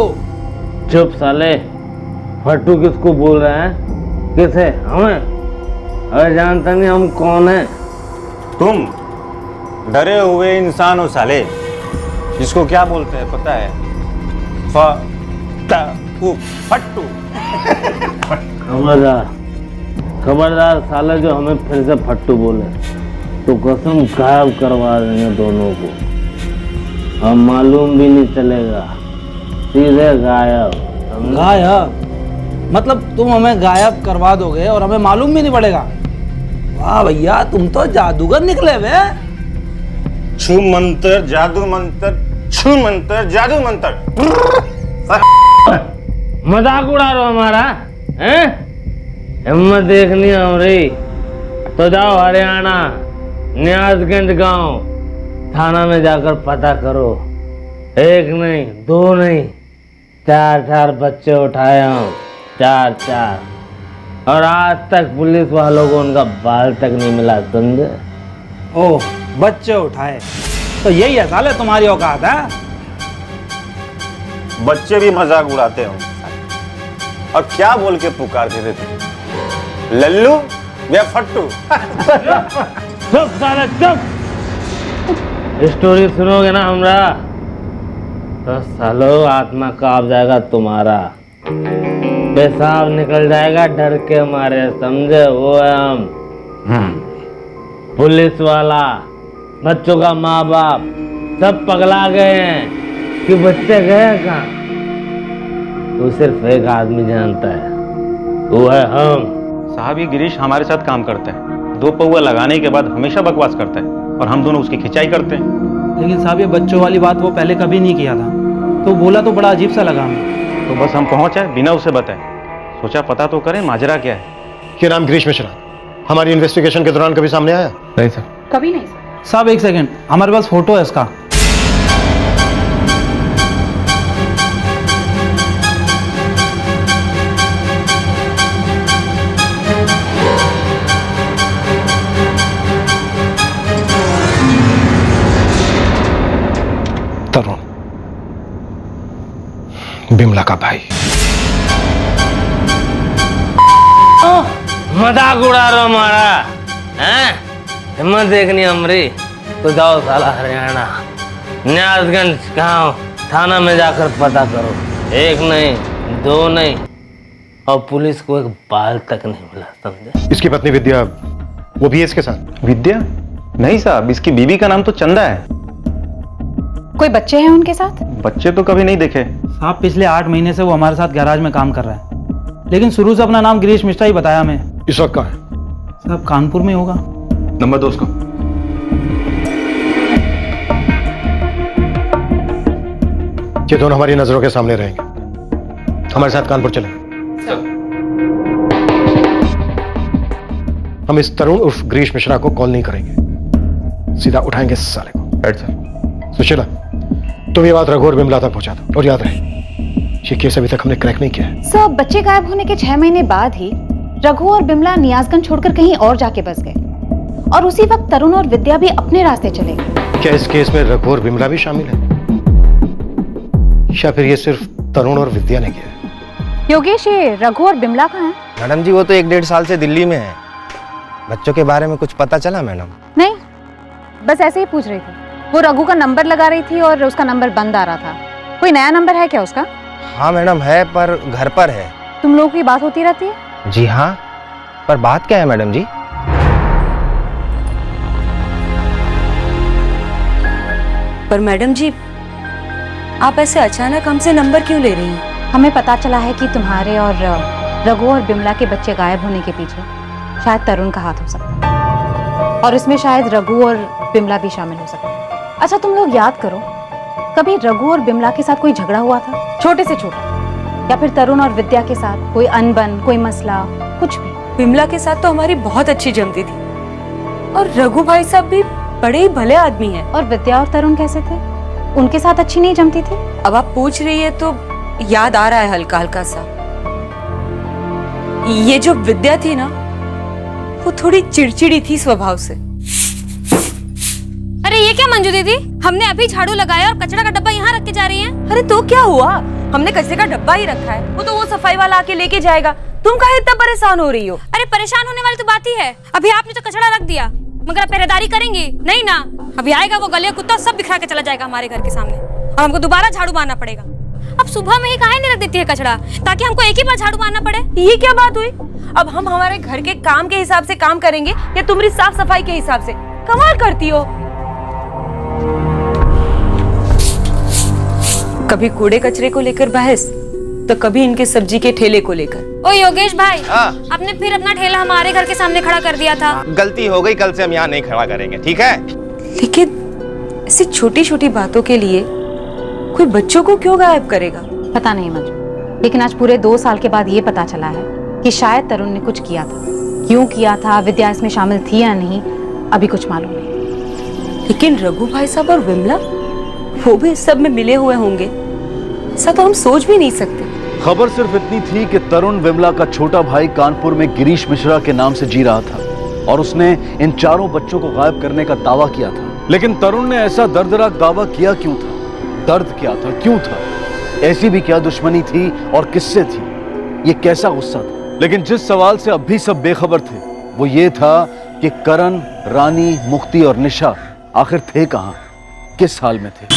[SPEAKER 10] चुप साले, फट्टू किसको बोल रहे हैं? किस है? हमें? अरे जानता नहीं हम कौन है?
[SPEAKER 25] तुम डरे हुए इंसान हो साले। इसको क्या बोलते हैं पता है? फट्टू।
[SPEAKER 10] खबरदार साले जो हमें फिर से फट्टू बोले तो कसम गायब करवा देंगे दोनों को। हम मालूम भी नहीं चलेगा, सीधे गायब।
[SPEAKER 5] गायब? मतलब तुम हमें गायब करवा दोगे और हमें मालूम भी नहीं पड़ेगा? वाह भैया, तुम तो जादूगर निकले बे।
[SPEAKER 25] छू मंत्र जादू मंत्र, छू मंत्र जादू मंत्र।
[SPEAKER 10] मजाक उड़ा रहे हो हमारा? हैं? हिम्मत देखनी हमारी तो जाओ हरियाणा नियाजगंज गांव थाना में जाकर पता करो। 1 नहीं 2 नहीं 4 बच्चे उठाए हम, 4 और आज तक पुलिस वालों को उनका बाल तक नहीं मिला, समझे?
[SPEAKER 5] ओह, बच्चे उठाए तो यही है साले तुम्हारी औकात है?
[SPEAKER 25] बच्चे भी मजाक उड़ाते हो। और क्या बोल के पुकारते थे तुम? लल्लू या फट्टू?
[SPEAKER 10] चुप साले चुप। स्टोरी सुनोगे ना हमरा तो सालो आत्मा कांप जाएगा तुम्हारा, पेशाब निकल जाएगा डर के मारे, समझे? वो है हम, पुलिस वाला, बच्चों का माँ बाप सब पगला गए हैं कि बच्चे गए कहाँ। वो सिर्फ एक आदमी जानता है, वो है हम।
[SPEAKER 25] साहब ये गिरीश हमारे साथ काम करता है। 2 पौवा लगाने के बाद हमेशा बकवास करता है और हम दोनों उसकी खिंचाई करते हैं।
[SPEAKER 5] लेकिन साहब ये बच्चों वाली बात वो पहले कभी नहीं किया था, तो बोला तो बड़ा अजीब सा लगा हमें।
[SPEAKER 25] तो बस हम पहुंच आए बिना उसे बताए, सोचा पता तो करें माजरा क्या है।
[SPEAKER 3] क्या नाम गिरीश मिश्रा हमारी इन्वेस्टिगेशन के दौरान कभी सामने आया?
[SPEAKER 25] नहीं सर।
[SPEAKER 11] कभी नहीं सर।
[SPEAKER 5] साहब 1 सेकंड, हमारे पास फोटो है इसका।
[SPEAKER 3] तरुण, बिमला का भाई।
[SPEAKER 10] मजाक उड़ा रहा हमारा? हैं? हिम्मत देखनी हमरी तो जाओ साला हरियाणा नियाजगंज गांव थाना में जाकर पता करो। 1 नहीं 2 नहीं और पुलिस को एक बाल तक नहीं मिला, समझे?
[SPEAKER 3] इसकी पत्नी विद्या वो भी है इसके साथ?
[SPEAKER 25] विद्या? नहीं साहब, इसकी बीवी का नाम तो चंदा है।
[SPEAKER 11] कोई बच्चे हैं उनके साथ?
[SPEAKER 25] बच्चे तो कभी नहीं देखे
[SPEAKER 5] साहब। पिछले 8 महीने से वो हमारे साथ गैराज में काम कर रहा है, लेकिन शुरू से अपना नाम गिरीश मिश्रा ही बताया हमें।
[SPEAKER 3] इस वक्त कहाँ है?
[SPEAKER 5] साहब कानपुर में होगा।
[SPEAKER 25] नंबर 2 उसको।
[SPEAKER 3] ये दोनों हमारी नजरों के सामने रहेंगे, हमारे साथ कानपुर चलेंगे। हम इस तरुण उर्फ गिरीश मिश्रा को कॉल नहीं करेंगे, सीधा उठाएंगे इस साले को।
[SPEAKER 25] Right sir.
[SPEAKER 3] सुशीला, तुम ये बात रघु और बिमला तक पहुंचा दो, और याद रहे ये केस अभी तक हमने क्रैक नहीं किया है।
[SPEAKER 11] सर, बच्चे गायब होने के 6 महीने बाद ही रघु और बिमला नियाजगंज छोड़कर कहीं और जाके बस गए, और उसी वक्त तरुण और विद्या भी अपने रास्ते चले गए।
[SPEAKER 3] क्या इस केस में रघु और बिमला भी शामिल है, या फिर ये सिर्फ तरुण और विद्या ने किया है?
[SPEAKER 11] योगेश, ये रघु और बिमला कहाँ हैं?
[SPEAKER 19] मैडम जी वो तो 1-1.5 साल से दिल्ली में है। बच्चों के बारे में कुछ पता चला मैडम?
[SPEAKER 11] नहीं, बस ऐसे ही पूछ रही थी। वो रघु का नंबर लगा रही थी और उसका नंबर बंद आ रहा था। कोई नया नंबर है क्या उसका?
[SPEAKER 19] हाँ मैडम है, पर घर पर है।
[SPEAKER 11] तुम लोगों की बात होती रहती है?
[SPEAKER 19] जी हाँ, पर बात क्या है मैडम जी?
[SPEAKER 9] पर मैडम जी, आप ऐसे अचानक हमसे नंबर क्यों ले रही हैं?
[SPEAKER 11] हमें पता चला है कि तुम्हारे और रघु और बिमला के बच्चे गायब होने के पीछे शायद तरुण का हाथ हो सकता है, और इसमें शायद रघु और बिमला भी शामिल हो सकते हैं। अच्छा, तुम लोग याद करो, कभी रघु और बिमला के साथ कोई झगड़ा हुआ था, छोटे से छोटा, या फिर तरुण और विद्या के साथ कोई अनबन, कोई मसला, कुछ भी?
[SPEAKER 9] बिमला के साथ तो हमारी बहुत अच्छी जमती थी, और रघु भाई साहब भी बड़े ही भले आदमी हैं।
[SPEAKER 11] और विद्या और तरुण कैसे थे? उनके साथ अच्छी नहीं जमती थी?
[SPEAKER 9] अब आप पूछ रही है तो याद आ रहा है हल्का हल्का सा। ये जो विद्या थी ना, वो थोड़ी चिड़चिड़ी थी स्वभाव से।
[SPEAKER 24] अरे ये क्या मंजू दीदी, हमने अभी झाड़ू लगाया और कचरा का डब्बा यहाँ रख के जा रही हैं।
[SPEAKER 9] अरे तो क्या हुआ, हमने कचरे का डब्बा ही रखा है, वो तो वो सफाई वाला आके लेके जाएगा। तुम काहे इतना परेशान हो रही हो?
[SPEAKER 24] अरे परेशान होने वाली तो बात ही है, अभी आपने तो कचरा रख दिया, मगर आप पहरेदारी करेंगी नहीं ना? अभी आएगा वो गले कुत्ता, सब बिखरा के चला जाएगा हमारे घर के सामने, और हमको दोबारा झाड़ू मारना पड़ेगा। अब सुबह में ही काहे नहीं रख देती है कचरा, ताकि हमको एक ही बार झाड़ू मारना पड़े?
[SPEAKER 9] ये क्या बात हुई? अब हम हमारे घर के काम के हिसाब से काम करेंगे या तुम्हारी साफ सफाई के हिसाब से? कमाल करती हो। कभी कूड़े कचरे को लेकर बहस, तो कभी इनके सब्जी के ठेले को लेकर।
[SPEAKER 24] ओ योगेश भाई, आपने फिर अपना ठेला हमारे घर के सामने खड़ा कर दिया था।
[SPEAKER 19] गलती हो गई, कल से हम यहाँ नहीं खड़ा करेंगे, ठीक है?
[SPEAKER 9] लेकिन ऐसी छोटी छोटी बातों के लिए कोई बच्चों को क्यों गायब करेगा?
[SPEAKER 11] पता नहीं मंजू, लेकिन आज पूरे 2 साल के बाद ये पता चला है कि शायद तरुण ने कुछ किया था। क्यों किया था, विद्या इसमें शामिल थी या नहीं, अभी कुछ मालूम नहीं।
[SPEAKER 9] लेकिन रघु भाई साहब और विमला, वो भी इस सब में मिले हुए होंगे, ऐसा तो हम सोच भी नहीं सकते।
[SPEAKER 2] खबर सिर्फ इतनी थी कि तरुण विमला का छोटा भाई कानपुर में गिरीश मिश्रा के नाम से जी रहा था और उसने इन चारों बच्चों को गायब करने का दावा किया था। लेकिन तरुण ने ऐसा दर्दनाक दावा किया क्यों था? दर्द क्या था, क्यों था? ऐसी भी क्या दुश्मनी थी और किससे थी? ये कैसा गुस्सा था? लेकिन जिस सवाल से अब भी सब बेखबर थे, वो ये था कि करण, रानी, मुक्ति और निशा आखिर थे कहां, किस हाल में थे?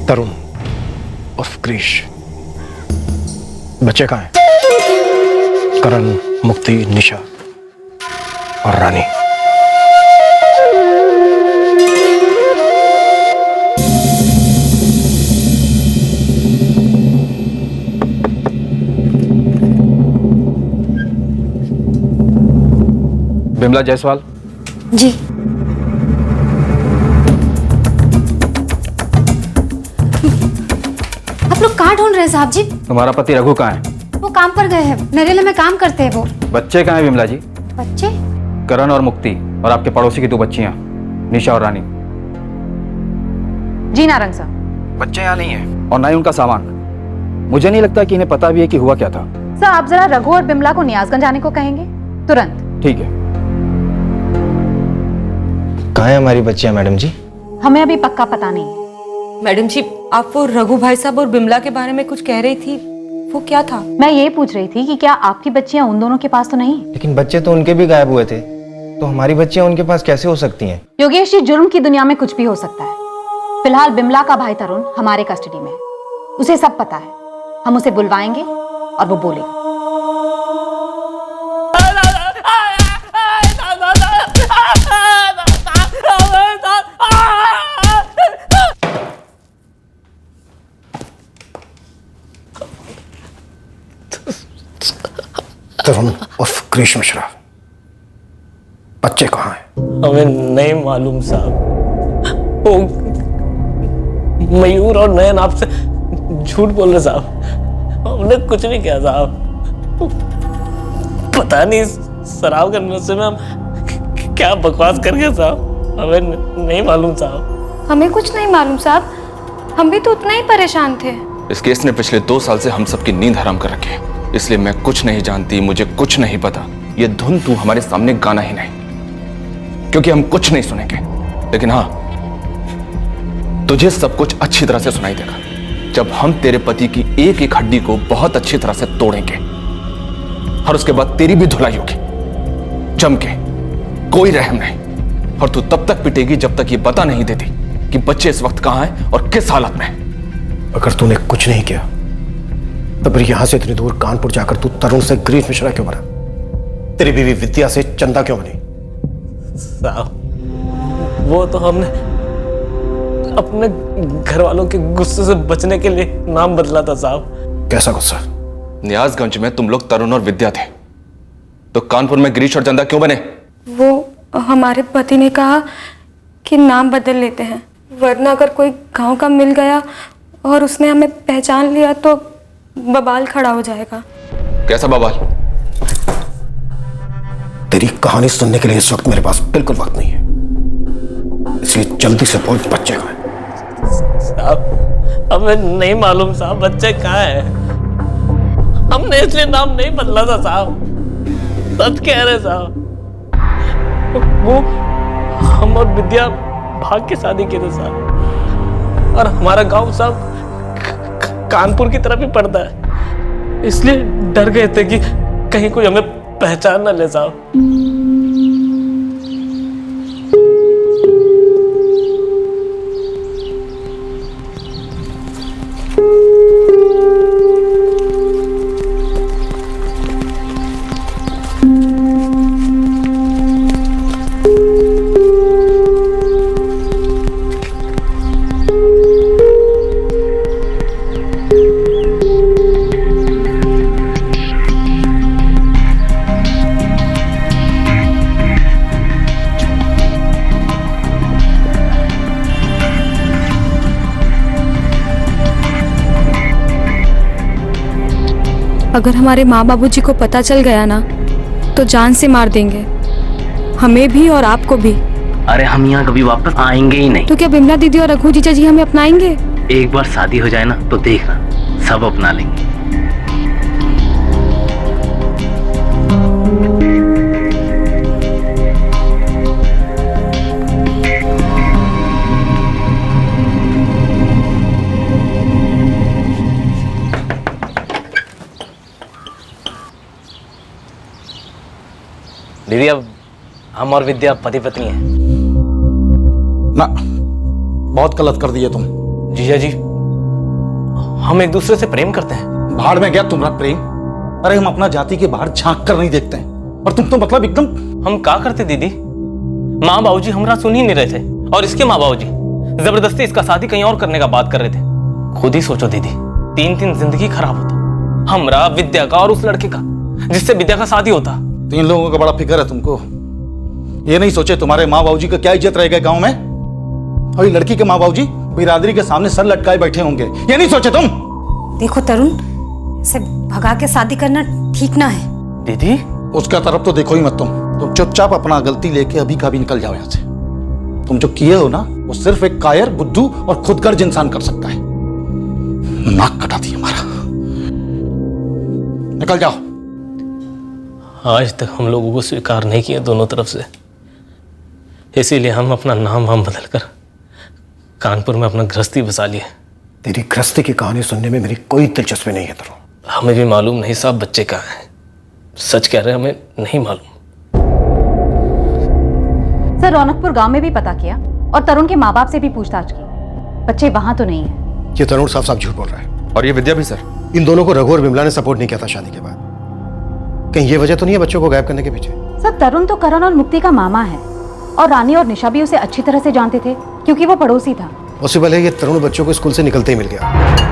[SPEAKER 3] तरुण उर्फ क्रिश, बच्चे कहाँ हैं? करण, मुक्ति, निशा और रानी।
[SPEAKER 8] बिमला जायसवाल।
[SPEAKER 24] जी। आप लोग कहाँ ढूंढ रहे हैं साहब जी?
[SPEAKER 8] तुम्हारा पति रघु कहाँ है?
[SPEAKER 24] वो काम पर गए हैं, नरेला में काम करते हैं वो।
[SPEAKER 8] बच्चे कहाँ हैं बिमला जी?
[SPEAKER 24] बच्चे?
[SPEAKER 8] करण और मुक्ति, और आपके पड़ोसी की 2 बच्चियां, निशा और रानी।
[SPEAKER 11] जी नारंग साहब,
[SPEAKER 8] बच्चे यहाँ नहीं है, और ना ही उनका सामान। मुझे नहीं लगता कि इन्हें पता भी है कि हुआ क्या था।
[SPEAKER 11] सर आप जरा रघु और बिमला को नियाजगंज आने को कहेंगे तुरंत।
[SPEAKER 8] ठीक है।
[SPEAKER 19] कहाँ है हमारी बच्चियां मैडम जी?
[SPEAKER 11] हमें अभी पक्का पता नहीं है।
[SPEAKER 9] मैडम जी, आप वो रघु भाई साहब और बिमला के बारे में कुछ कह रही थी, वो क्या था?
[SPEAKER 11] मैं ये पूछ रही थी कि क्या आपकी बच्चियां उन दोनों के पास तो नहीं?
[SPEAKER 19] लेकिन बच्चे तो उनके भी गायब हुए थे, तो हमारी बच्चियां उनके पास कैसे हो सकती हैं?
[SPEAKER 11] योगेश जी, जुर्म की दुनिया में कुछ भी हो सकता है। फिलहाल बिमला का भाई तरुण हमारे कस्टडी में है, उसे सब पता है। हम उसे बुलवाएंगे और वो बोलेगा।
[SPEAKER 3] तरुण उर्फ क्रिश मिश्रा, बच्चे कहाँ हैं?
[SPEAKER 10] हमें नहीं मालूम साहब, वो मयूर और नयन आपसे झूठ बोल रहे साहब, हमने कुछ नहीं किया साहब। पता नहीं शराब के नशे में हम क्या बकवास कर गए साहब, हमें नहीं मालूम साहब।
[SPEAKER 24] हमें कुछ नहीं मालूम साहब, हम भी तो उतना ही परेशान थे।
[SPEAKER 8] इस केस ने पिछले 2 साल से हम सबकी नींद हराम कर रखी है, इसलिए मैं कुछ नहीं जानती, मुझे कुछ नहीं पता। ये धुन तू हमारे सामने गाना ही नहीं, क्योंकि हम कुछ नहीं सुनेंगे। लेकिन हाँ, तुझे सब कुछ अच्छी तरह से सुनाई देगा जब हम तेरे पति की एक एक हड्डी को बहुत अच्छी तरह से तोड़ेंगे। और उसके बाद तेरी भी धुलाई होगी जम के, कोई रहम नहीं। और तू तब तक पिटेगी जब तक ये बता नहीं देती कि बच्चे इस वक्त कहां हैं और किस हालत में हैं।
[SPEAKER 3] अगर तूने कुछ नहीं किया तो फिर यहां से इतनी दूर कानपुर जाकर तू तरुण से गिरीश मिश्रा क्यों बना? तेरी बीवी विद्या से चंदा क्यों बनी?
[SPEAKER 10] साहब वो तो हमने अपने घर वालों के गुस्से से बचने के लिए नाम बदला था साहब।
[SPEAKER 3] कैसा गुस्सा?
[SPEAKER 8] न्यासगंज में तुम लोग तरुण और विद्या थे, तो कानपुर में गिरीश और चंदा क्यों बने?
[SPEAKER 9] वो हमारे पति ने कहा कि नाम बदल लेते हैं, वरना अगर कोई गांव का मिल गया और उसने हमें पहचान लिया तो बवाल खड़ा हो जाएगा।
[SPEAKER 8] कैसा बवाल?
[SPEAKER 3] तेरी कहानी सुनने के लिए इस वक्त मेरे पास बिल्कुल वक्त नहीं है, इसलिए जल्दी से बोल बच्चे कहाँ हैं?
[SPEAKER 10] साहब हमें नहीं मालूम साहब बच्चे कहाँ हैं। हमने इसलिए नाम नहीं बदला था साहब, सच कह रहे साहब। वो हम और विद्या भाग के शादी किए थे साहब, और हमारा गांव साहब कानपुर की तरफ ही पड़ता है, इसलिए डर गए थे कि कहीं कोई हमें पहचान ना ले साहब।
[SPEAKER 9] अगर हमारे माँ बाबूजी को पता चल गया ना तो जान से मार देंगे, हमें भी और आपको भी।
[SPEAKER 10] अरे हम यहाँ कभी वापस आएंगे ही नहीं।
[SPEAKER 9] तो क्या बिमला दीदी और रघु जीजा जी हमें अपनाएंगे?
[SPEAKER 10] एक बार शादी हो जाए ना तो देखना सब अपना लेंगे। दीदी अब हम और विद्या पति पत्नी हैं।
[SPEAKER 21] ना, बहुत गलत कर दिए तुम।
[SPEAKER 10] जीजा जी हम एक दूसरे से प्रेम करते हैं।
[SPEAKER 21] भाड़ में गया तुम्हारा प्रेम। अरे हम अपना जाति के बाहर झांक कर नहीं देखते हैं, और तुम तो मतलब एकदम।
[SPEAKER 10] हम क्या करते दीदी, माँ बाबूजी हमरा सुन ही नहीं रहे थे, और इसके माँ बाबूजी जबरदस्ती इसका शादी कहीं और करने का बात कर रहे थे। खुद ही सोचो दीदी, 3 जिंदगी खराब होता, हमरा, विद्या का और उस लड़के का जिससे विद्या का शादी होता।
[SPEAKER 21] 3 लोगों का बड़ा फिक्र है तुमको। ये नहीं सोचे तुम्हारे माँ बाबूजी का क्या इज्जत रहेगा गांव में, और ये लड़की के माँ बाबूजी बिरादरी के सामने सर लटकाए बैठे होंगे, ये नहीं सोचे तुम?
[SPEAKER 24] देखो तरुण, इसे भगा के शादी करना ठीक ना है।
[SPEAKER 21] दीदी उसका तरफ तो देखो ही मत तुम चुपचाप अपना गलती लेके अभी का भी निकल जाओ यहाँ से। तुम जो किए हो ना वो सिर्फ एक कायर, बुद्धू और खुदगर्ज इंसान कर सकता है। नाक कटा दी हमारा, निकल जाओ।
[SPEAKER 10] आज तक हम लोगों को स्वीकार नहीं किया दोनों तरफ से, इसीलिए हम अपना नाम बदलकर कानपुर में अपना गृहस्थी बसा लिए।
[SPEAKER 3] तेरी गृहस्थी की कहानी सुनने में मेरी कोई दिलचस्पी नहीं है तरुण।
[SPEAKER 10] हमें भी मालूम नहीं साहब बच्चे कहाँ हैं, सच कह रहे हैं, हमें नहीं मालूम।
[SPEAKER 11] सर रौनकपुर गांव में भी पता किया और तरुण के माँ बाप से भी पूछताछ की, बच्चे वहां तो नहीं है।
[SPEAKER 3] ये तरुण साफ साफ झूठ बोल रहा है।
[SPEAKER 8] और ये विद्या भी सर।
[SPEAKER 3] इन दोनों को रघु और विमला ने सपोर्ट नहीं किया था शादी के बाद। कहीं ये वजह तो नहीं है बच्चों को गायब करने के पीछे?
[SPEAKER 11] सर तरुण तो करण और मुक्ति का मामा है, और रानी और निशा भी उसे अच्छी तरह से जानते थे क्योंकि वो पड़ोसी था।
[SPEAKER 3] पॉसिबल है ये तरुण बच्चों को स्कूल से निकलते ही मिल गया।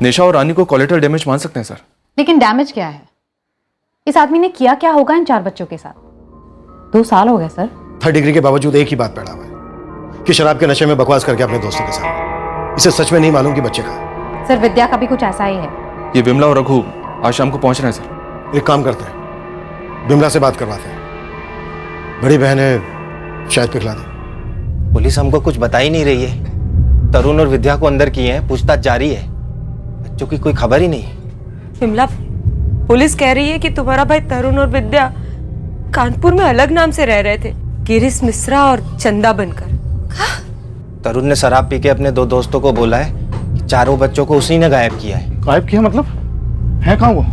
[SPEAKER 8] निशा और रानी को कोलेटरल डैमेज मान सकते हैं सर।
[SPEAKER 11] लेकिन डैमेज क्या है? इस आदमी ने किया क्या होगा इन 4 बच्चों के साथ? 2 साल हो गए सर।
[SPEAKER 3] 3rd डिग्री के बावजूद एक ही बात पैदा हुआ है कि शराब के नशे में बकवास करके अपने दोस्तों के साथ। इसे सच में नहीं मालूम कि बच्चे कहाँ।
[SPEAKER 11] सर विद्या का भी कुछ ऐसा ही है।
[SPEAKER 8] ये विमला और रघु आज शाम को पहुंच रहे हैं सर।
[SPEAKER 3] एक काम करते हैं, विमला से बात करवाते हैं। बड़ी बहन है, शायद पिघला दे।
[SPEAKER 19] पुलिस हमको कुछ बता ही नहीं रही है। तरुण और विद्या को अंदर किए हैं, पूछताछ जारी है। बच्चों की कोई खबर ही नहीं।
[SPEAKER 1] विमला, पुलिस कह रही है कि तुम्हारा भाई तरुण और विद्या कानपुर में अलग नाम से रह रहे थे, गिरीश मिश्रा और चंदा बनकर।
[SPEAKER 19] तरुण ने शराब पी के अपने 2 दोस्तों को बोला है कि चारों बच्चों को उसी ने गायब किया है।
[SPEAKER 25] गायब किया मतलब? है कहाँ वो?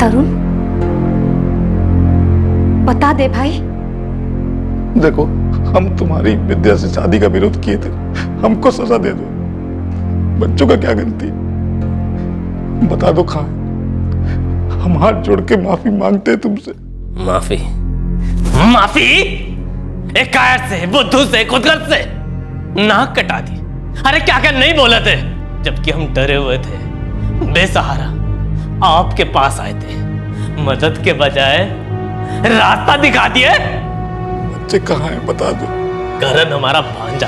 [SPEAKER 11] तरुण, बता दे भाई।
[SPEAKER 22] देखो, हम तुम्हारी विद्या से शादी का विरोध किए थे, हमको सजा दे दो। बच्चों का क्या गलती? बता दो कहाँ है? हम हाथ जोड़ के माफी मांगते हैं तुमसे।
[SPEAKER 10] माफी? माफी? एक कायर से, बुद्धू से, खुदगर्ज से नाक कटा दी। अरे क्या क्या नहीं बोले थे, जबकि हम डरे हुए थे, बेसहारा आपके पास आए थे, मदद के बजाय रास्ता दिखा दिए।
[SPEAKER 22] बच्चे कहाँ हैं बता दो।
[SPEAKER 10] करण हमारा भांजा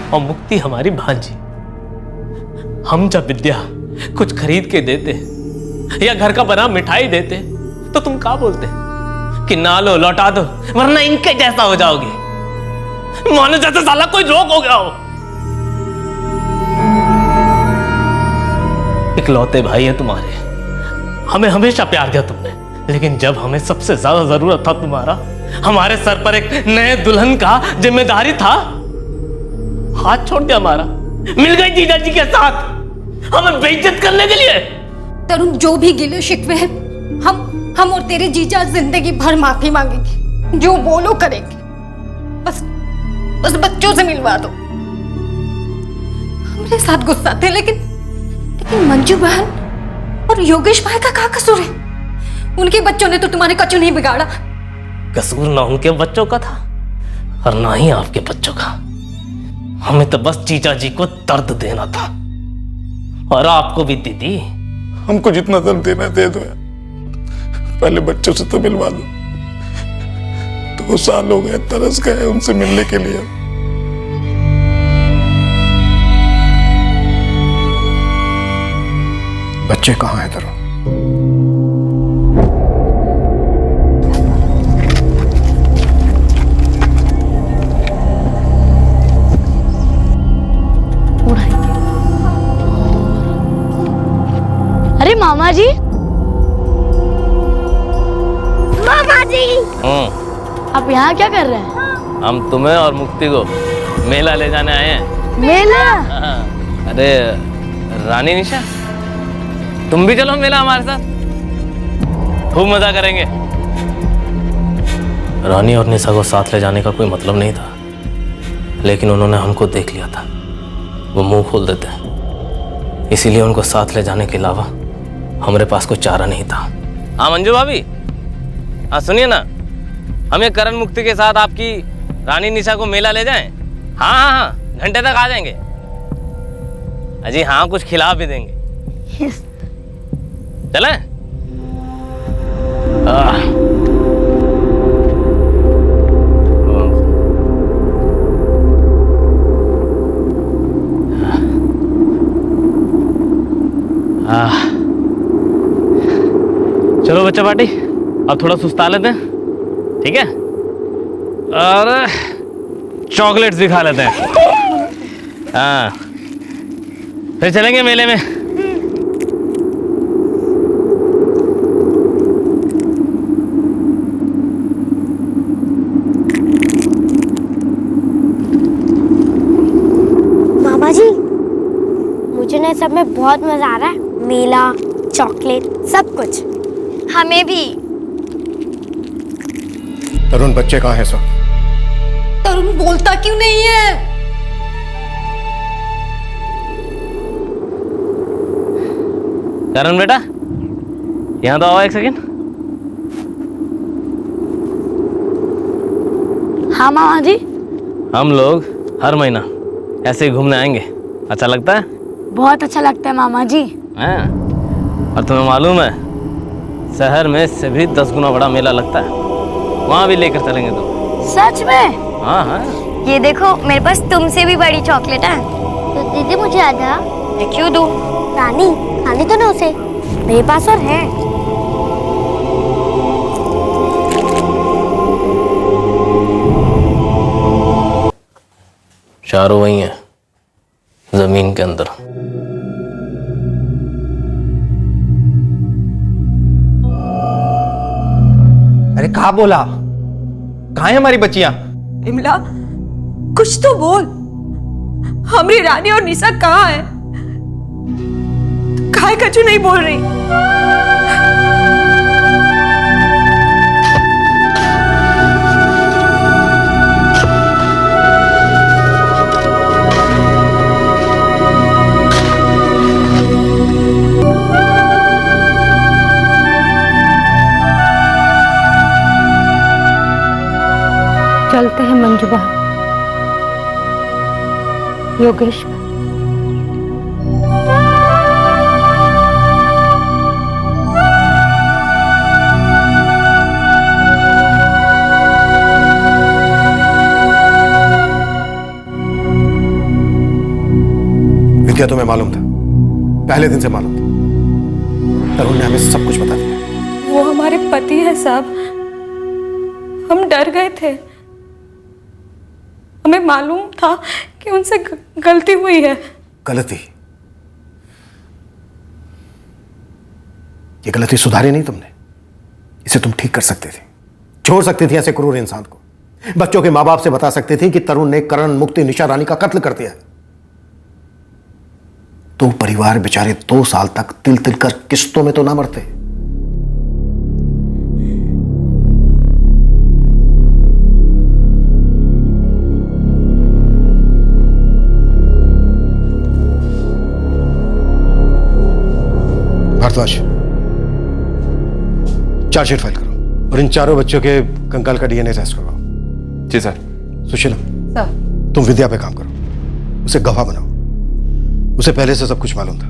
[SPEAKER 10] और मुक्ति हमारी भांजी। हम जब विद्या कुछ खरीद के देते या घर का बना मिठाई देते तो तुम क्या बोलते कि ना लो, लौटा दो, वरना इनके जैसा हो जाओगे, मानो जैसे साला कोई रोग हो गया हो। इकलौते भाई है तुम्हारे, हमें हमेशा प्यार दिया तुमने, लेकिन जब हमें सबसे ज्यादा जरूरत था तुम्हारा, हमारे सर पर एक नए दुल्हन का जिम्मेदारी था, हाथ छोड़ दिया हमारा, मिल गई जीजा जी के साथ हमें बेइज्जत करने के लिए।
[SPEAKER 24] तरुण, जो भी गिले शिकवे हैं, हम और तेरे जीजा जिंदगी भर माफी मांगेंगे, जो बोलो करेंगे। बस बच्चों से मिलवा दो। हमारे साथ गुस्सा थे, लेकिन मंजू बहन और योगेश भाई का क्या कसूर है? उनके बच्चों ने तो तुम्हारे कचू नहीं बिगाड़ा।
[SPEAKER 10] कसूर ना उनके बच्चों का था और ना ही आपके बच्चों का। हमें तो बस जीजा जी को दर्द देना था, और आपको भी दीदी।
[SPEAKER 22] हमको जितना दर्द देना दे दो यार, पहले बच्चों से तो मिलवा दो। 2 साल हो गए, तरस गए उनसे मिलने के लिए।
[SPEAKER 3] बच्चे कहाँ हैं तरुण?
[SPEAKER 23] अरे मामा जी, मामा जी, आप यहाँ क्या कर रहे हैं?
[SPEAKER 10] हम तुम्हें और मुक्ति को मेला ले जाने आए हैं।
[SPEAKER 23] मेला?
[SPEAKER 10] अरे रानी निशा, तुम भी चलो मेला हमारे साथ, खूब मजा करेंगे। रानी और निशा को साथ ले जाने का कोई मतलब नहीं था, लेकिन उन्होंने हमको देख लिया था, वो मुंह खोल देते, इसीलिए उनको साथ ले जाने के अलावा हमारे पास कोई चारा नहीं था। हाँ मंजू भाभी, हाँ सुनिए ना, हम ये करण मुक्ति के साथ आपकी रानी निशा को मेला ले जाएं? हाँ हाँ हाँ, घंटे तक आ जाएंगे। अजी हाँ, कुछ खिला भी देंगे। चलें? चलो बच्चा पार्टी, अब थोड़ा सुस्ता लेते हैं, ठीक है? और चॉकलेट्स भी खा लेते हैं। हाँ, फिर चलेंगे मेले में।
[SPEAKER 23] मामा जी, मुझे ना सब में बहुत मजा आ रहा है, मेला, चॉकलेट, सब कुछ। हमें भी।
[SPEAKER 3] तरुण, बच्चे कहाँ हैं सब?
[SPEAKER 24] तरुण बोलता क्यों नहीं है?
[SPEAKER 10] करण बेटा, यहाँ तो आओ एक सेकेंड।
[SPEAKER 23] हाँ मामा जी।
[SPEAKER 10] हम लोग हर महीना ऐसे ही घूमने आएंगे, अच्छा लगता है?
[SPEAKER 23] बहुत अच्छा लगता है मामा जी।
[SPEAKER 10] हाँ? और तुम्हें मालूम है, शहर में से भी 10 गुना बड़ा मेला लगता है, वहां भी लेकर चलेंगे तुम।
[SPEAKER 23] सच में?
[SPEAKER 21] हाँ हाँ।
[SPEAKER 23] ये देखो मेरे पास तुमसे भी बड़ी चॉकलेट है। तो दीदी मुझे आधा। मैं क्यों दूँ? रानी खाने तो ना उसे, मेरे पास और है।
[SPEAKER 10] चारों वही हैं, जमीन के अंदर।
[SPEAKER 18] अरे कहाँ बोला? कहाँ है हमारी बच्चियां?
[SPEAKER 1] इमला कुछ तो बोल। हमारी रानी और निशा कहाँ है? काहे कछु नहीं बोल रही?
[SPEAKER 11] चलते हैं मंजुबा, योगेश।
[SPEAKER 3] विद्या, तुम्हें मालूम था, पहले दिन से मालूम था। तरुण ने हमें सब कुछ बता दिया।
[SPEAKER 9] वो हमारे पति है साहब, हम डर गए थे। हमें मालूम था कि उनसे गलती हुई है।
[SPEAKER 3] गलती? ये गलती सुधारी नहीं तुमने, इसे तुम ठीक कर सकते थे, छोड़ सकती थी ऐसे क्रूर इंसान को। बच्चों के माँ बाप से बता सकते थे कि तरुण ने करण, मुक्ति, निशा रानी का कत्ल कर दिया। तो परिवार बेचारे 2 साल तक तिल तिल कर किस्तों में तो ना मरते। भारद्वाज, चार्जशीट फाइल करो और इन चारों बच्चों के कंकाल का डीएनए टेस्ट करवाओ।
[SPEAKER 8] जी सर।
[SPEAKER 3] सुशीला,
[SPEAKER 11] सर।
[SPEAKER 3] तुम विद्या पे काम करो, उसे गवाह बनाओ। उसे पहले से सब कुछ मालूम था।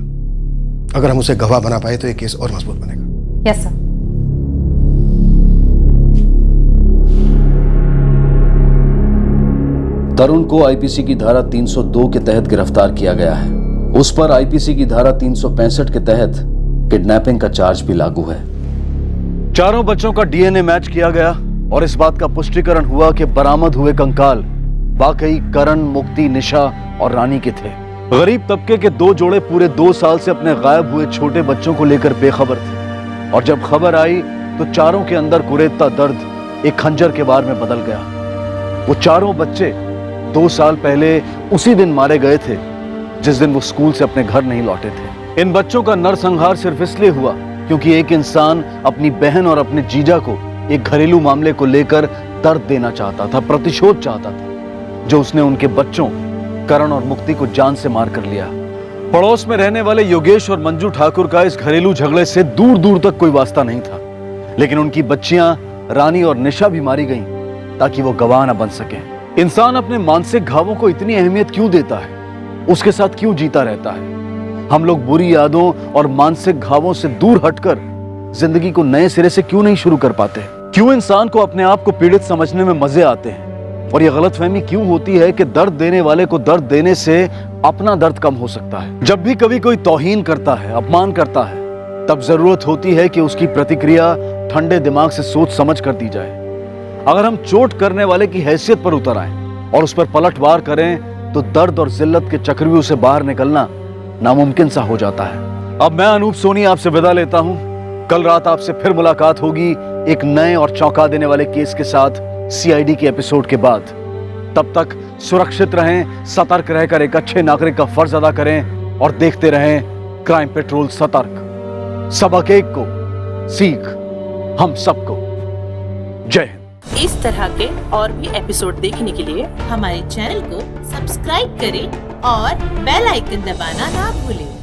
[SPEAKER 3] अगर हम उसे गवाह बना पाए तो ये केस और मजबूत बनेगा।
[SPEAKER 11] Yes sir.
[SPEAKER 2] तरुण को आईपीसी की धारा 302 के तहत गिरफ्तार किया गया है। उस पर आईपीसी की धारा 365 के तहत किडनैपिंग का चार्ज भी लागू है।
[SPEAKER 6] चारों बच्चों का डीएनए मैच किया गया और इस बात का पुष्टिकरण हुआ कि बरामद हुए कंकाल वाकई करण, मुक्ति, निशा और रानी के थे। गरीब तबके के 2 जोड़े पूरे 2 साल से अपने गायब हुए छोटे बच्चों को लेकर बेखबर थे और जब खबर आई तो चारों के अंदर कुरेदता दर्द एक खंजर के वार में बदल गया। वो चारों बच्चे 2 साल पहले उसी दिन मारे गए थे जिस दिन वो स्कूल से अपने घर नहीं लौटे थे। इन बच्चों का नरसंहार सिर्फ इसलिए हुआ क्योंकि एक इंसान अपनी बहन और अपने जीजा को एक घरेलू मामले को लेकर दर्द देना चाहता था, प्रतिशोध चाहता था, जो उसने उनके बच्चों करण और मुक्ति को जान से मार कर लिया। पड़ोस में रहने वाले योगेश और मंजू ठाकुर का इस घरेलू झगड़े से दूर दूर तक कोई वास्ता नहीं था, लेकिन उनकी बच्चियां रानी और निशा भी मारी गईं ताकि वो गवाह न बन सके। इंसान अपने मानसिक घावों को इतनी अहमियत क्यों देता है, उसके साथ क्यों जीता रहता है? हम लोग बुरी यादों और मानसिक घावों से दूर हटकर जिंदगी को नए सिरे से क्यों नहीं शुरू कर पाते? क्यों इंसान को अपने आप को पीड़ित समझने में मजे आते हैं? और यह गलतफहमी क्यों होती है कि दर्द देने वाले को दर्द देने से अपना दर्द कम हो सकता है? जब भी कभी कोई तौहीन करता है, अपमान करता है, तब जरूरत होती है कि उसकी प्रतिक्रिया ठंडे दिमाग से सोच समझ कर दी जाए। अगर हम चोट करने वाले की हैसियत पर उतर आए और उस पर पलटवार करें तो दर्द और जिल्लत के चक्रव्यूह से बाहर निकलना नामुमकिन सा हो जाता है। अब मैं अनूप सोनी आपसे विदा लेता हूं। कल रात आपसे फिर मुलाकात होगी एक नए और चौंका देने वाले केस के साथ सीआईडी के एपिसोड के बाद। तब तक सुरक्षित रहें, सतर्क रहकर एक अच्छे नागरिक का फर्ज अदा करें और देखते रहें क्राइम पेट्रोल सतर्क। सबक एक को सीख हम सबको। जय हिंद।
[SPEAKER 7] इस तरह के और भी एपिसोड देखने के लिए हमारे चैनल को सब्सक्राइब करें और बेल आइकन दबाना ना भूलें।